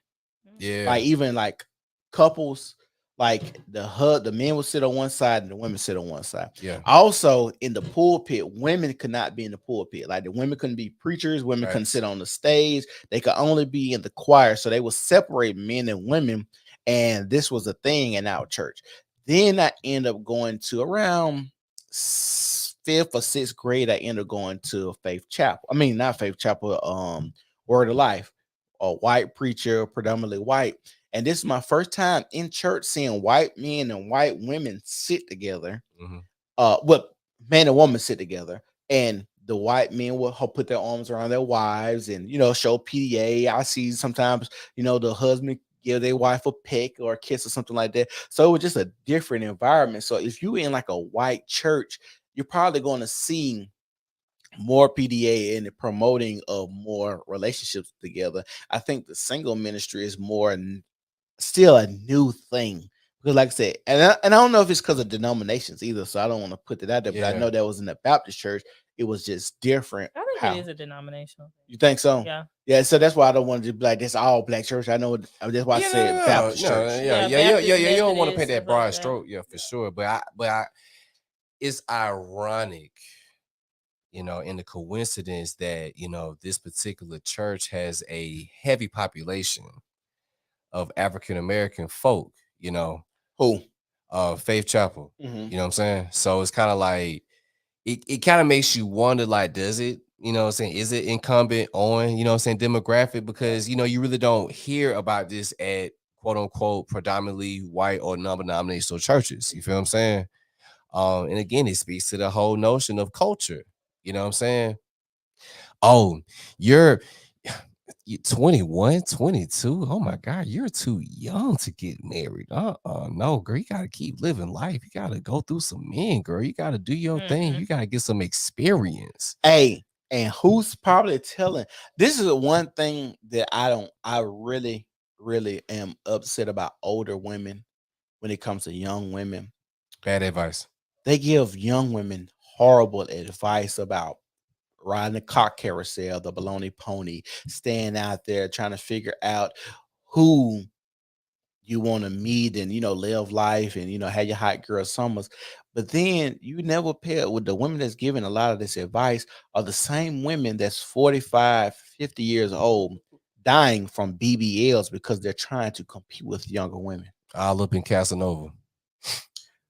Yeah. Like even like couples, like the men would sit on one side and the women sit on one side. Yeah. Also in the pulpit, women could not be in the pulpit. Like the women couldn't be preachers, women couldn't sit on the stage. They could only be in the choir. So they would separate men and women. And this was a thing in our church. Then I ended up going to around fifth or sixth grade. I ended up going to Faith Chapel. I mean, not Faith Chapel, Word of Life, a white preacher, predominantly white. And this is my first time in church seeing white men and white women sit together. Mm-hmm. What man and woman sit together, and the white men will put their arms around their wives and show PDA. I see sometimes the husband give their wife a peck or a kiss or something like that. So it was just a different environment. So if you in like a white church, you're probably going to see more PDA and the promoting of more relationships together. I think the single ministry is more still a new thing because, like I said, and I don't know if it's because of denominations either. So I don't want to put that out there, but I know that was in the Baptist church. It was just different. I think it is a denominational. You think so? Yeah. Yeah. So that's why I don't want to be like this all black church. I know that's why I said Baptist church. Yeah. You don't want to paint that broad stroke, for sure. But it's ironic, in the coincidence that this particular church has a heavy population of African American folk, who Faith Chapel. Mm-hmm. You know what I'm saying? So it's kind of like it kind of makes you wonder, like, does it, is it incumbent on, demographic? Because you really don't hear about this at quote unquote predominantly white or non-denominational churches. You feel what I'm saying? And again, it speaks to the whole notion of culture. You know what I'm saying? Oh, you're 21, 22. Oh my God, you're too young to get married. No, girl, you gotta keep living life. You gotta go through some men, girl. You gotta do your thing. You gotta get some experience. Hey, and who's probably telling? This is the one thing that I really, really am upset about older women when it comes to young women. Bad advice. They give young women horrible advice about riding the cock carousel, the baloney pony, staying out there trying to figure out who you want to meet and live life and have your hot girl summers. But then you never pair with the women that's giving a lot of this advice are the same women that's 45, 50 years old dying from BBLs because they're trying to compete with younger women. All up in Casanova.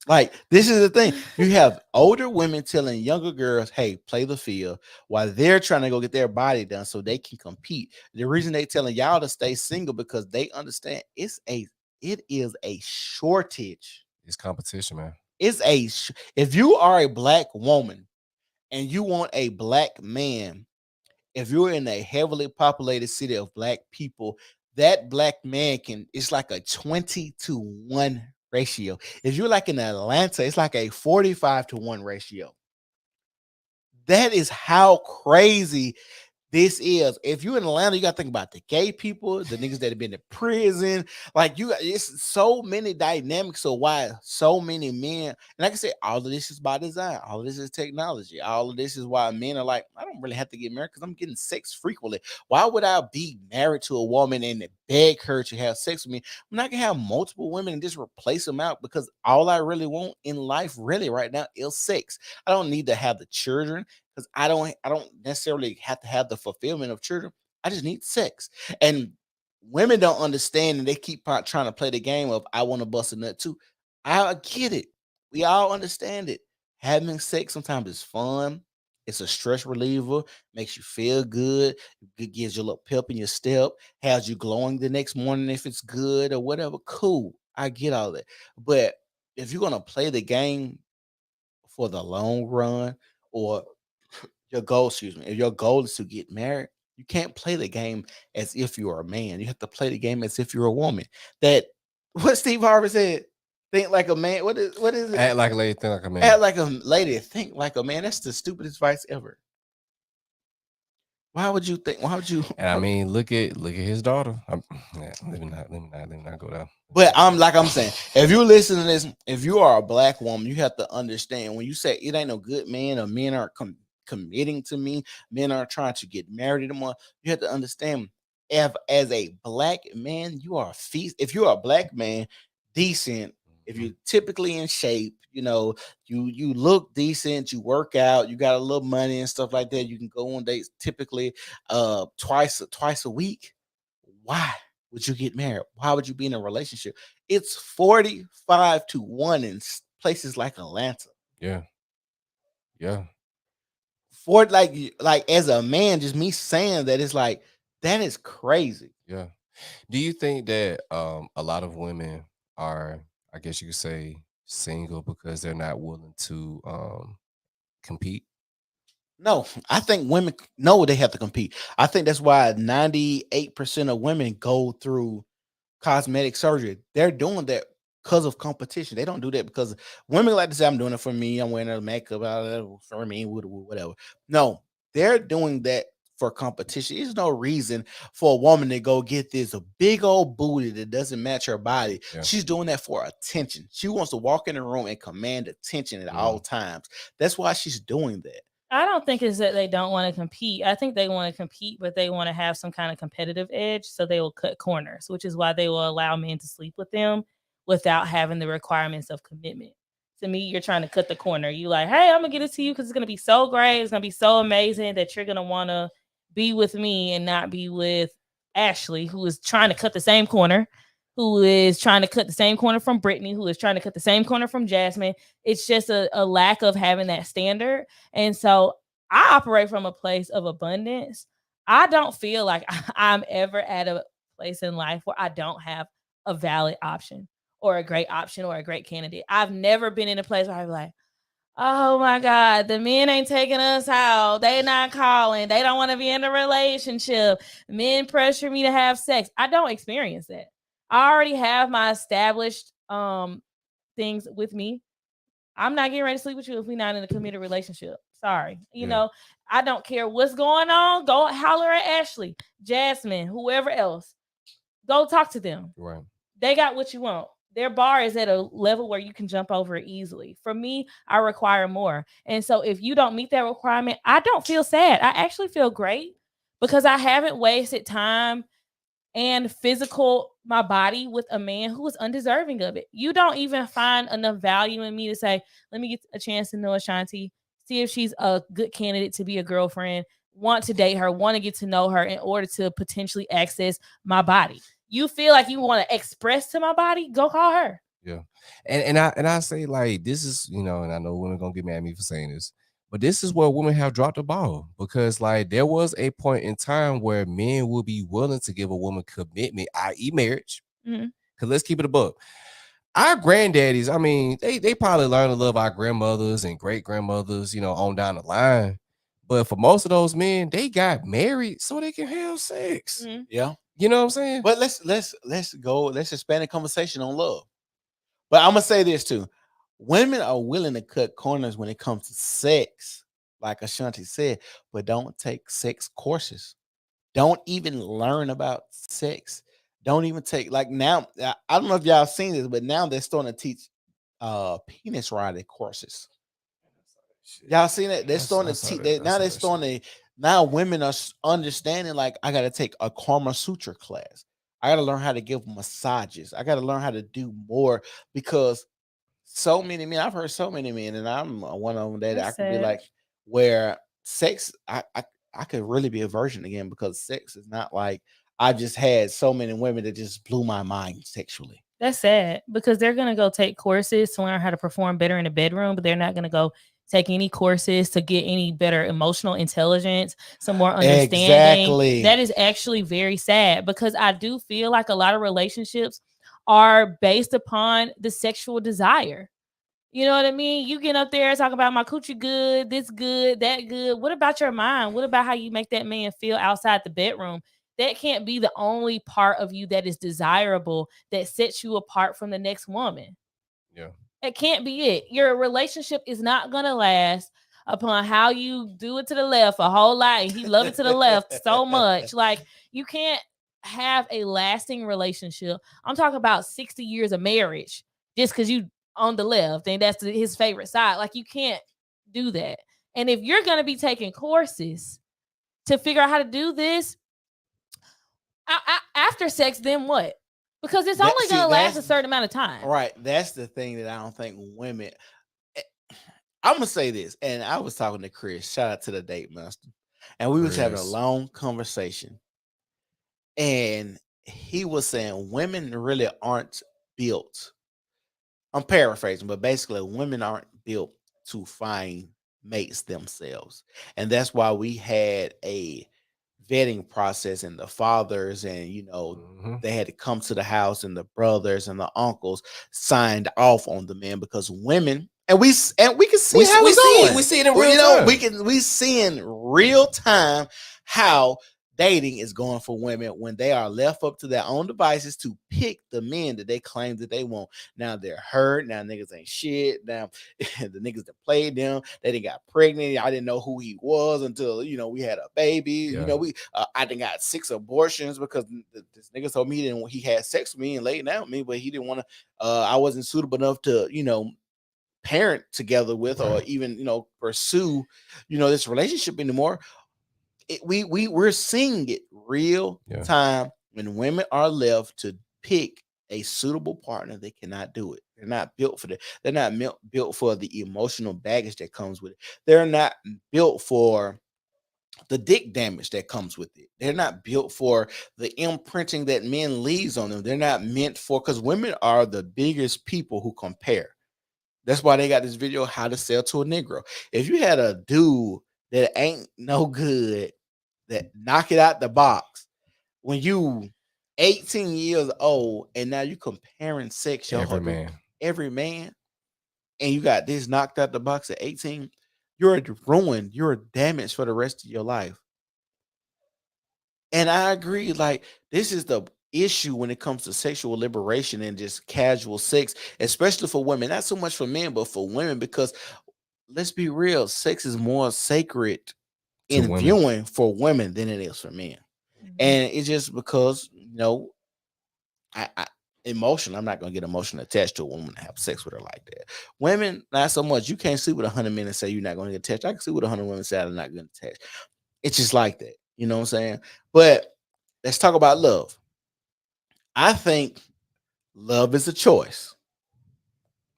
Like, this is the thing. You have older women telling younger girls, hey, play the field, while they're trying to go get their body done so they can compete. The reason they telling y'all to stay single because they understand it is a shortage. It's competition, man. If you are a black woman and you want a black man, if you're in a heavily populated city of black people, that black man it's like a 20-1 ratio. If you're like in Atlanta, it's like a 45-1 ratio. That is how crazy this is. If you're in Atlanta, you got to think about the gay people, the niggas that have been to prison. Like, it's so many dynamics of why so many men. And like I said, all of this is by design. All of this is technology. All of this is why men are like, I don't really have to get married because I'm getting sex frequently. Why would I be married to a woman and beg her to have sex with me? I'm not gonna have multiple women and just replace them out because all I really want in life, really right now, is sex. I don't need to have the children because I don't necessarily have to have the fulfillment of children. I just need sex. And women don't understand, and they keep trying to play the game of I want to bust a nut too. I get it. We all understand it. Having sex sometimes is fun. It's a stress reliever, makes you feel good. It gives you a little pep in your step, has you glowing the next morning if it's good or whatever. Cool. I get all that. But if you're gonna play the game for the long run, or your goal, excuse me, if your goal is to get married, you can't play the game as if you're a man. You have to play the game as if you're a woman. That what Steve Harvey said, think like a man. What is it? Act like a lady, think like a man. Act like a lady, think like a man. That's the stupidest advice ever. Why would you think? Why would you? And I mean, look at his daughter. Yeah, let me not go down. But I'm saying, if you listen to this, if you are a black woman, you have to understand when you say it ain't no good man or men aren't committing to me, men aren't trying to get married anymore. You have to understand, if as a black man, you are a feast. If you're a black man, decent. If you're typically in shape, you look decent, you work out, you got a little money and stuff like that. You can go on dates typically twice a week. Why would you get married? Why would you be in a relationship? It's 45-1 in places like Atlanta. Yeah. Yeah. For like as a man, just me saying that, it's like that is crazy. Yeah. Do you think that a lot of women are, I guess you could say, single because they're not willing to compete? No, I think women know they have to compete. I think that's why 98% of women go through cosmetic surgery. They're doing that because of competition. They don't do that because women like to say, I'm doing it for me. I'm wearing a makeup for me, whatever. No, they're doing that for competition. There's no reason for a woman to go get this a big old booty that doesn't match her body. Yeah. She's doing that for attention. She wants to walk in the room and command attention at all times. That's why she's doing that. I don't think it's that they don't want to compete. I think they want to compete, but they want to have some kind of competitive edge. So they will cut corners, which is why they will allow men to sleep with them without having the requirements of commitment. To me, you're trying to cut the corner. You like, hey, I'm going to get it to you because it's going to be so great. It's going to be so amazing that you're going to want to be with me and not be with Ashley, who is trying to cut the same corner, who is trying to cut the same corner from Brittany, who is trying to cut the same corner from Jasmine. It's just a lack of having that standard. And so I operate from a place of abundance. I don't feel like I'm ever at a place in life where I don't have a valid option or a great option or a great candidate. I've never been in a place where I'm like, oh my God, the men ain't taking us out. They not calling. They don't want to be in a relationship. Men pressure me to have sex. I don't experience that. I already have my established things with me. I'm not getting ready to sleep with you if we're not in a committed relationship. Sorry. You know, I don't care what's going on. Go holler at Ashley, Jasmine, whoever else. Go talk to them. Right. They got what you want. Their bar is at a level where you can jump over it easily. For me, I require more. And so if you don't meet that requirement, I don't feel sad. I actually feel great because I haven't wasted time and my body with a man who is undeserving of it. You don't even find enough value in me to say, let me get a chance to know Ashanti, see if she's a good candidate to be a girlfriend, want to date her, want to get to know her in order to potentially access my body. You feel like you want to express to my body? Go call her. Yeah. And I say like this is, and I know women gonna get mad at me for saying this, but this is where women have dropped the ball because like there was a point in time where men would be willing to give a woman commitment, i.e. marriage. Mhm. Cause let's keep it above. Our granddaddies, I mean, they probably learned to love our grandmothers and great grandmothers, on down the line. But for most of those men, they got married so they can have sex. Mhm. Yeah. You know what I'm saying? But let's expand the conversation on love. But I'm gonna say this too. Women are willing to cut corners when it comes to sex, like Ashanti said, but don't take sex courses. Don't even learn about sex. Don't even take like now. I don't know if y'all seen this, but now they're starting to teach penis riding courses. Y'all seen it? They're starting I to saw teach. that. I Now saw they're that shit. starting to. Now women are understanding. Like I got to take a Karma Sutra class. I got to learn how to give massages. I got to learn how to do more because so many men. I've heard so many men, and I'm one of them that I That's can be sad. like, where sex. I could really be a virgin again because sex is not like I just had so many women that just blew my mind sexually. That's sad because they're gonna go take courses to learn how to perform better in the bedroom, but they're not gonna go take any courses to get any better emotional intelligence, some more understanding. Exactly. That is actually very sad because I do feel like a lot of relationships are based upon the sexual desire. You know what I mean? You get up there talking about my coochie good, this good, that good. What about your mind? What about how you make that man feel outside the bedroom? That can't be the only part of you that is desirable that sets you apart from the next woman. Yeah. It can't be it. Your relationship is not gonna last upon how you do it to the left a whole lot and he love it to the left so much. Like you can't have a lasting relationship. I'm talking about 60 years of marriage just because you on the left and that's his favorite side. Like you can't do that. And if you're gonna be taking courses to figure out how to do this after sex, then what? Because it's That only see, gonna last a that's certain amount of time. right. That's the thing that I don't think women. eh, I'm gonna say this, and I was talking to Chris. Shout out to the date master, and we was having a Chris. long conversation, and he was saying women really aren't built. I'm paraphrasing, but basically, women aren't built to find mates themselves, and that's why we had a vetting process, and the fathers, and Mhm. they had to come to the house, and the brothers and the uncles signed off on the man because women. And we can see how We it's see it. going. We see it in Well, real time. we see in real time how dating is going for women when they are left up to their own devices to pick the men that they claim that they want. Now they're hurt. Now niggas ain't shit. Now the niggas that played them, they didn't got pregnant. I didn't know who he was until we had a baby. Yeah. I didn't got 6 abortions because this nigga told me he had sex with me and laid down with me, but he didn't want to. I wasn't suitable enough to parent together with or Right. even pursue this relationship anymore. We're seeing it real Yeah. time when women are left to pick a suitable partner. They cannot do it. They're not built for that. They're not built for the emotional baggage that comes with it. They're not built for the dick damage that comes with it. They're not built for the imprinting that men leaves on them. They're not meant for, because women are the biggest people who compare. That's why they got this video, how to sell to a Negro. If you had a dude that ain't no good, that knock it out the box, when you 18 years old and now you comparing sex, your Every whole man. every man, and you got this knocked out the box at 18, you're ruined, you're damaged for the rest of your life. And I agree, like this is the issue when it comes to sexual liberation and just casual sex, especially for women. Not so much for men, but for women, because let's be real, sex is more sacred To in women. viewing for women than it is for men. And it's just because, I emotion, I'm not gonna get emotionally attached to a woman and have sex with her like that. Women, not so much. You can't sleep with 100 men and say you're not gonna get attached. I can sleep with 100 women and say I'm not gonna attach. It's just like that. You know what I'm saying? But let's talk about love. I think love is a choice.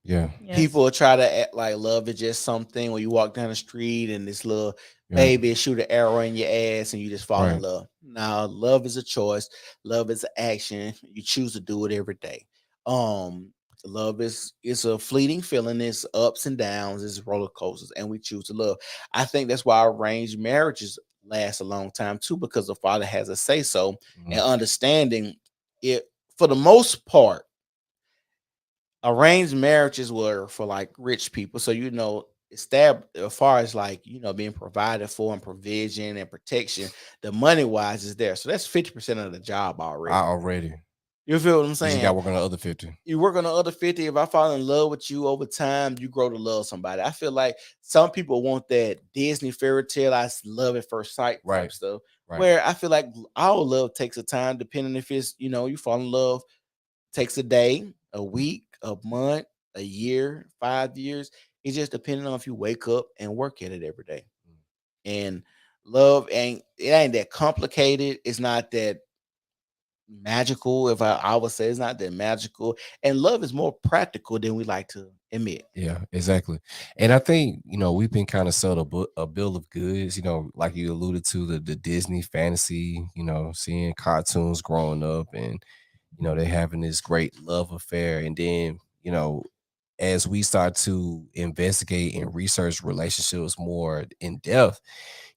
Yeah. Yes. People try to act like love is just something where you walk down the street and this little Yeah. baby shoot an arrow in your ass and you just fall in Right. love. Now, love is a choice. Love is an action. You choose to do it every day. Um, Love is it's a fleeting feeling. It's ups and downs. It's roller coasters, and we choose to love. I think that's why arranged marriages last a long time too, because the father has a say so and Mhm. understanding it. For the most part, arranged marriages were for like rich people. So as far as like being provided for and provision and protection, the money wise is there. So that's 50% of the job I already. already. You feel what I'm You just got saying? to work on the other 50. You work on the other 50. If I fall in love with you over time, you grow to love somebody. I feel like some people want that Disney fairy tale, love at first sight type Right. stuff. Right. Where I feel like our love takes a time, depending if it's, you fall in love, takes a day, a week, a month, a year, 5 years. It's just depending on if you wake up and work at it every day. And love it ain't that complicated. It's not that magical. If I would say it's not that magical, and love is more practical than we like to admit. Yeah, exactly. And I think, we've been kind of sold a bill of goods, like you alluded to the Disney fantasy, seeing cartoons growing up and, they having this great love affair. And then, as we start to investigate and research relationships more in depth,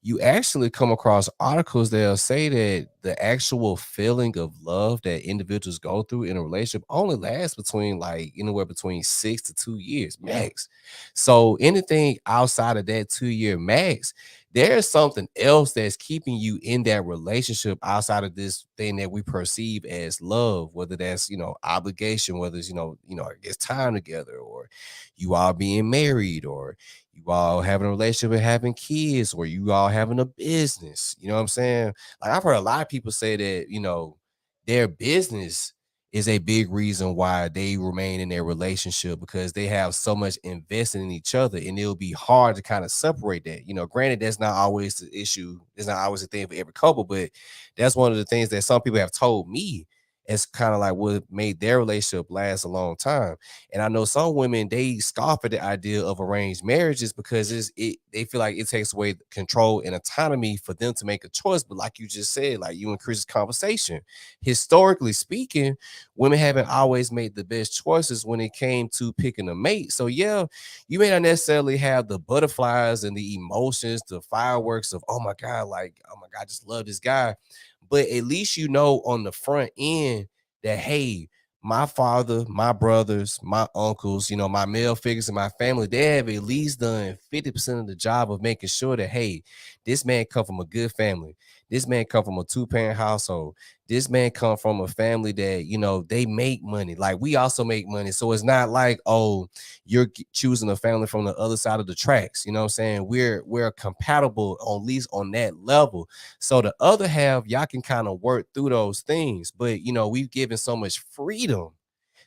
you actually come across articles that'll say that the actual feeling of love that individuals go through in a relationship only lasts between like anywhere between 6 to 2 years Yeah. max. So anything outside of that 2 year max, there's something else that's keeping you in that relationship outside of this thing that we perceive as love, whether that's obligation, whether it's I guess time together, or you all being married, or you all having a relationship and having kids, or you all having a business. You know what I'm saying? Like I've heard a lot of people say that, their business is a big reason why they remain in their relationship, because they have so much invested in each other, and it'll be hard to kind of separate that. Granted, that's not always the issue, it's not always a thing for every couple, but that's one of the things that some people have told me as kind of like what made their relationship last a long time. And I know some women, they scoff at the idea of arranged marriages because they feel like it takes away control and autonomy for them to make a choice. But like you just said, like you and Chris's conversation, historically speaking, women haven't always made the best choices when it came to picking a mate. So yeah, you may not necessarily have the butterflies and the emotions, the fireworks of, oh my God, like, oh my God, I just love this guy. But at least on the front end that, hey, my father, my brothers, my uncles, my male figures in my family, they have at least done 50% of the job of making sure that, hey, this man come from a good family. This man come from a 2-parent household. This man come from a family that, they make money. Like we also make money. So it's not like, oh, you're choosing a family from the other side of the tracks. You know what I'm saying? We're compatible, at least on that level. So the other half, y'all can kind of work through those things. But we've given so much freedom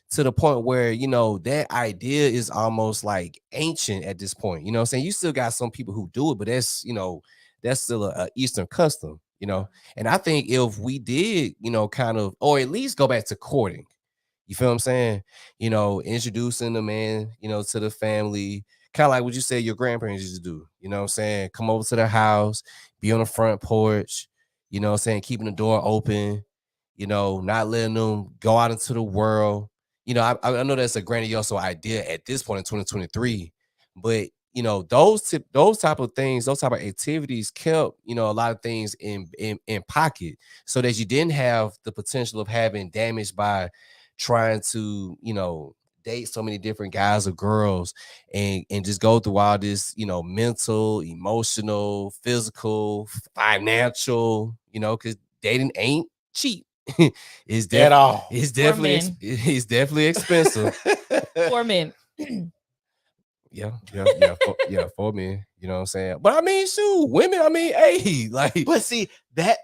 to the point where that idea is almost like ancient at this point. You know what I'm saying? You still got some people who do it, but that's still a Eastern custom. And I think if we did, kind of, or at least go back to courting, you feel what I'm saying? Introducing the man, to the family, kind of like what you said your grandparents used to do. You know what I'm saying? Come over to the house, be on the front porch, what I'm saying? Keeping the door open, not letting them go out into the world. I know that's a grandiose idea at this point in 2023, but those type of things, those type of activities kept a lot of things in pocket, so that you didn't have the potential of having damage by trying to date so many different guys or girls, and just go through all this mental, emotional, physical, financial, because dating ain't cheap. it's At def all. it's For definitely men. it's definitely expensive. For men. Yeah, for me, you know what I'm saying? But I mean, shoot, women, I mean, hey, like, But see that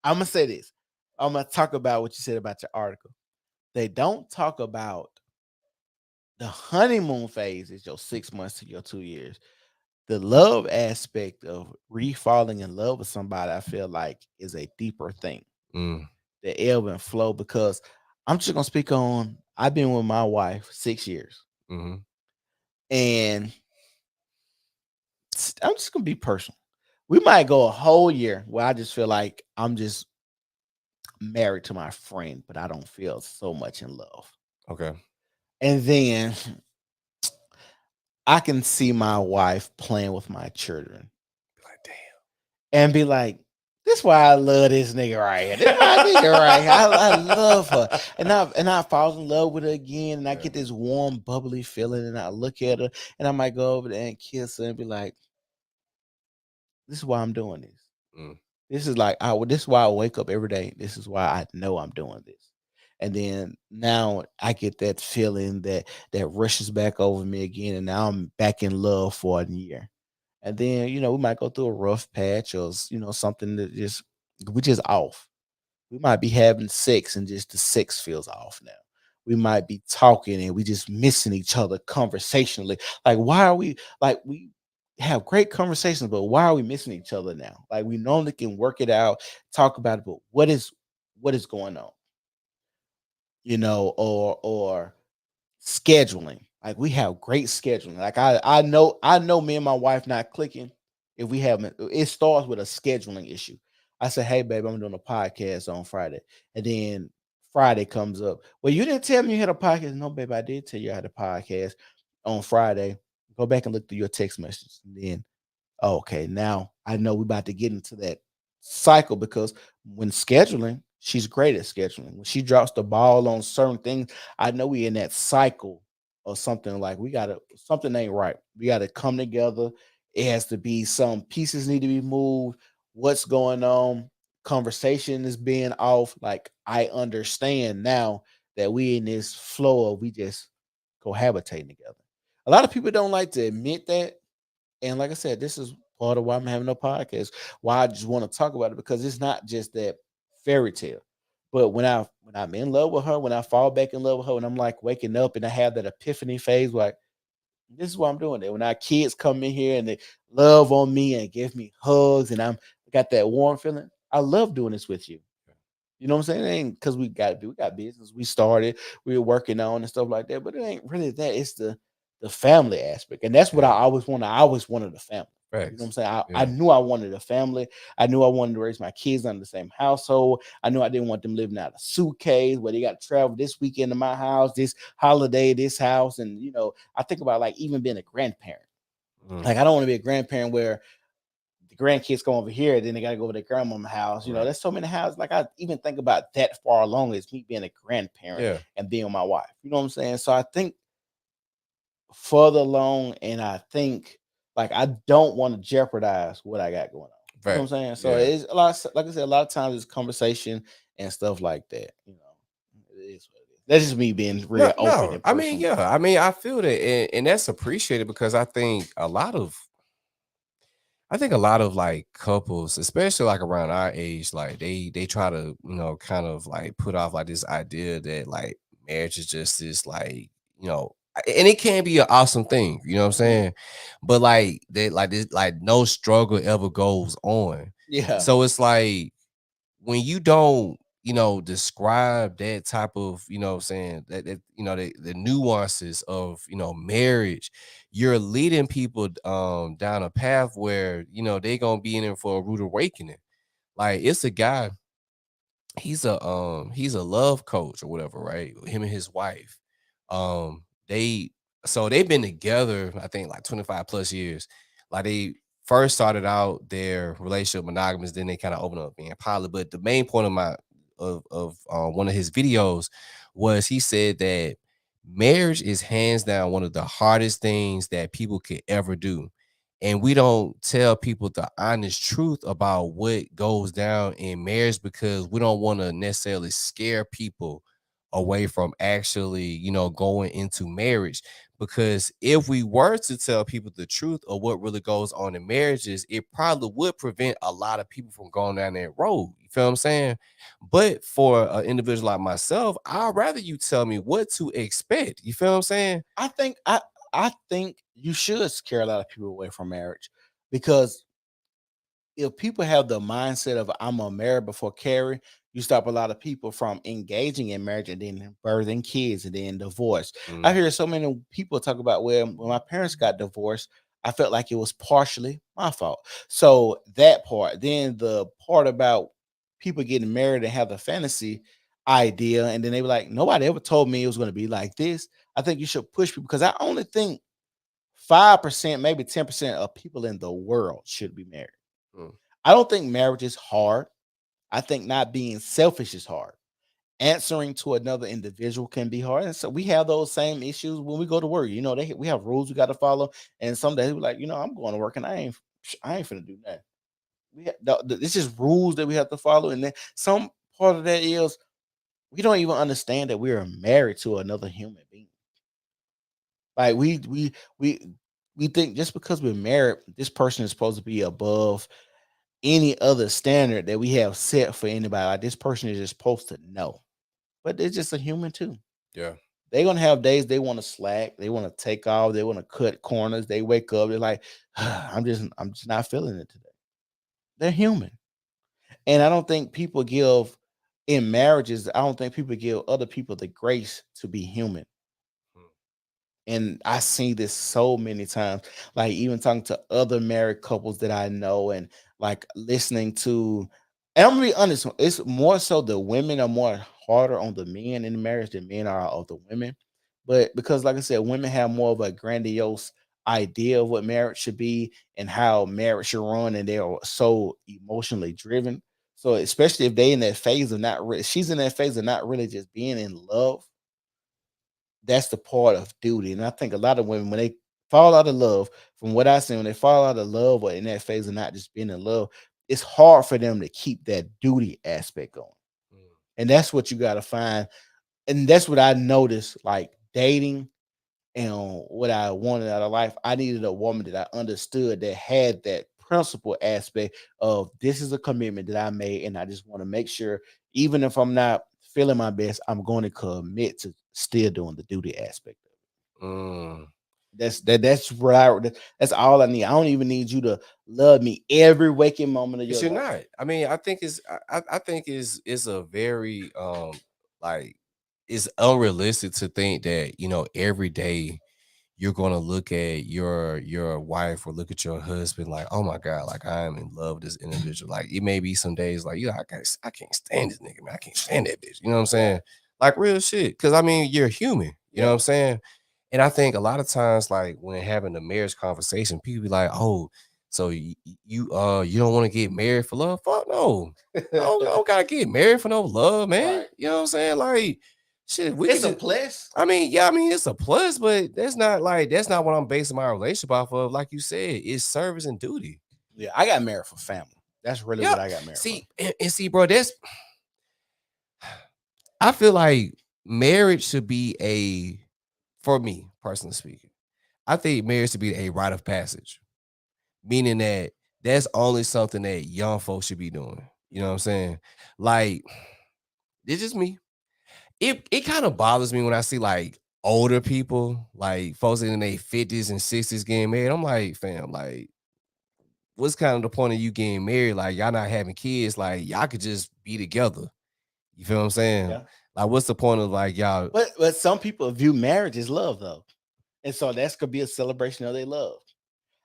I'm gonna say this. I'm gonna talk about what you said about your article. They don't talk about the honeymoon phase is your 6 months to your 2 years. The love aspect of re-falling in love with somebody, I feel like, is a deeper thing. mm, The ebb and flow, because I'm just gonna speak on. I've been with my wife 6 years, mhm, and I'm just gonna be personal. We might go a whole year where I just feel like I'm just married to my friend, but I don't feel so much in love. okay, And then I can see my wife playing with my children Like, damn. and be like, this why I love this nigga right here. This my nigga right here. I love her. And I fall in love with her again, and I get this warm, bubbly feeling, and I look at her and I might go over there and kiss her and be like, this is why I'm doing this. Mm. This is like this is why I wake up every day. This is why I know I'm doing this. And then now I get that feeling that rushes back over me again, and now I'm back in love for a year. And then we might go through a rough patch or something that just we just off. We might be having sex and just the sex feels off now. We might be talking and we just missing each other conversationally. Like, why are we like we have great conversations, but why are we missing each other now? Like, we normally can work it out, talk about it, but what is going on? Or scheduling. Like, we have great scheduling. Like, I know me and my wife not clicking if we haven't. It starts with a scheduling issue. I said, hey babe, I'm doing a podcast on Friday. And then Friday comes up. Well, you didn't tell me you had a podcast. No, babe, I did tell you I had a podcast on Friday. Go back and look through your text messages. And then, oh, okay, now I know we're about to get into that cycle because when scheduling, she's great at scheduling. When she drops the ball on certain things, I know we in that cycle or something like something ain't right. We gotta come together. It has to be some pieces need to be moved. What's going on? Conversation is being off. Like, I understand now that we in this flow of we just cohabitating together. A lot of people don't like to admit that, and like I said, this is part of why I'm having a podcast. Why I just want to talk about it because it's not just that fairy tale. But when I'm in love with her, when I fall back in love with her, when I'm like waking up and I have that epiphany phase, like this is why I'm doing it. When our kids come in here and they love on me and give me hugs and I'm got that warm feeling, I love doing this with you. You know what I'm saying? It ain't because we got business we started, we were working on and stuff like that. But it ain't really that. It's the family aspect. And that's what I Yeah. always wanted. I always wanted a family. You know what I'm Facts. saying? I Yeah. knew I wanted a family. I knew I wanted to raise my kids under the same household. I knew I didn't want them living out of suitcase where they got to travel this weekend to my house, this holiday, this house. And I think about like even being a grandparent. Mm. Like, I don't want to be a grandparent where the grandkids come over here, then they gotta go to their grandmama's house. Right. There's so many houses. Like, I even think about that far along as me being a grandparent Yeah. and being with my wife. You know what I'm saying? So I think further along, and I think like I don't want to jeopardize what I got going on. You know what Facts. I'm saying? So Yeah. it's a lot. Like I said, a lot of times it's conversation and stuff like that. It is what it is. That's just me being No, real open no. and I mean, personal. yeah. I mean, I feel that, and that's appreciated because I think a lot of like couples, especially like around our age, like they try to, kind of like put off like this idea that like marriage is just this like, and it can be an awesome thing, you know what I'm Yeah. saying? But like they like this, like no struggle ever goes on. Yeah. So it's like when you don't, describe that type of, what I'm saying, that the nuances of, marriage, you're leading people down a path where, they're gonna be in it for a rude awakening. Like it's a guy, he's a love coach or whatever, right? Him and his wife. They so they've been together, I think like 25 plus years. Like they first started out their relationship monogamous, then they kind of opened up being poly. But the main point of one of his videos was he said that marriage is hands down one of the hardest things that people could ever do, and we don't tell people the honest truth about what goes down in marriage because we don't want to necessarily scare people away from actually, going into marriage. Because if we were to tell people the truth of what really goes on in marriages, it probably would prevent a lot of people from going down that road. You feel what I'm saying? But for an individual like myself, I'd rather you tell me what to expect. You feel what I'm saying? I think you should scare a lot of people away from marriage because if people have the mindset of I'm gonna marry before carry, you stop a lot of people from engaging in marriage and then birthing kids and then divorce. I Mm, hear so many people talk about, well, when my parents got divorced, I felt like it was partially my fault. So that part, then the part about people getting married and have the fantasy idea, and then they were like, nobody ever told me it was going to be like this. I think you should push people because I only think 5%, maybe 10% of people in the world should be married. Mm. I don't think marriage is hard. I think not being selfish is hard. Answering to another individual can be hard. And so we have those same issues when we go to work. We have rules we got to follow. And some days we're like, I'm going to work and I ain't finna do that. It's just rules that we have to follow. And then some part of that is we don't even understand that we are married to another human being. Like we think just because we're married, this person is supposed to be above any other standard that we have set for anybody. Like this person is just supposed to know. But they're just a human too. Yeah. They're gonna have days they want to slack, they want to take off, they want to cut corners. They wake up, they're like, I'm just not feeling it today. They're human. And I don't think people give in marriages, I don't think people give other people the grace to be human. And I see this so many times, like even talking to other married couples that I know, and like listening to. And I'm gonna be honest, it's more so the women are more harder on the men in the marriage than men are of the women. But because, like I said, women have more of a grandiose idea of what marriage should be and how marriage should run, and they are so emotionally driven. So especially if they in that phase of not really, she's in that phase of not really just being in love. That's the part of duty. And I think a lot of women, when they fall out of love, from what I see, when they fall out of love or in that phase of not just being in love, it's hard for them to keep that duty aspect going. Mm. And that's what you got to find. And that's what I noticed, like dating and what I wanted out of life. I needed a woman that I understood that had that principle aspect of this is a commitment that I made. And I just want to make sure, even if I'm not feeling my best, I'm going to commit to still doing the duty aspect of it. Mm. That's what that's all I need. I don't even need you to love me every waking moment of But your you're life. not. I mean, I think I think is a very like it's unrealistic to think that, every day you're gonna look at your wife or look at your husband like, oh my God, like I am in love with this individual. Like it may be some days like, I can't stand this nigga, man. I can't stand that bitch. You know what I'm saying? Like real shit. Cause I mean, you're human. You know what I'm saying? And I think a lot of times, like when having a marriage conversation, people be like, oh, so you don't want to get married for love? Fuck no. I don't gotta get married for no love, man. Right. You know what I'm saying? Like shit, we It's could a just plus. I mean, yeah, I mean it's a plus, but that's not what I'm basing my relationship off of. Like you said, it's service and duty. Yeah, I got married for family. That's really Yeah. what I got married for. See, bro, I feel like marriage should be for me, personally speaking, I think marriage should be a rite of passage, meaning that that's only something that young folks should be doing. You know what I'm saying? Like, it's just me. It kind of bothers me when I see like older people, like folks in their 50s and 60s getting married. I'm like, fam, like, what's kind of the point of you getting married? Like, y'all not having kids, like y'all could just be together. You feel what I'm saying? Yeah. Like, what's the point of like y'all? But some people view marriage as love though. And so that's could be a celebration of their love.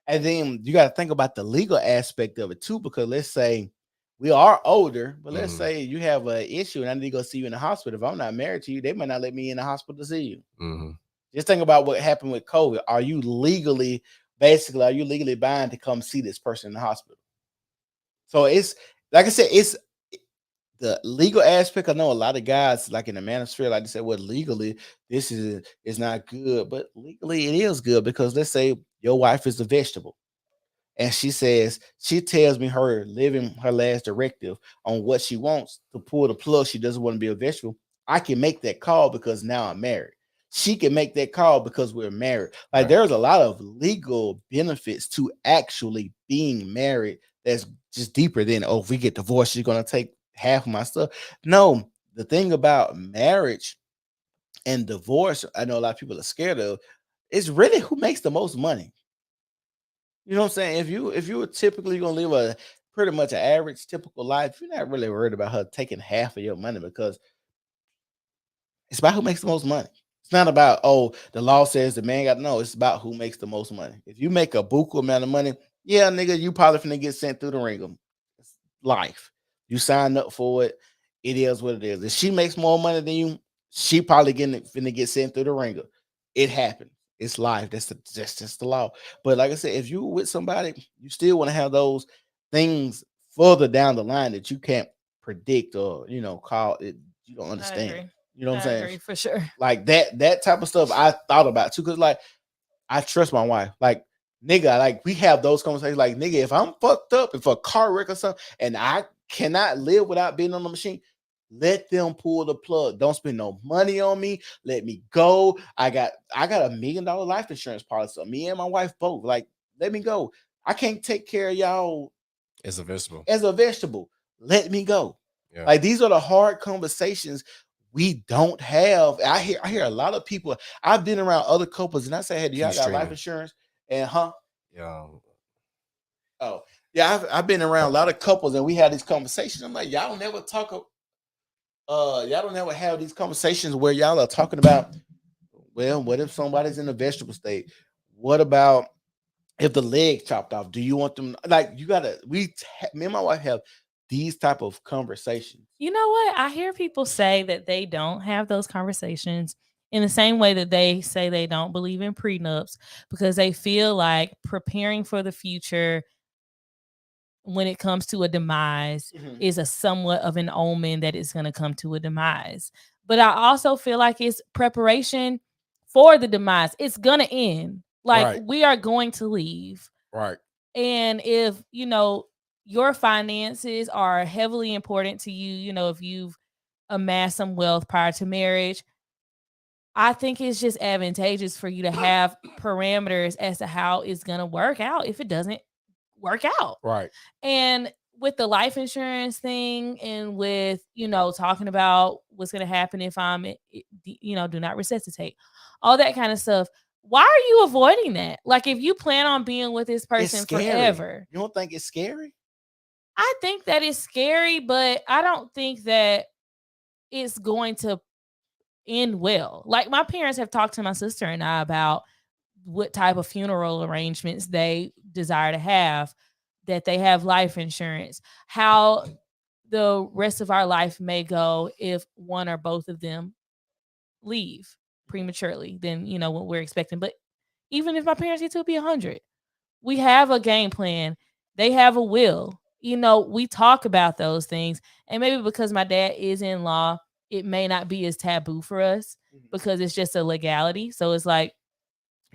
And then you got to think about the legal aspect of it too, because let's say we are older, but let's Mhm, say you have an issue and I need to go see you in the hospital. If I'm not married to you, they might not let me in the hospital to see you. mhm, Just think about what happened with COVID. Are you legally bound to come see this person in the hospital? So it's like I said, it's the legal aspect. I know a lot of guys like in the manosphere, like they said, well, legally this is not good, but legally it is good because let's say your wife is a vegetable and she tells me her living her last directive on what she wants to pull the plug. She doesn't want to be a vegetable. I can make that call because now I'm married. She can make that call because we're married. Like right. there's a lot of legal benefits to actually being married that's just deeper than, oh, if we get divorced, she's gonna take half of my stuff. No, the thing about marriage and divorce, I know a lot of people are scared of, is really who makes the most money. You know what I'm saying? If you were typically gonna live a pretty much an average typical life, you're not really worried about her taking half of your money because it's about who makes the most money. It's not about, oh, the law says the man got, no, it's about who makes the most money. If you make a buku amount of money, yeah, nigga, you probably finna get sent through the ringer. It's life. You signed up for it. It is what it is. If she makes more money than you, she probably finna get sent through the ringer. it happens. It's life. That's just the law. But like I said, if you with somebody, you still want to have those things further down the line that you can't predict or call it. You don't I understand. agree. You know what I I'm saying? agree for sure. Like that type of stuff I thought about too. Cause like I trust my wife. Like nigga, like we have those conversations. Like nigga, if I'm fucked up, if a car wreck or something, and I cannot live without being on the machine, let them pull the plug. Don't spend no money on me. Let me go. I got $1 million life insurance policy. So me and my wife both. Like, let me go. I can't take care of y'all It's a vegetable. as a vegetable. Let me go. Yeah. Like these are the hard conversations we don't have. I hear a lot of people. I've been around other couples and I say, hey, do Keep y'all got life streaming. insurance? And Yeah. oh yeah, I've been around a lot of couples and we had these conversations. I'm like, y'all never talk. Y'all don't ever have these conversations where y'all are talking about, well, what if somebody's in a vegetable state? What about if the leg chopped off? Do you want them like you gotta me and my wife have these type of conversations. You know what? I hear people say that they don't have those conversations in the same way that they say they don't believe in prenups because they feel like preparing for the future when it comes to a demise Mhm. is a somewhat of an omen that it's going to come to a demise. But I also feel like it's preparation for the demise. It's going to end. Like Right. we are going to leave. Right. And if, your finances are heavily important to you, if you've amassed some wealth prior to marriage, I think it's just advantageous for you to have parameters as to how it's going to work out if it doesn't work out. Right. And with the life insurance thing and with, talking about what's going to happen if do not resuscitate, all that kind of stuff. Why are you avoiding that? Like if you plan on being with this It's person scary. forever, You don't think it's scary? I think that is scary, but I don't think that it's going to end well. Like my parents have talked to my sister and I about what type of funeral arrangements they desire to have, that they have life insurance, how the rest of our life may go if one or both of them leave prematurely than what we're expecting. But even if my parents get to be 100, we have a game plan. They have a will. We talk about those things. And maybe because my dad is in law, it may not be as taboo for us because it's just a legality. So it's like,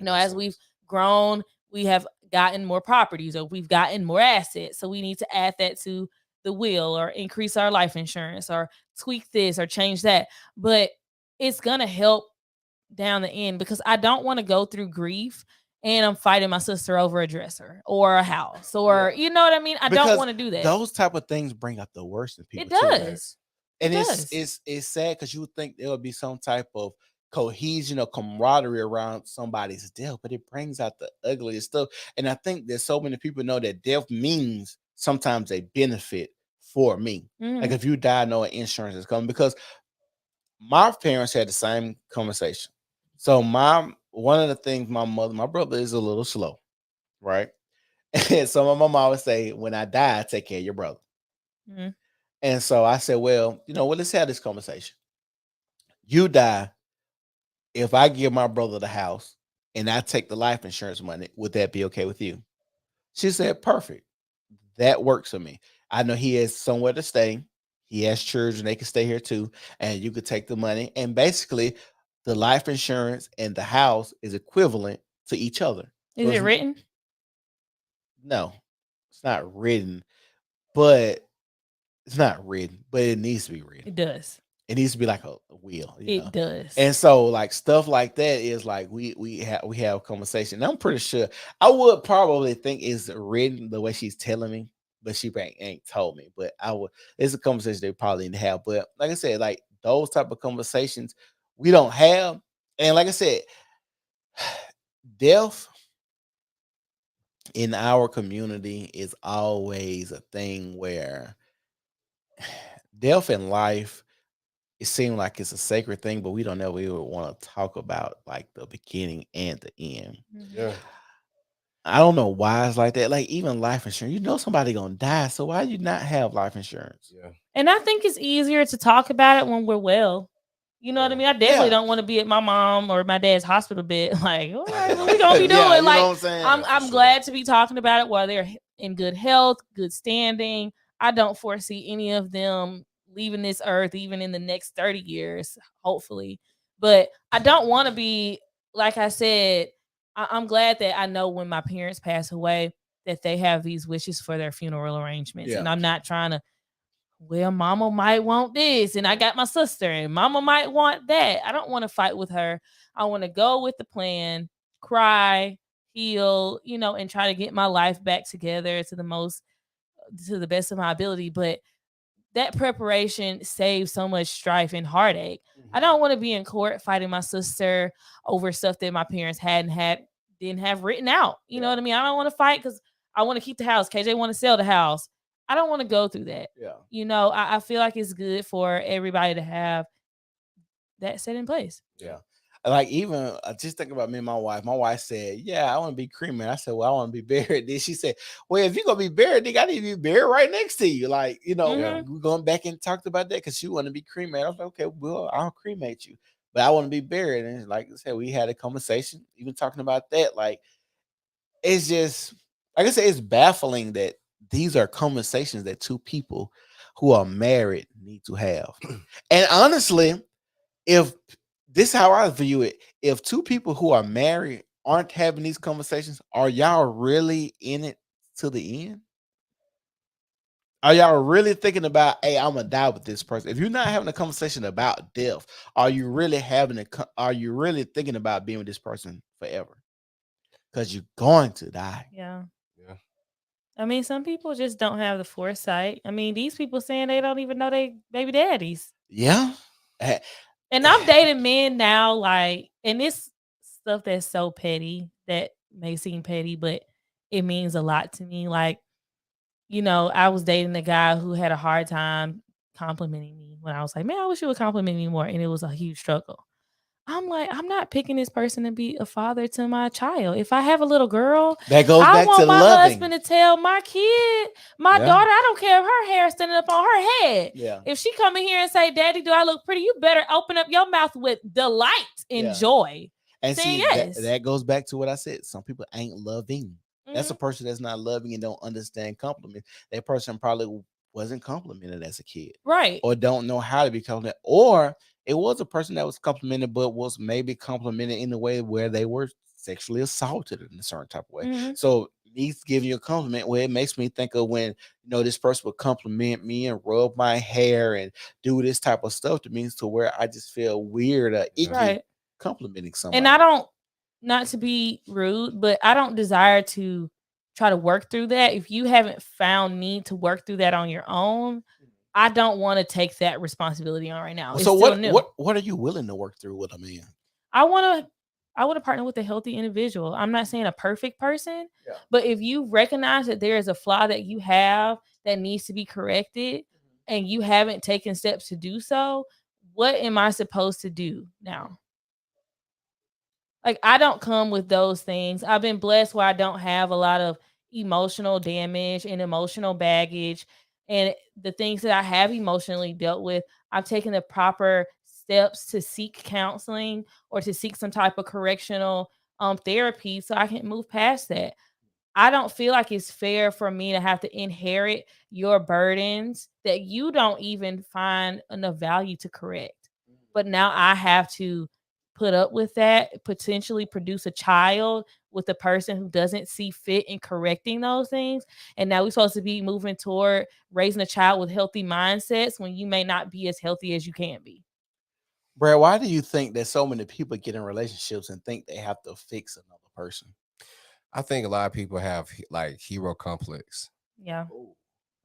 as we've grown, we have gotten more properties or we've gotten more assets. So we need to add that to the will or increase our life insurance or tweak this or change that. But it's going to help down the end because I don't want to go through grief and I'm fighting my sister over a dresser or a house or you know what I mean? I don't want to do that. Those type of things bring out the worst in people. It does. And It it's does. it's sad because you would think there would be some type of cohesion or camaraderie around somebody's death, but it brings out the ugliest stuff. And I think that so many people know that death means sometimes a benefit for me. Like Mhm. if you die, knowing insurance is coming because my parents had the same conversation. So one of the things my brother is a little slow, right? And so my mom always say, when I die, take care of your brother. Mhm. And so I said, well, let's have this conversation. You die. If I give my brother the house and I take the life insurance money, would that be okay with you? She said, perfect. That works for me. I know he has somewhere to stay. He has children, they can stay here too. And you could take the money. And basically, the life insurance and the house is equivalent to each other. Is So it written? no, it's not written, but it's not written, but it needs to be written. It does. It needs to be like a wheel, It does. And so like stuff like that is like we have a conversation. And I'm pretty sure I would probably think it's written the way she's telling me, but she ain't told me. But I would it's a conversation they probably need to have. But like I said, like those type of conversations we don't have. And like I said, death in our community is always a thing where death in life, it seems like it's a sacred thing, but we don't ever even want to talk about like the beginning and the end. Yeah. I don't know why it's like that. Like even life insurance, somebody gonna die, so why you not have life insurance? Yeah. And I think it's easier to talk about it when we're well. You know what I mean? I definitely Yeah. don't want to be at my mom or my dad's hospital bed. Like, all right, what we gonna be doing? Yeah, you know Like, what I'm saying? I'm Yeah, for I'm sure. glad to be talking about it while they're in good health, good standing. I don't foresee any of them leaving this earth even in the next 30 years, hopefully. But I don't want to be, like I said, I'm glad that I know when my parents pass away that they have these wishes for their funeral arrangements. And Yeah. I'm not trying to, well, mama might want this, and I got my sister, and mama might want that. I don't want to fight with her. I want to go with the plan, cry, heal, and try to get my life back together to the best of my ability. But that preparation saves so much strife and heartache. I Mhm. don't want to be in court fighting my sister over stuff that my parents didn't have written out. You know Yeah. what I mean? I don't want to fight because I want to keep the house. KJ want to sell the house. I don't want to go through that. Yeah. I feel like it's good for everybody to have that set in place. Yeah. Like even just think about me and my wife. My wife said, "Yeah, I want to be cremated." I said, "Well, I want to be buried." Then she said, "Well, if you're gonna be buried, nigga, I need to be buried right next to you." Like, Mhm. we're going back and talked about that because she want to be cremated. I was like, "Okay, well, I'll cremate you, but I want to be buried." And like I said, we had a conversation, even talking about that. Like, it's just like I said, it's baffling that these are conversations that two people who are married need to have. And honestly, if this is how I view it, if two people who are married aren't having these conversations, are y'all really in it to the end? Are y'all really thinking about, hey, I'm gonna die with this person? If you're not having a conversation about death, are you really thinking about being with this person forever? Because you're going to die. Yeah. Yeah. I mean, some people just don't have the foresight. I mean, these people saying they don't even know they baby daddies. Yeah. Eh, And I'm dating men now, like, and this stuff that's so petty that may seem petty, but it means a lot to me. Like, I was dating a guy who had a hard time complimenting me when I was like, man, I wish you would compliment me more. And it was a huge struggle. I'm like, I'm not picking this person to be a father to my child. If I have a little girl, that goes I back to want my loving. husband to tell my kid, my Yeah. daughter, I don't care if her hair is standing up on her head. Yeah. If she come in here and say, Daddy, do I look pretty? You better open up your mouth with delight and Yeah. joy. And Saying see, yes. that goes back to what I said. Some people ain't loving. That's a Mhm. person that's not loving and don't understand compliment. That person probably wasn't complimented as a kid, Right. or don't know how to be complimented, or it was a person that was complimented, but was maybe complimented in a way where they were sexually assaulted in a certain type of way. Mhm. So needs giving you a compliment. Well, it makes me think of when this person would compliment me and rub my hair and do this type of stuff to me, to where I just feel weird or icky Right. complimenting somebody. And I don't, not to be rude, but I don't desire to try to work through that. If you haven't found me to work through that on your own, I don't want to take that responsibility on right now. It's So still new. what are you willing to work through with a man? I want to partner with a healthy individual. I'm not saying a perfect person, Yeah. but if you recognize that there is a flaw that you have that needs to be corrected and you haven't taken steps to do so, what am I supposed to do now? Like, I don't come with those things. I've been blessed where I don't have a lot of emotional damage and emotional baggage. And the things that I have emotionally dealt with, I've taken the proper steps to seek counseling or to seek some type of correctional therapy so I can move past that. I don't feel like it's fair for me to have to inherit your burdens that you don't even find enough value to correct. But now I have to put up with that, potentially produce a child with a person who doesn't see fit in correcting those things. And now we're supposed to be moving toward raising a child with healthy mindsets when you may not be as healthy as you can be. Brad, why do you think that so many people get in relationships and think they have to fix another person? I think a lot of people have like hero complex. Yeah. Ooh.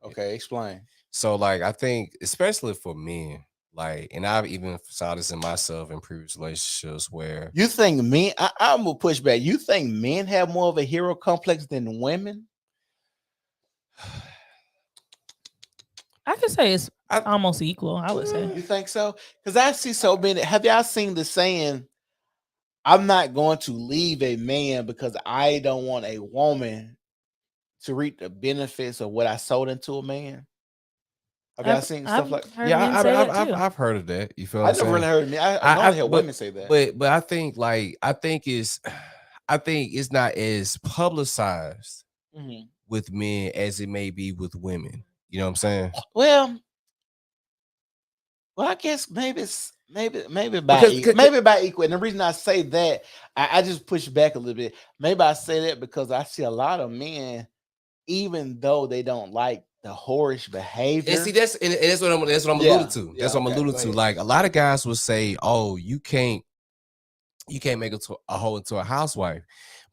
Okay, explain. So like I think especially for men, like, and I've even saw this in myself in previous relationships where You think men? I'm gonna push back. You think men have more of a hero complex than women? I could say it's I, almost equal, I would say. You think so? Because I see so many. Have y'all seen the saying, I'm not going to leave a man because I don't want a woman to reap the benefits of what I sold into a man? Have y'all seen stuff like? Heard Yeah, men say that too. I've heard of that. You feel what I I'm never really saying? heard me. I normally hear women but say that. but I think like I think it's not as publicized Mhm. with men as it may be with women. You know what I'm saying? Well, I guess maybe it's maybe by Because maybe by equal. And the reason I say that, I just push back a little bit. Maybe I say that because I see a lot of men, even though they don't like the whorish and see behavior. and that's what I'm alluding Yeah, to. yeah. That's what I'm Okay, alluding go to. ahead. Like a lot of guys will say, "Oh, you can't make a hoe into a housewife,"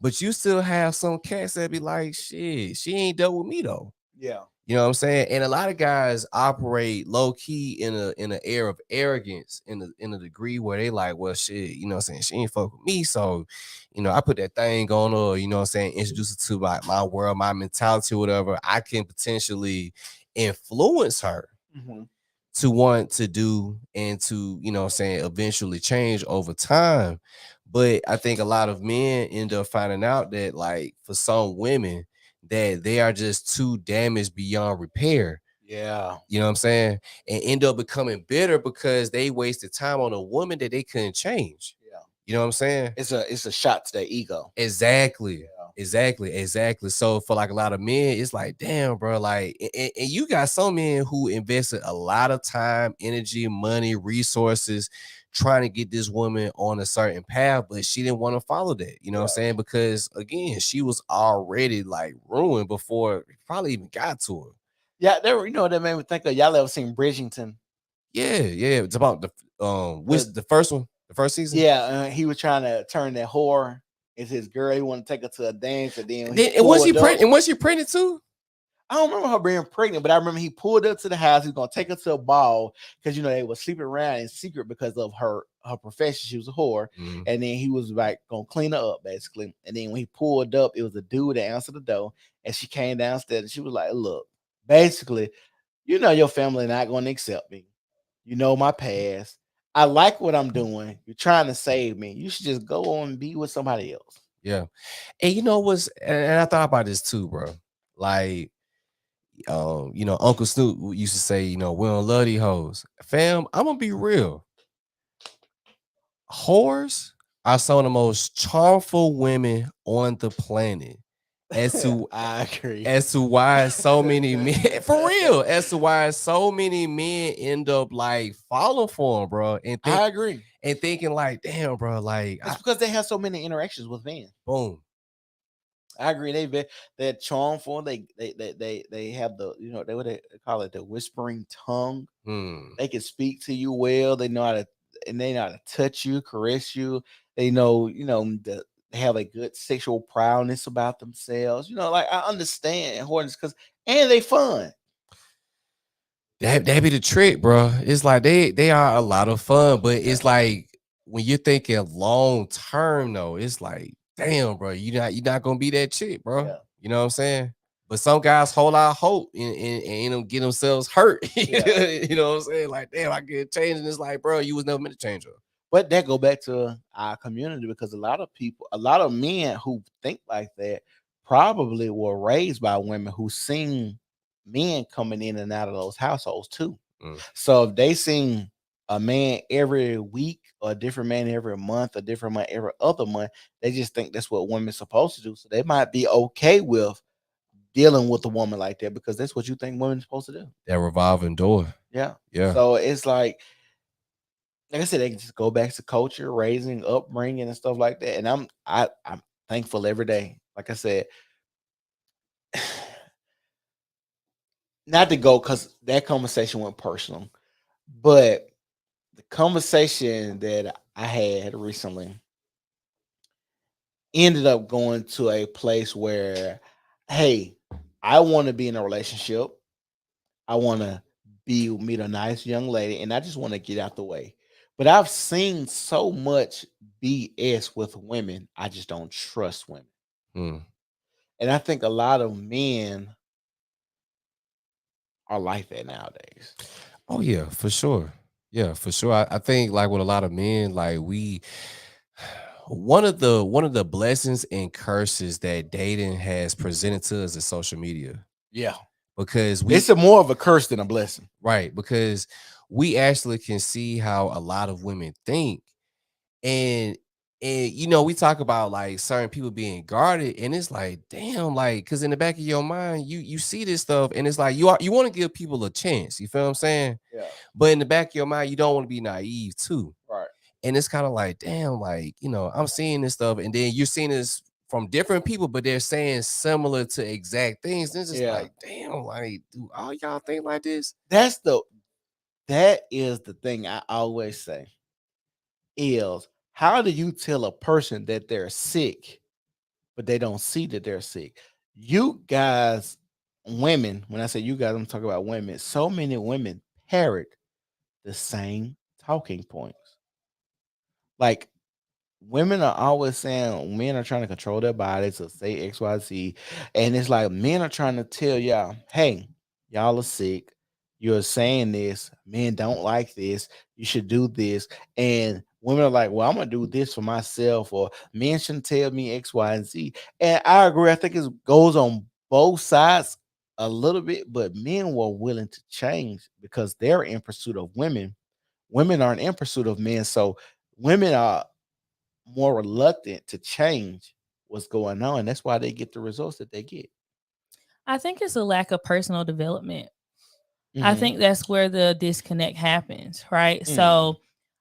but you still have some cats that be like, "Shit, she ain't dealt with me though." Yeah, You know what I'm saying? And a lot of guys operate low key in an air of arrogance in a degree where they like, well, shit, you know what I'm saying? She ain't fuck with me. So, I put that thing on her, you know what I'm saying, introduce her to my world, my mentality, whatever. I can potentially influence her hmm to want to do and to, what I'm saying, eventually change over time. But I think a lot of men end up finding out that, like, for some women, that they are just too damaged beyond repair. yeah. You know what I'm saying? And end up becoming bitter because they wasted time on a woman that they couldn't change. Yeah. You know what I'm saying? It's a shot to their ego. Exactly. Yeah. Exactly. So for like a lot of men, it's like, damn, bro, like, and you got some men who invested a lot of time, energy, money, resources trying to get this woman on a certain path, but she didn't want to follow that. You know what I'm saying? Because again, she was already like ruined before it probably even got to her. Yeah, there. That made me think of, y'all ever seen Bridgerton? Yeah. It's about the first one, the first season. Yeah, he was trying to turn that whore into his girl. He wanted to take her to a dance, and then And, he then, and was she pulled up. pregnant? And was she pregnant too? I don't remember her being pregnant, but I remember he pulled up to the house. He was gonna take her to a ball because they were sleeping around in secret because of her profession. She was a whore, Mhm. and then he was like gonna clean her up basically. And then when he pulled up, it was a dude that answered the door, and she came downstairs and she was like, "Look, basically, your family not gonna accept me. You know my past. I like what I'm doing. You're trying to save me. You should just go on and be with somebody else." Yeah. And you know what's and I thought about this too, bro. Like, Uncle Snoop used to say, we don't love these hoes. Fam, I'm gonna be real. Whores are some of the most charmful women on the planet. As to I agree. as to why so many men for real, as to why so many men end up like falling for them, bro, I agree. and thinking like, damn, bro, like It's because they have so many interactions with men. boom. I agree. They're charmful. They have the they what they call it, the whispering tongue. Hmm. They can speak to you well. They know how to touch you, caress you. They know they have a good sexual proudness about themselves. Like, I understand hornets and they fun. That be the trick, bro. It's like they are a lot of fun, but it's like when you're thinking long term, though, it's like, damn, bro, you're not gonna be that chick, bro. Yeah. You know what I'm saying? But some guys hold out hope and get themselves hurt. Yeah. You know what I'm saying? Like, damn, I get changed, and it's like, bro, you was never meant to change her. But that go back to our community because a lot of men who think like that probably were raised by women who seen men coming in and out of those households too. Mm. So if they seen a man every week or a different man every month, a different month every other month, they just think that's what women's supposed to do. So they might be okay with dealing with a woman like that because that's what you think women's supposed to do. That revolving door. Yeah. Yeah. So it's like I said, they can just go back to culture, raising, upbringing, and stuff like that. And I'm thankful every day. Like I said, not to go because that conversation went personal, but the conversation that I had recently ended up going to a place where, hey, I want to be in a relationship. I want to meet a nice young lady, and I just want to get out the way. But I've seen so much BS with women. I just don't trust women, Mm. and I think a lot of men are like that nowadays. Oh yeah, for sure. Yeah, for sure. I think like with a lot of men, like one of the blessings and curses that dating has presented to us is social media. Yeah, because It's a more of a curse than a blessing. right, because we actually can see how a lot of women think, and you know, we talk about like certain people being guarded, and it's like, damn, like, because in the back of your mind, you see this stuff, and it's like you want to give people a chance. You feel what I'm saying? Yeah. But in the back of your mind, you don't want to be naive too. Right. And it's kind of like, damn, like, you know, I'm seeing this stuff, and then you're seeing this from different people, but they're saying similar to exact things. And it's just like, damn, like, do all y'all think like this? That is the thing I always say is, how do you tell a person that they're sick, but they don't see that they're sick? You guys, women, when I say you guys, I'm talking about women. So many women parrot the same talking points. Like, women are always saying men are trying to control their bodies or say XYZ. And it's like men are trying to tell y'all, hey, y'all are sick. You're saying this. Men don't like this. You should do this. And women are like, well, I'm going to do this for myself, or men shouldn't tell me X, Y, and Z. And I agree. I think it goes on both sides a little bit, but men were willing to change because they're in pursuit of women. Women aren't in pursuit of men. So women are more reluctant to change what's going on. That's why they get the results that they get. I think it's a lack of personal development. I Mhm. think that's where the disconnect happens, right? So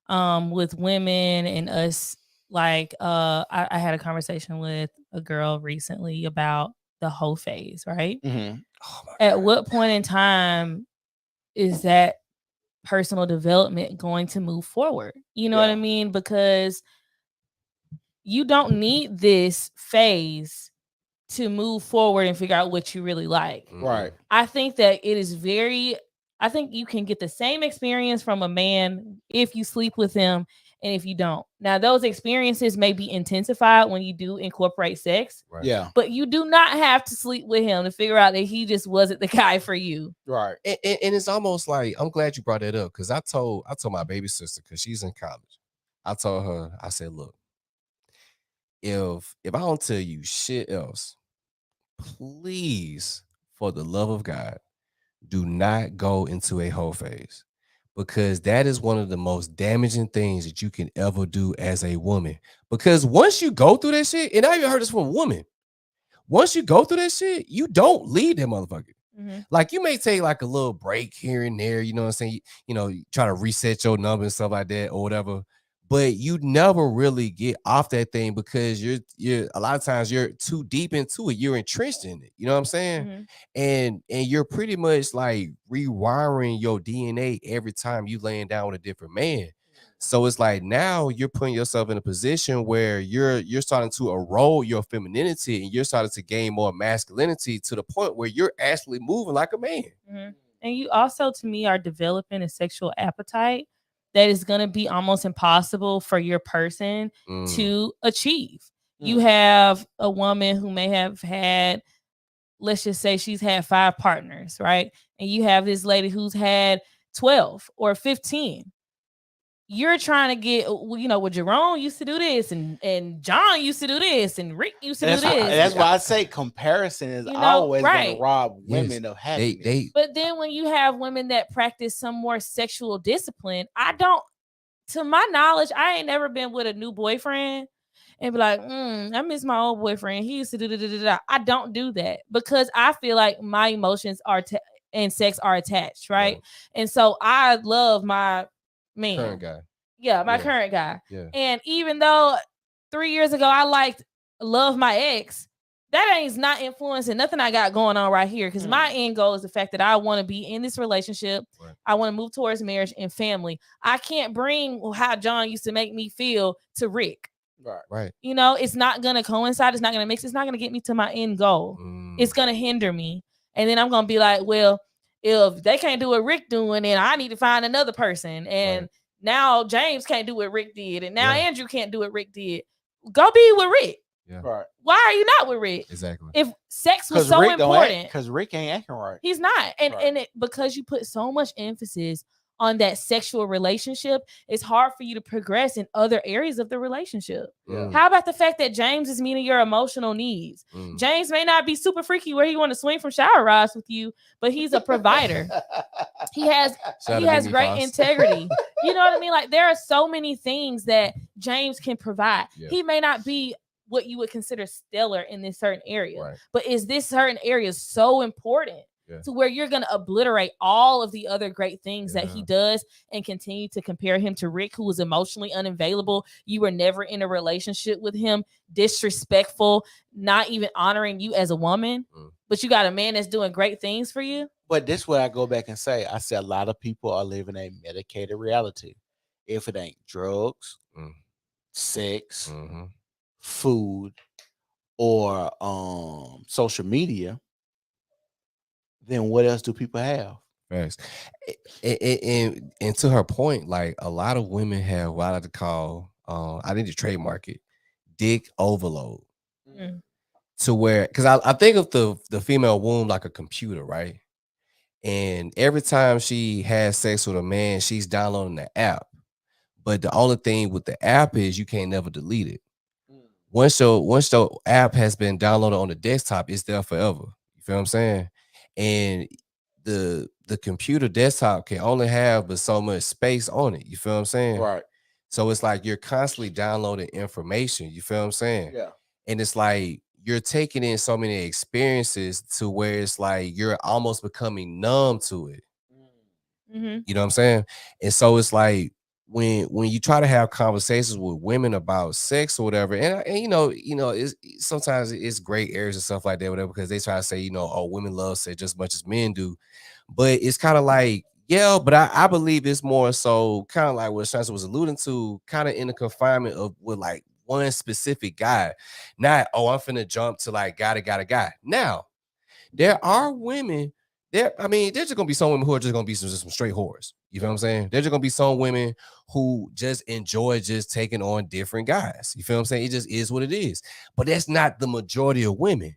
with women and us, like I had a conversation with a girl recently about the whole phase, right? Mhm. Oh my At God. what point in time is that personal development going to move forward? You know what I Yeah. mean? Because you don't need this phase to move forward and figure out what you really like. Right. I think that it is I think you can get the same experience from a man if you sleep with him and if you don't. Now, those experiences may be intensified when you do incorporate sex, Right. Yeah. but you do not have to sleep with him to figure out that he just wasn't the guy for you. Right. And it's almost like, I'm glad you brought that up, because I told my baby sister, because she's in college. I told her, I said, look, if I don't tell you shit else, please, for the love of God, do not go into a whole phase, because that is one of the most damaging things that you can ever do as a woman. Because once you go through that shit, and I even heard this from a woman, once you go through that shit, you don't leave that motherfucker. Like, you may take like a little break here and there, you know what I'm saying? You know, you try to reset your number and stuff like that or whatever. But you never really get off that thing, because you're a lot of times you're too deep into it. You're entrenched in it. You know what I'm saying? And you're pretty much like rewiring your DNA every time you laying down with a different man. So it's like now you're putting yourself in a position where you're starting to erode your femininity, and you're starting to gain more masculinity to the point where you're actually moving like a man. And you also, to me, are developing a sexual appetite that is going to be almost impossible for your person to achieve. You have a woman who may have had, let's just say she's had 5 partners, right? And you have this lady who's had 12 or 15. You're trying to get, you know, well, Jerome used to do this, and John used to do this, and Rick used to do this. That's why I say comparison is You know, always going right. to rob Yes. women of happiness. But then when you have women that practice some more sexual discipline, to my knowledge, I ain't never been with a new boyfriend and be like, I miss my old boyfriend. He used to do. I don't do that, because I feel like my emotions and sex are attached, right? And so I love my man. Current guy. Yeah, my current guy. Yeah. And even though 3 years ago I love my ex, that ain't not influencing nothing I got going on right here. Because my end goal is the fact that I want to be in this relationship. Right. I want to move towards marriage and family. I can't bring how John used to make me feel to Rick. Right. You know, it's not going to coincide. It's not going to mix. It's not going to get me to my end goal. It's going to hinder me. And then I'm going to be like, well, if they can't do what Rick doing, then I need to find another person. And now James can't do what Rick did. And now Andrew can't do what Rick did. Go be with Rick. Yeah. Right. Why are you not with Rick? Exactly. If sex was so important, because Rick ain't acting right. he's not. And because you put so much emphasis on that sexual relationship, it's hard for you to progress in other areas of the relationship. Mm. How about the fact that James is meeting your emotional needs? James may not be super freaky where he want to swing from shower rods with you, but he's a provider. He has great integrity. You know what I mean? Like, there are so many things that James can provide. Yeah. He may not be what you would consider stellar in this certain area, Right. but is this certain area so important to where you're going to obliterate all of the other great things that he does and continue to compare him to Rick, who was emotionally unavailable? You were never in a relationship with him, disrespectful, not even honoring you as a woman, but you got a man that's doing great things for you. But this is where I go back and say, I say a lot of people are living a medicated reality. If it ain't drugs, sex, food, or social media, then what else do people have? Thanks. And to her point, like, a lot of women have what I like to call, I need to trademark it, dick overload. To where, because I think of the female womb like a computer, right? And every time she has sex with a man, she's downloading the app. But the only thing with the app is you can't never delete it. Once the app has been downloaded on the desktop, it's there forever. You feel what I'm saying? And the computer desktop can only have but so much space on it. You feel what I'm saying? Right. So it's like you're constantly downloading information. You feel what I'm saying? Yeah. And it's like you're taking in so many experiences to where it's like you're almost becoming numb to it. You know what I'm saying? And so it's like when you try to have conversations with women about sex or whatever, and you know, it's sometimes it's gray areas and stuff like that, whatever, because they try to say, you know, oh, women love sex just as much as men do. But it's kind of like, yeah, but I believe it's more so kind of like what Shansa was alluding to, kind of in the confinement of with like one specific guy. Not, oh, I'm finna jump to like got a guy. Now, there are women there. I mean, there's just gonna be some women who are just gonna be some straight whores. You feel what I'm saying? There's just gonna be some women who just enjoy just taking on different guys. You feel what I'm saying? It just is what it is. But that's not the majority of women.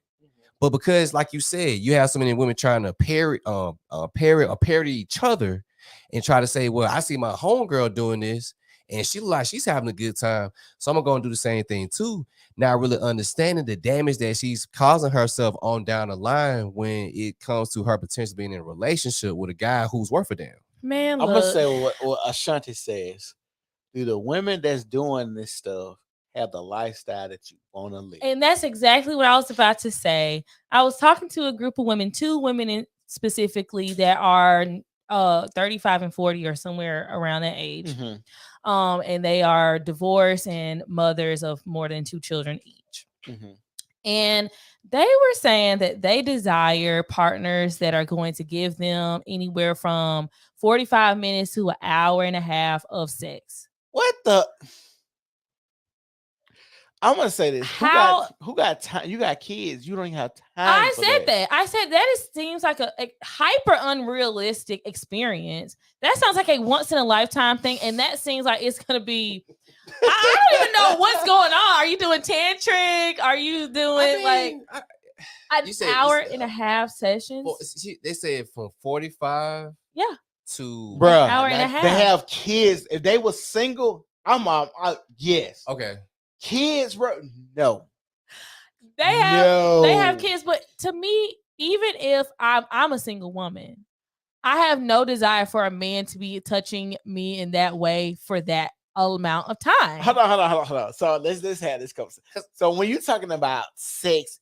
But because, like you said, you have so many women trying to parody each other and try to say, well, I see my homegirl doing this and she like she's having a good time, so I'm gonna do the same thing too. Not really understanding the damage that she's causing herself on down the line when it comes to her potentially being in a relationship with a guy who's worth a damn. Man, I'm gonna look, say what Ashanti says. Do the women that's doing this stuff have the lifestyle that you want to live? and that's exactly what I was about to say. I was talking to a group of women, two women specifically that are 35 and 40 or somewhere around that age. And they are divorced and mothers of more than 2 children each. And they were saying that they desire partners that are going to give them anywhere from 45 minutes to an hour and a half of sex. What the? I'm gonna say this. Who got time? You got kids. You don't even have time. I said that. I said that seems like a hyper unrealistic experience. That sounds like a once in a lifetime thing, and that seems like it's gonna be. I don't even know what's going on. Are you doing tantric? Are you doing an hour and a half sessions? They said from 45. Yeah. To bruh, an hour and a half. They have kids. If they were single, yes. Okay. Kids, bro. No. They have kids, but to me, even if I'm a single woman, I have no desire for a man to be touching me in that way for that amount of time. Hold on. So let's have this conversation. So when you're talking about sex,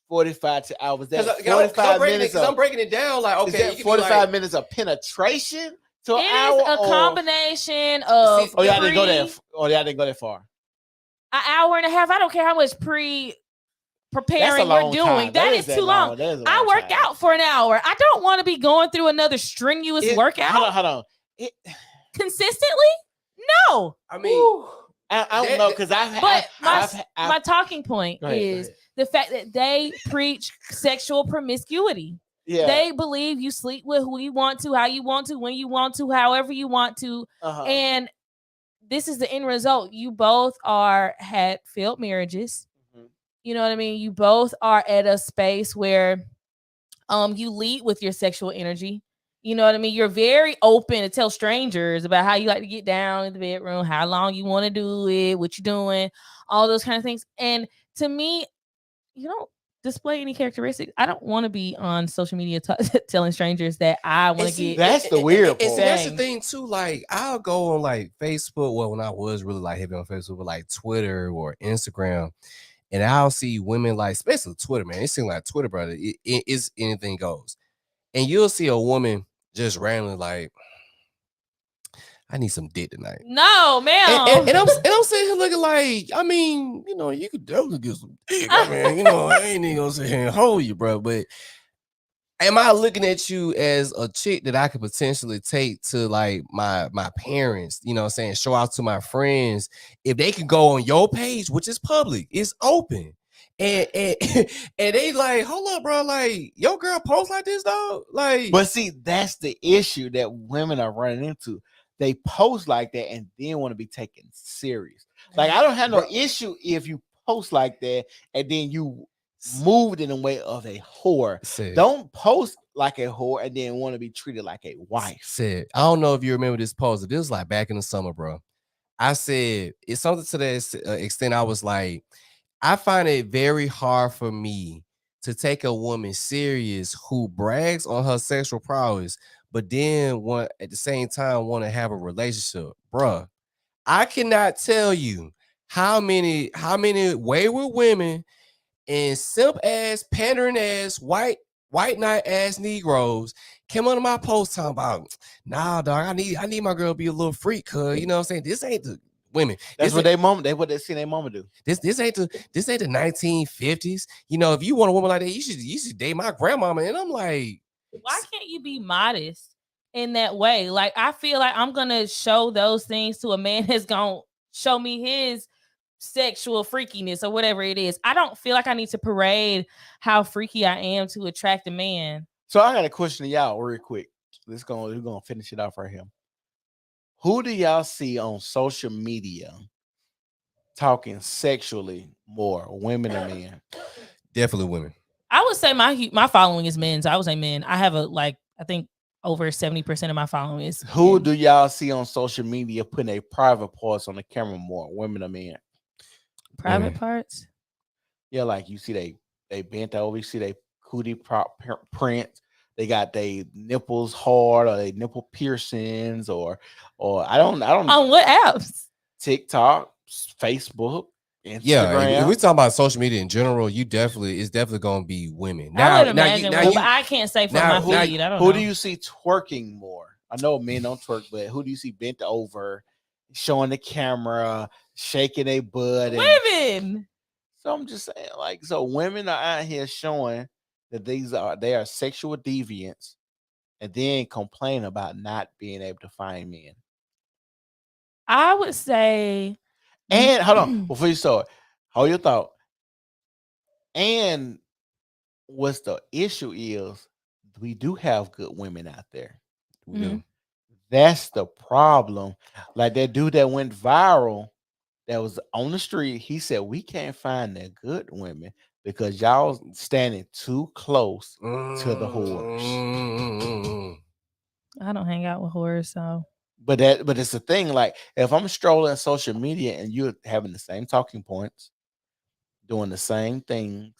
45 to hours, that's 45 minutes. I'm breaking it down. Like, okay, 45 minutes of penetration to an hour. It is a combination of. Y'all didn't go there. Y'all didn't go that far. An hour and a half. I don't care how much preparing you're doing. That is too long. I work out for an hour. I don't want to be going through another strenuous workout. Hold on. Consistently? No. I mean, I don't know because my talking point is the fact that they preach sexual promiscuity. Yeah. They believe you sleep with who you want to, how you want to, when you want to, however you want to, and this is the end result. You both had failed marriages. You know what I mean? You both are at a space where you lead with your sexual energy. You know what I mean? You're very open to tell strangers about how you like to get down in the bedroom, how long you want to do it, what you're doing, all those kind of things. And to me, you don't display any characteristics. I don't want to be on social media telling strangers that I want to get. That's the weird and see, that's the Bang. thing too. Like, I'll go on like Facebook. Well, when I was really like heavy on Facebook, but like Twitter or Instagram, and I'll see women like, especially Twitter, man. It seems like Twitter, brother. It's anything goes, and you'll see a woman just randomly like, I need some dick tonight. No, ma'am. And I'm sitting here looking like, I mean, you know, you could definitely get some dick. I mean, you know, I ain't even gonna sit here and hold you, bro. But am I looking at you as a chick that I could potentially take to like my parents, you know what I'm saying, show out to my friends? If they can go on your page, which is public, it's open. And and they like, hold up, bro, like your girl post like this, dog. Like, But see, that's the issue that women are running into. They post like that and then want to be taken serious. Like, I don't have no issue if you post like that and then you moved in the way of a whore. Don't post like a whore and then want to be treated like a wife. I don't know if you remember this post. This was like back in the summer, bro. I said it's something to that extent. I was like, I find it very hard for me to take a woman serious who brags on her sexual prowess, but then want at the same time want to have a relationship, bruh. I cannot tell you how many wayward women and simp ass, pandering ass, white knight ass Negroes came under my post talking about, nah, dog, I need my girl to be a little freak, cuz, you know what I'm saying? This ain't the women. That's what what they see their mama do. This ain't the 1950s. You know, if you want a woman like that, you should date my grandmama. And I'm like, why can't you be modest in that way? Like, I feel like I'm gonna show those things to a man that's gonna show me his sexual freakiness or whatever it is. I don't feel like I need to parade how freaky I am to attract a man. So I got a question to y'all real quick. We're gonna finish it off right here. Who do y'all see on social media talking sexually more, women or men? Definitely women. I would say my following is men. So I would say men. I have I think over 70% of my following is Who men. do y'all see on social media putting a private parts on the camera more, women or men? Private Women. parts? Yeah, like you see they bent over, you see they cootie print. They got their nipples hard or they nipple piercings or I don't On what apps? TikTok, Facebook, Instagram. Yeah, if we're talking about social media in general, it's definitely gonna be women. I would imagine, but I can't say for my feed. I don't know. Who do you see twerking more? I know men don't twerk, but who do you see bent over, showing the camera, shaking their butt? Women. So I'm just saying, like, so women are out here showing that they are sexual deviants, and then complain about not being able to find men. I would say, and hold on before you start, hold your thought. And what's the issue is we do have good women out there. We do. That's the problem. Like that dude that went viral that was on the street, he said we can't find the good women because y'all standing too close to the whores. I don't hang out with whores, so. But it's the thing. Like if I'm strolling social media and you're having the same talking points, doing the same things,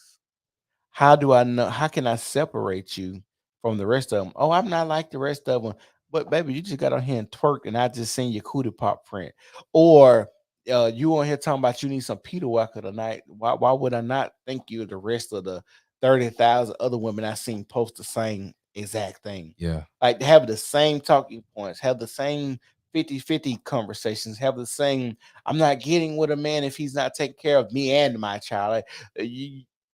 how do I know? How can I separate you from the rest of them? Oh, I'm not like the rest of them. But baby, you just got on here and twerk, and I just seen your cootie pop print, or you on here talking about you need some Peter Walker tonight. Why would I not think you the rest of the 30,000 other women I seen post the same exact thing? Yeah, like have the same talking points, have the same 50-50 conversations, have the same. I'm not getting with a man if he's not taking care of me and my child. Like,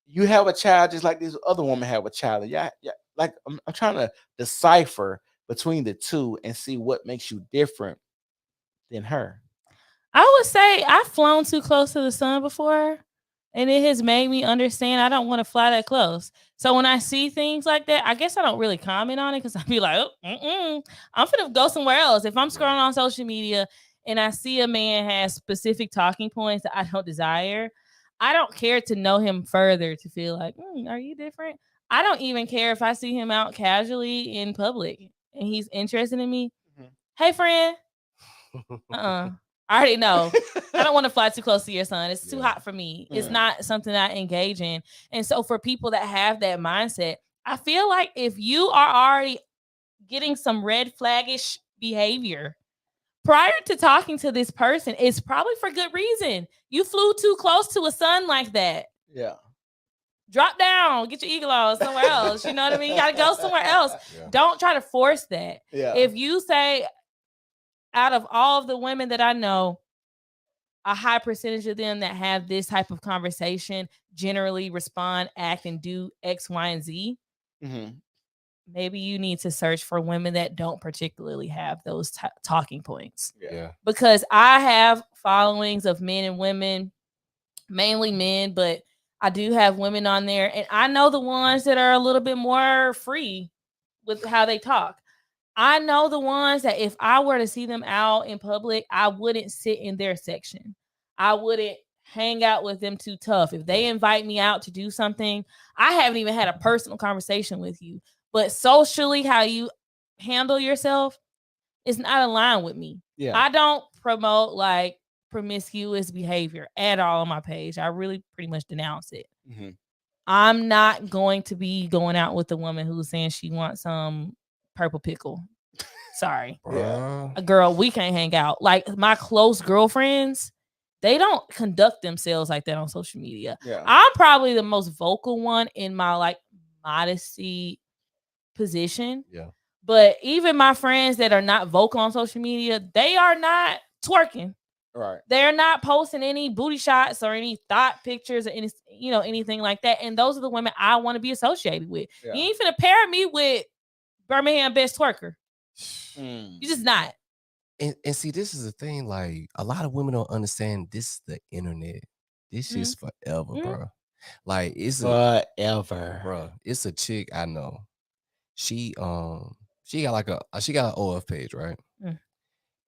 you have a child just like this other woman have a child. Yeah. Like I'm trying to decipher between the two and see what makes you different than her. I would say I've flown too close to the sun before, and it has made me understand I don't want to fly that close. So when I see things like that, I guess I don't really comment on it because I'd be like, oh, I'm finna go somewhere else. If I'm scrolling on social media and I see a man has specific talking points that I don't desire, I don't care to know him further to feel like, are you different? I don't even care if I see him out casually in public and he's interested in me, Mhm. hey friend, I already know. I don't want to fly too close to your son. It's too hot for me. It's not something that I engage in. And so for people that have that mindset, I feel like if you are already getting some red flaggish behavior prior to talking to this person, it's probably for good reason. You flew too close to a sun like that. Yeah. Drop down, get your eagle on somewhere else. You know what I mean? You gotta go somewhere else. Yeah. Don't try to force that. Yeah. If you say, out of all of the women that I know, a high percentage of them that have this type of conversation generally respond, act, and do X, Y, and Z. Mhm. Maybe you need to search for women that don't particularly have those talking points. Yeah. Because I have followings of men and women, mainly men, but I do have women on there, and I know the ones that are a little bit more free with how they talk. I know the ones that if I were to see them out in public, I wouldn't sit in their section. I wouldn't hang out with them too tough. If they invite me out to do something, I haven't even had a personal conversation with you, but socially, how you handle yourself is not aligned with me. Yeah. I don't promote like promiscuous behavior at all on my page. I really pretty much denounce it. Mhm. I'm not going to be going out with a woman who's saying she wants some purple pickle. Sorry. Bruh. A girl, we can't hang out. Like my close girlfriends, they don't conduct themselves like that on social media. Yeah. I'm probably the most vocal one in my like modesty position. Yeah. But even my friends that are not vocal on social media, they are not twerking. Right. They're not posting any booty shots or any thought pictures or any, anything like that. And those are the women I want to be associated with. Yeah. You ain't finna pair me with Birmingham best twerker. Mm. You just not. And see, this is the thing. Like, a lot of women don't understand this is the internet. This shit's forever, bro. Like, it's Forever. bro. It's a chick I know. She got she got an OF page, right? Mm.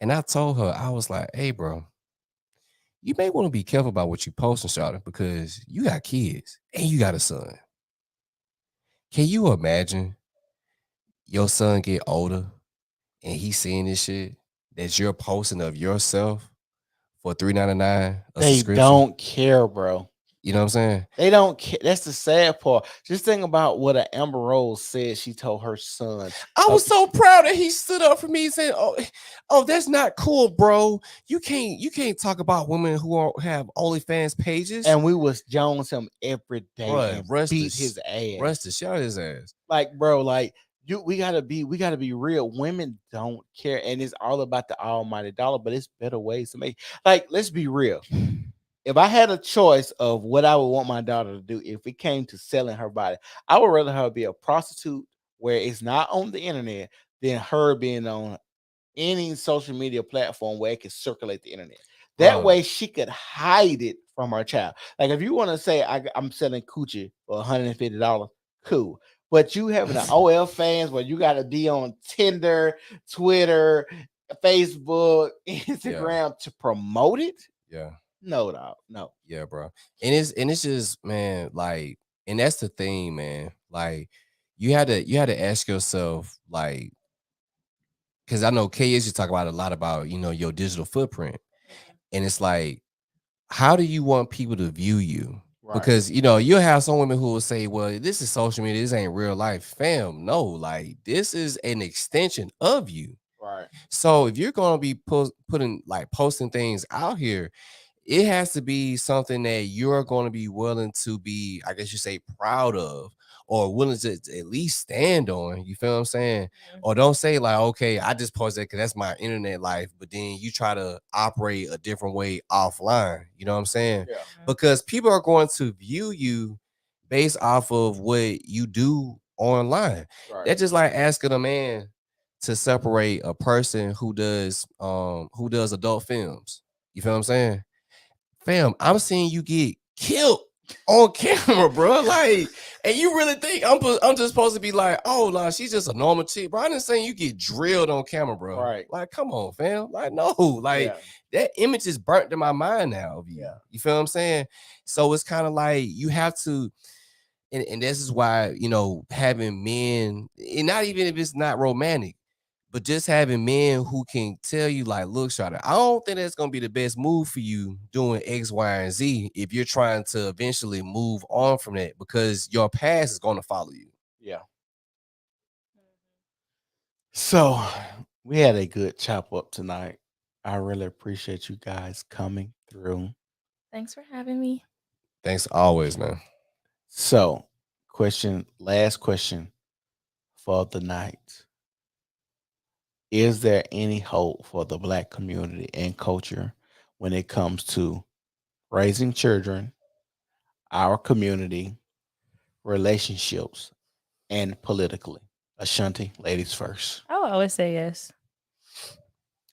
And I told her, I was like, hey, bro, you may want to be careful about what you post and shouting because you got kids and you got a son. Can you imagine your son get older and he's seeing this shit that you're posting of yourself for $3.99 a They subscription? don't care, bro. You know what I'm saying? They don't care. That's the sad part. Just think about what a Amber Rose said she told her son. I was so proud that he stood up for me and said, "Oh, that's not cool, bro. You can't talk about women who have OnlyFans pages." And we was Jones him every day Bruh, and beat his ass. Rusty, shout his ass. Like, bro, like we gotta be real. Women don't care, and it's all about the almighty dollar. But it's better ways to make. Like, let's be real. If I had a choice of what I would want my daughter to do, if it came to selling her body, I would rather her be a prostitute where it's not on the internet than her being on any social media platform where it can circulate the internet. That way she could hide it from her child. Like if you want to say I'm selling coochie for $150, cool. But you having an OL fans where you got to be on Tinder, Twitter, Facebook, Instagram to promote it? Yeah. No, dog. No. Yeah, bro. And it's just, man, like, and that's the thing, man. Like, you had to ask yourself, like, because I know KS you talk about a lot about, your digital footprint. And it's like, how do you want people to view you? Right. Because you'll have some women who will say, well, this is social media, this ain't real life. Fam, no, like this is an extension of you. Right. So if you're gonna be posting things out here, it has to be something that you're going to be willing to be, I guess you say, proud of, or willing to at least stand on. You feel what I'm saying? Mm-hmm. Or don't say like, okay, I just post that because that's my internet life, but then you try to operate a different way offline. You know what I'm saying? Yeah. Because people are going to view you based off of what you do online. Right. That's just like asking a man to separate a person who does adult films. You feel what I'm saying? Fam, I'm seeing you get killed on camera, bro. Like, and you really think I'm just supposed to be like, oh, nah, she's just a normal chick, bro? I didn't say you get drilled on camera, bro. Right. Like, come on, fam. Like, no, like that image is burnt in my mind now of you. Yeah. You feel what I'm saying? So it's kind of like you have to, and this is why having men, and not even if it's not romantic, But just having men who can tell you, like, look, Shawty, I don't think that's gonna be the best move for you doing X, Y, and Z if you're trying to eventually move on from that, because your past is gonna follow you. Yeah. So we had a good chop up tonight. I really appreciate you guys coming through. Thanks for having me. Thanks always, man. So, last question for the night. Is there any hope for the Black community and culture when it comes to raising children, our community, relationships, and politically? Ashanti, ladies first. I would always say yes.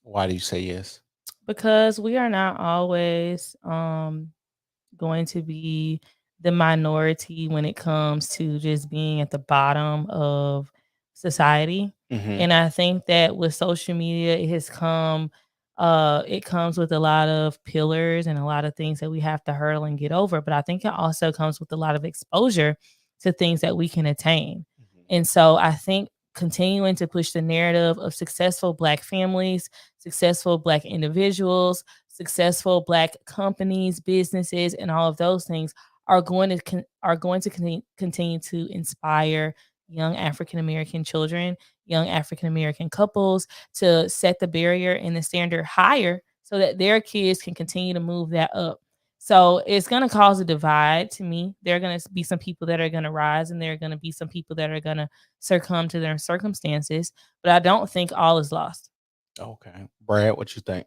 Why do you say yes? Because we are not always going to be the minority when it comes to just being at the bottom of society. Mm-hmm. And I think that with social media, it comes with a lot of pillars and a lot of things that we have to hurdle and get over. But I think it also comes with a lot of exposure to things that we can attain. And so I think continuing to push the narrative of successful Black families, successful Black individuals, successful Black companies, businesses, and all of those things are going to continue to inspire young African American children, young African American couples to set the barrier and the standard higher so that their kids can continue to move that up. So it's going to cause a divide to me. There are going to be some people that are going to rise, and there are going to be some people that are going to succumb to their circumstances. But I don't think all is lost. Okay. Brad, what you think?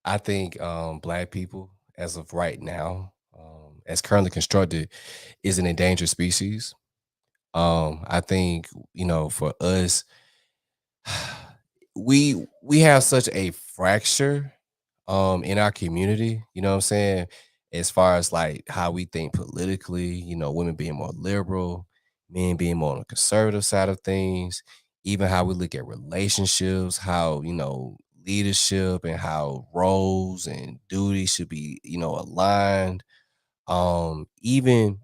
I think Black people, as of right now, as currently constructed, is an endangered species. I think, for us, we have such a fracture in our community, you know what I'm saying, as far as like how we think politically, women being more liberal, men being more on the conservative side of things, even how we look at relationships, how, leadership and how roles and duties should be, aligned. Even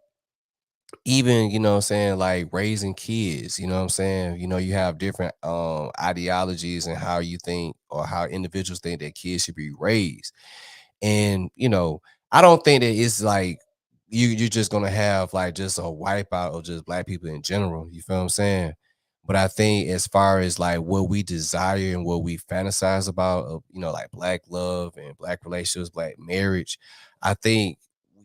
what I'm saying, like raising kids, you know what I'm saying, you have different ideologies and how you think, or how individuals think that kids should be raised. And I don't think that it's like you're just gonna have like just a wipeout of just Black people in general, you feel what I'm saying. But I think as far as like what we desire and what we fantasize about, like Black love and Black relationships, Black marriage, I think,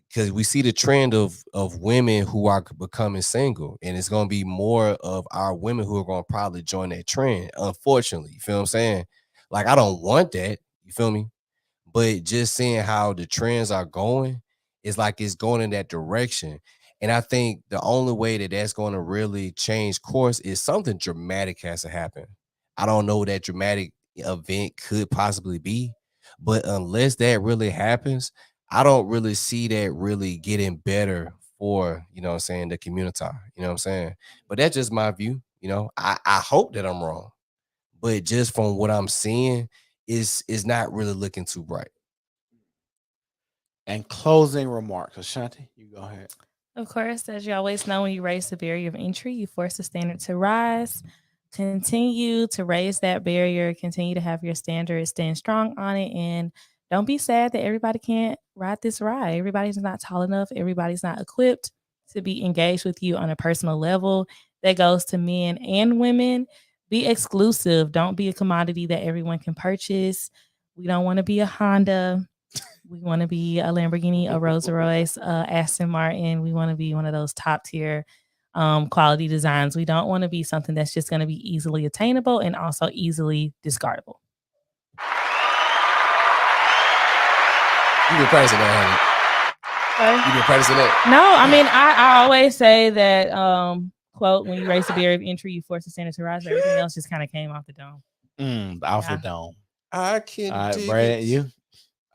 because we see the trend of women who are becoming single, and it's going to be more of our women who are going to probably join that trend, unfortunately, you feel what I'm saying. Like, I don't want that, you feel me, but just seeing how the trends are going, it's like it's going in that direction. And I think the only way that that's going to really change course is something dramatic has to happen. I don't know what that dramatic event could possibly be, but unless that really happens, I don't really see that really getting better for, what I'm saying, the community, what I'm saying. But that's just my view. I hope that I'm wrong, but just from what I'm seeing, is not really looking too bright. And closing remarks. Ashanti, you go ahead. Of course, as you always know, when you raise the barrier of entry, you force the standard to rise. Continue to raise that barrier, continue to have your standards, stand strong on it, and don't be sad that everybody can't ride this ride. Everybody's not tall enough, everybody's not equipped to be engaged with you on a personal level. That goes to men and women. Be exclusive. Don't be a commodity that everyone can purchase. We don't want to be a Honda. We want to be a Lamborghini, a Rolls Royce, Aston Martin. We want to be one of those top tier quality designs. We don't want to be something that's just going to be easily attainable and also easily discardable. You've been practicing that, honey. You've been practicing that. No, I mean, I always say that quote, when you raise the barrier of entry, you force the standard to rise. Everything else just kind of came off the dome. Off the dome. I can dig Brad, it. you?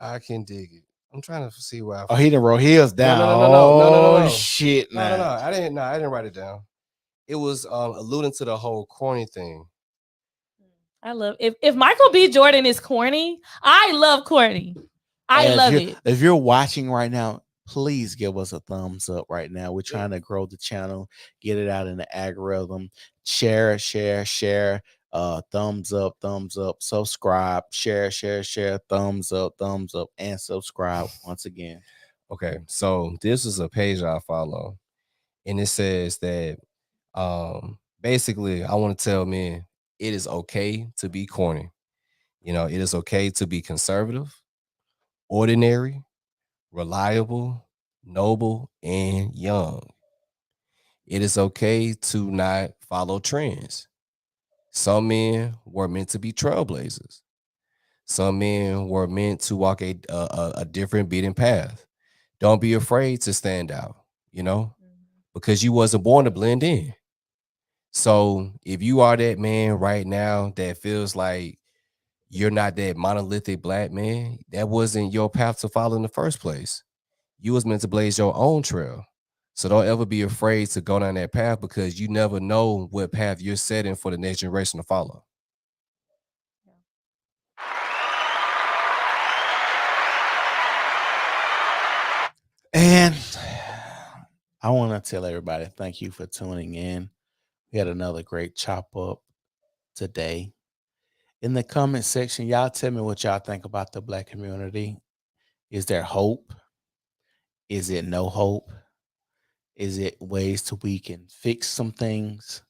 I can dig it. I'm trying to see where he done wrote his down. No. Shit. No. I didn't write it down. It was alluding to the whole corny thing. I love if Michael B. Jordan is corny, I love corny. I love it. If you're watching right now, please give us a thumbs up right now. We're trying to grow the channel, get it out in the algorithm. Share, share, share. Thumbs up, subscribe, share, thumbs up, and subscribe once again. Okay, so this is a page I follow, and it says that basically I want to tell men it is okay to be corny. You know, it is okay to be conservative, ordinary, reliable, noble, and young. It is okay to not follow trends. Some men were meant to be trailblazers. Some men were meant to walk a different beaten path. Don't be afraid to stand out, you know, because you wasn't born to blend in. So if you are that man right now that feels like you're not that monolithic black man, that wasn't your path to follow in the first place. You was meant to blaze your own trail. So don't ever be afraid to go down that path because you never know what path you're setting for the next generation to follow. And I want to tell everybody thank you for tuning in. We had another great chop up today. In the comment section, y'all tell me what y'all think about the black community. Is there hope? Is it no hope? Is it ways to we can fix some things?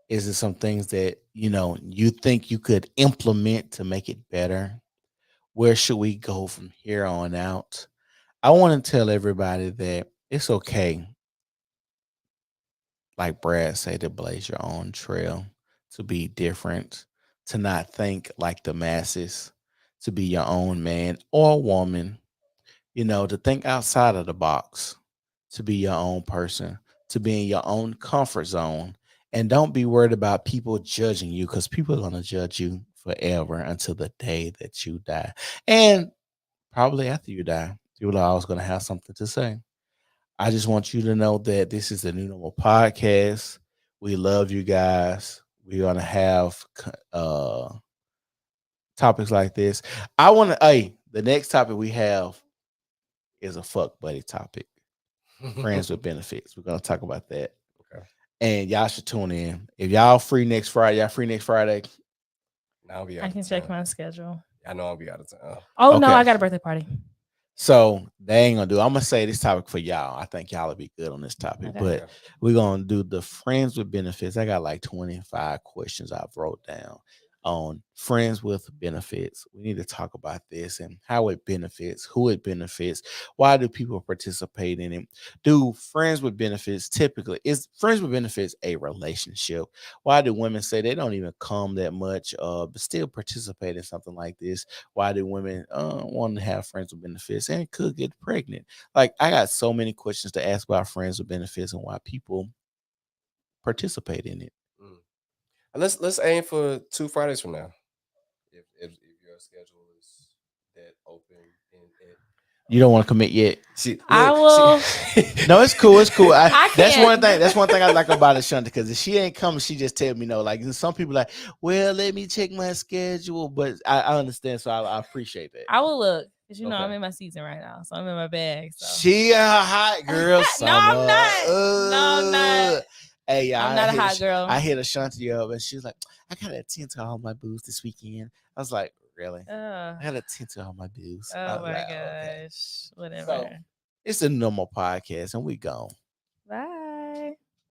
Is it some things that you think you could implement to make it better? Where should we go from here on out? I want to tell everybody that it's okay, like Brad said, to blaze your own trail, to be different, to not think like the masses, to be your own man or woman, to think outside of the box, to be your own person, to be in your own comfort zone. And don't be worried about people judging you because people are going to judge you forever until the day that you die. And probably after you die, people are always going to have something to say. I just want you to know that this is the New Normal Podcast. We love you guys. We're going to have topics like this. The next topic we have is a fuck buddy topic. Friends with benefits. We're gonna talk about that. Okay. And y'all should tune in. If y'all free next Friday, Now I'll be out I of can town. check my schedule. I know I'll be out of town. Oh no, Okay. I got a birthday party. So they ain't gonna do. I'm gonna say this topic for y'all. I think y'all will be good on this topic. Okay. But we're gonna do the friends with benefits. I got like 25 questions I've wrote down on friends with benefits. We need to talk about this and how it benefits, who it benefits, why do people participate in it? Do friends with benefits is friends with benefits a relationship? Why do women say they don't even come that much, but still participate in something like this? Why do women want to have friends with benefits and could get pregnant? Like, I got so many questions to ask about friends with benefits and why people participate in it. Let's aim for 2 Fridays from now. If your schedule is that open and You don't want to commit yet. I will. No, it's cool. It's cool. I That's can't. one thing. That's one thing I like about Ashanta, because if she ain't coming, she just tell me no. Like some people like, well, let me check my schedule, but I understand, so I appreciate that. I will look because Okay. I'm in my season right now, so I'm in my bag. So. She a hot girl. No, I'm not. No, I'm not. Hey, yeah, I'm not a hot girl. I hit Ashanti up, and she's like, I gotta attend to all my booze this weekend. I was like, really? I gotta attend to all my booze. Oh my like, gosh. okay. Whatever. So, it's a normal podcast, and we gone.